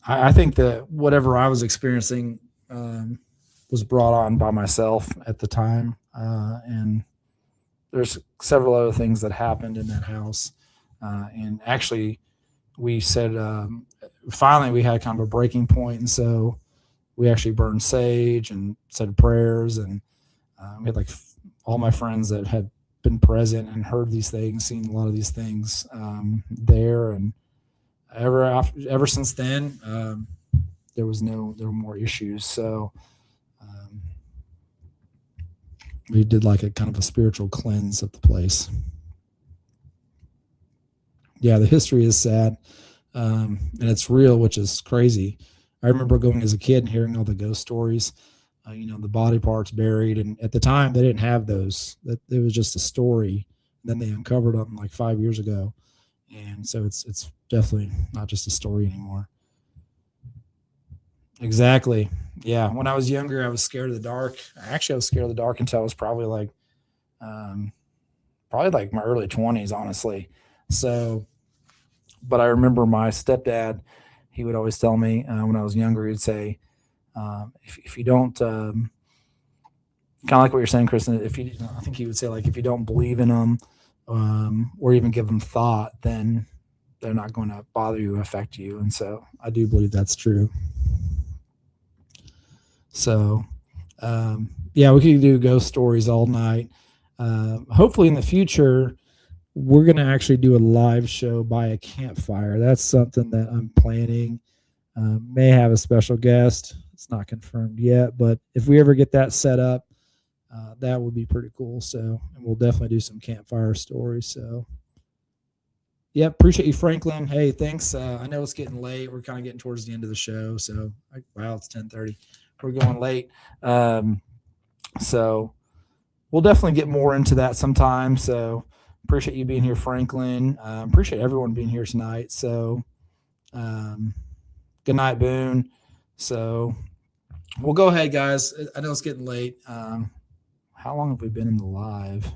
I think that whatever I was experiencing was brought on by myself at the time. And there's several other things that happened in that house. And actually, we said, finally, we had kind of a breaking point. And so we actually burned sage and said prayers. And we had like all my friends that had been present and heard these things, seen a lot of these things there. And ever since then, there were more issues. So we did like a kind of a spiritual cleanse of the place. Yeah, the history is sad, and it's real, which is crazy. I remember going as a kid and hearing all the ghost stories, the body parts buried. And at the time, they didn't have those. That it was just a story. Then they uncovered them like 5 years ago. And so it's definitely not just a story anymore. Exactly. Yeah. When I was younger, I was scared of the dark. Actually, I was scared of the dark until I was probably like my early 20s, honestly. So, but I remember my stepdad, he would always tell me when I was younger, he'd say, if you don't, kind of like what you're saying, Kristen, I think he would say, like, if you don't believe in them or even give them thought, then they're not going to bother you or affect you. And so I do believe that's true. So, yeah, we could do ghost stories all night. Hopefully in the future, we're going to actually do a live show by a campfire. That's something that I'm planning. May have a special guest. It's not confirmed yet, but if we ever get that set up, that would be pretty cool. So, and we'll definitely do some campfire stories. So, yeah, appreciate you, Franklin. Hey, thanks. I know it's getting late. We're kind of getting towards the end of the show. So, wow, it's 10:30. We're going late. So, we'll definitely get more into that sometime. So appreciate you being here, Franklin. Appreciate everyone being here tonight. So good night, Boone. So we'll go ahead, guys. I know it's getting late. How long have we been in the live?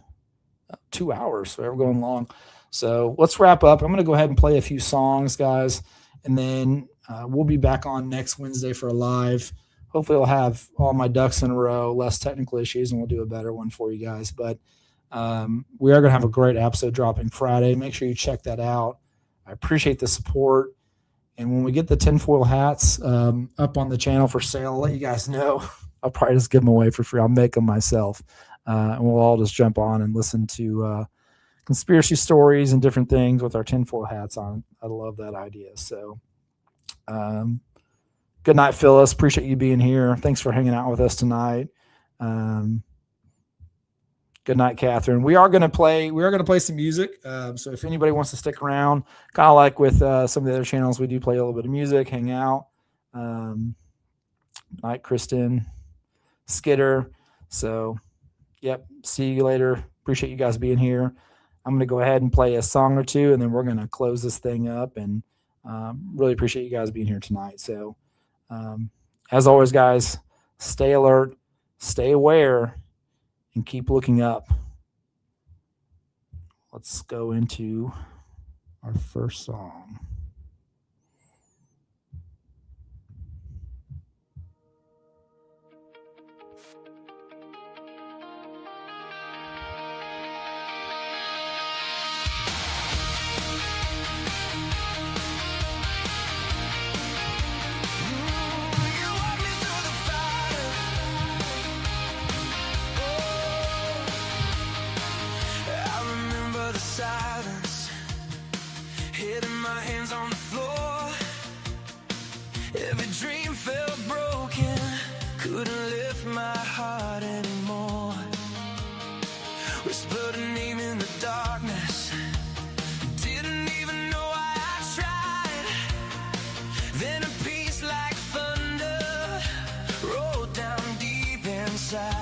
2 hours. So we're going long. So let's wrap up. I'm going to go ahead and play a few songs, guys, and then we'll be back on next Wednesday for a live. Hopefully I'll have all my ducks in a row, less technical issues, and we'll do a better one for you guys. But we are going to have a great episode dropping Friday. Make sure you check that out. I appreciate the support. And when we get the tinfoil hats up on the channel for sale, I'll let you guys know. I'll probably just give them away for free. I'll make them myself. And we'll all just jump on and listen to conspiracy stories and different things with our tinfoil hats on. I love that idea. So good night, Phyllis. Appreciate you being here. Thanks for hanging out with us tonight. Good night, Catherine. We are going to play some music. So if anybody wants to stick around, kind of like with some of the other channels, we do play a little bit of music, hang out. Night, Kristen, Skitter. So, yep. See you later. Appreciate you guys being here. I'm going to go ahead and play a song or two, and then we're going to close this thing up. And really appreciate you guys being here tonight. So, as always, guys, stay alert, stay aware, and keep looking up. Let's go into our first song. Silence, hitting my hands on the floor. Every dream felt broken, couldn't lift my heart anymore. Whispered a name in the darkness, didn't even know why I tried. Then a peace like thunder rolled down deep inside.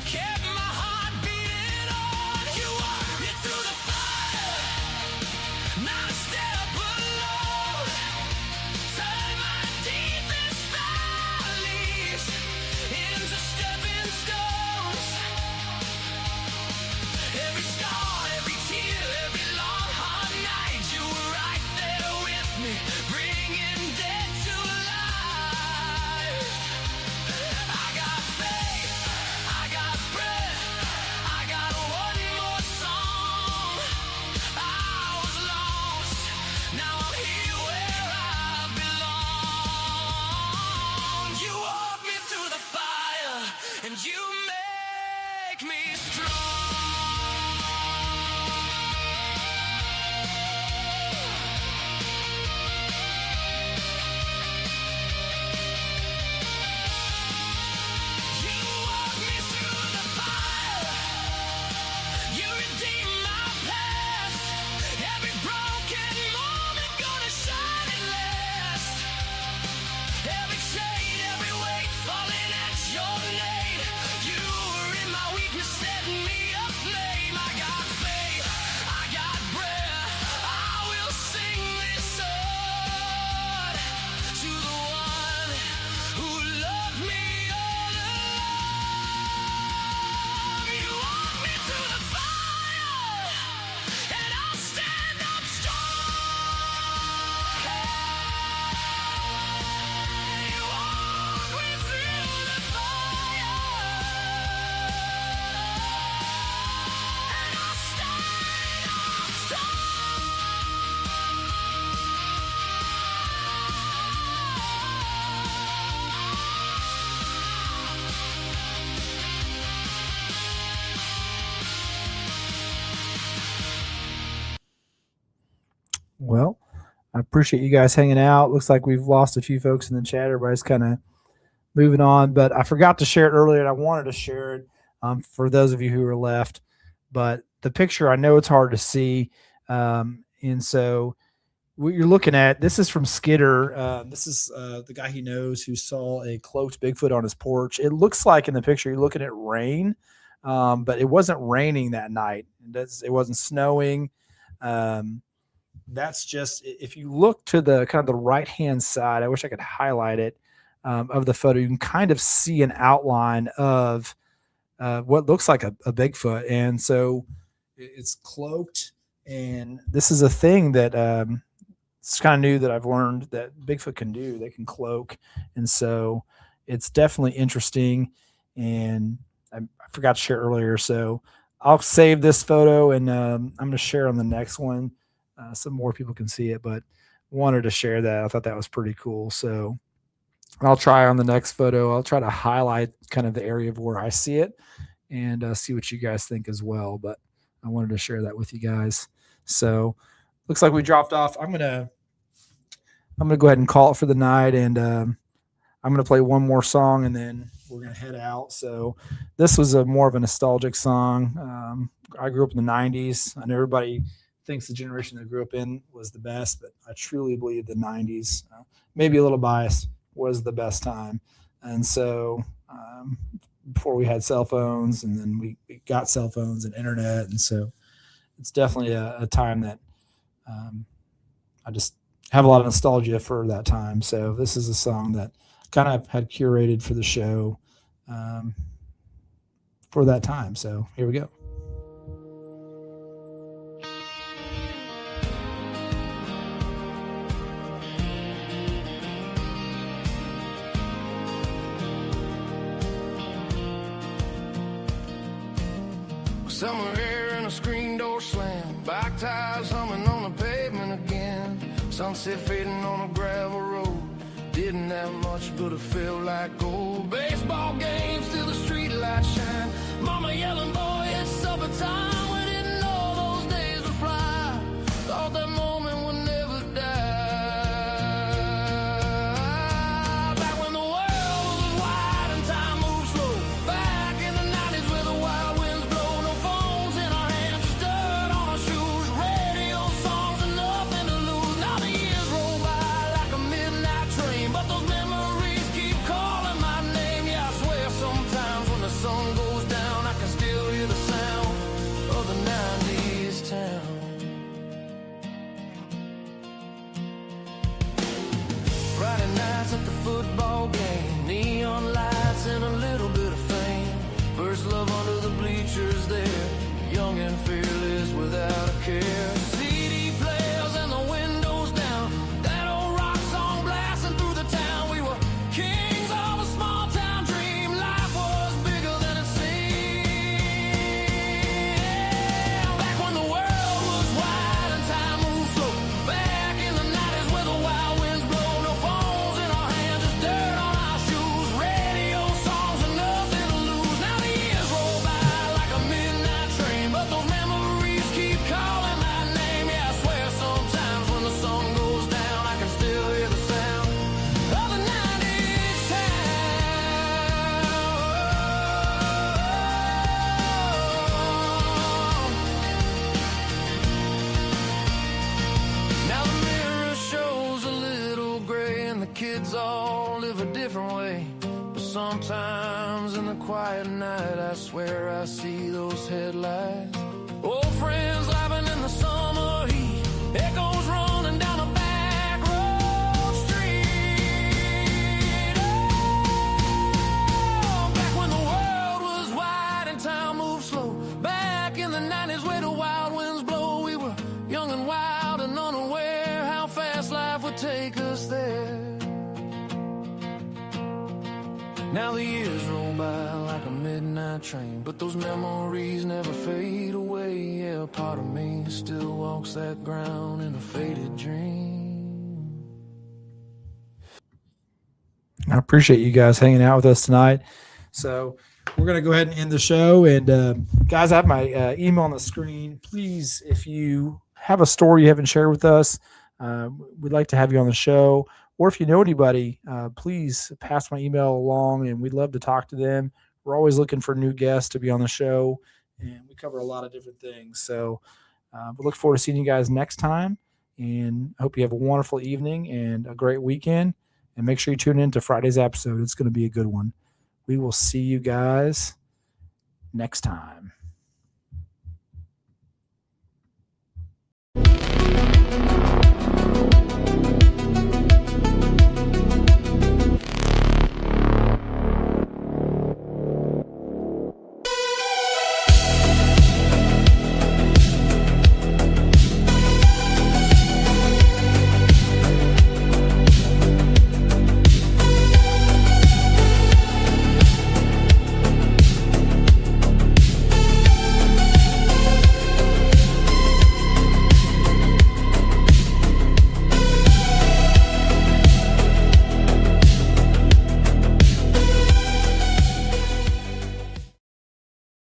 Kept my heart beating Well, I appreciate you guys hanging out. Looks like we've lost a few folks in the chat. Everybody's kind of moving on, but I forgot to share it earlier, and I wanted to share it for those of you who are left. But the picture, I know it's hard to see, and so what you're looking at, this is from Skidder. This is the guy he knows who saw a cloaked Bigfoot on his porch. It looks like in the picture you're looking at rain, but it wasn't raining that night. It wasn't snowing. That's just, if you look to the kind of the right-hand side, I wish I could highlight it, of the photo, you can kind of see an outline of what looks like a Bigfoot. And so it's cloaked. And this is a thing that it's kind of new that I've learned that Bigfoot can do. They can cloak. And so it's definitely interesting. And I forgot to share earlier. So I'll save this photo, and I'm going to share on the next one. So more people can see it, but wanted to share that. I thought that was pretty cool. So I'll try on the next photo. I'll try to highlight kind of the area of where I see it and see what you guys think as well. But I wanted to share that with you guys. So looks like we dropped off. I'm gonna go ahead and call it for the night, and I'm gonna play one more song, and then we're gonna head out. So this was more of a nostalgic song. I grew up in the '90s. I know everybody thinks the generation that I grew up in was the best, but I truly believe the '90s, maybe a little biased, was the best time. And so before we had cell phones, and then we got cell phones and internet, and so it's definitely a time that I just have a lot of nostalgia for that time. So this is a song that kind of had curated for the show for that time. So here we go. Summer air and a screen door slam, bike tires humming on the pavement again. Sunset fading on a gravel road. Didn't have much, but it felt like gold. Baseball games till the street lights shine. Mama yelling, boy, it's supper time. We didn't know those days would fly. Thought that moment would never die. Back when the world was wide and time moved slow. Back in the 90s where the wild winds blow. No phones in our hands, just dirt on our shoes. Radio songs and nothing to lose. Now the years roll by like a midnight train, but those memories keep calling my name. Yeah, I swear sometimes when the sun goes down, I can still hear the sound of the 90s town. Friday nights at the football game, neon lights and a little bit of fame. First love under the bleachers there, young and fearless without a care. CD players and the windows down, that old rock song blasting through the town. We were kings of a small town dream. Life was bigger than it seemed. Back when the world was wide and time moved slow. Back in the 90s where the wild winds blow. No phones in our hands, just dirt on our shoes. Radio songs and nothing to lose. Now the years roll by like a midnight train, but those memories keep calling my name. Yeah, I swear sometimes when the sun goes down, I can still hear the sound of the 90s town. Now the mirror shows a little gray, and the kids all live a different way. But sometimes in the quiet night, I swear I see those headlights. Old friends laughing in the summer heat, echoes running down a back road street. Oh, back when the world was wide and time moved slow. Back in the 90s where the wild winds blow. We were young and wild and unaware how fast life would take us there. Now the years roll by like a midnight train, but those memories never fade away. Yeah, a part of me still walks that ground in a faded dream. I appreciate you guys hanging out with us tonight. So we're going to go ahead and end the show. And guys, I have my email on the screen. Please, if you have a story you haven't shared with us, we'd like to have you on the show. Or if you know anybody, please pass my email along, and we'd love to talk to them. We're always looking for new guests to be on the show, and we cover a lot of different things. So we look forward to seeing you guys next time, and hope you have a wonderful evening and a great weekend. And make sure you tune in to Friday's episode. It's going to be a good one. We will see you guys next time.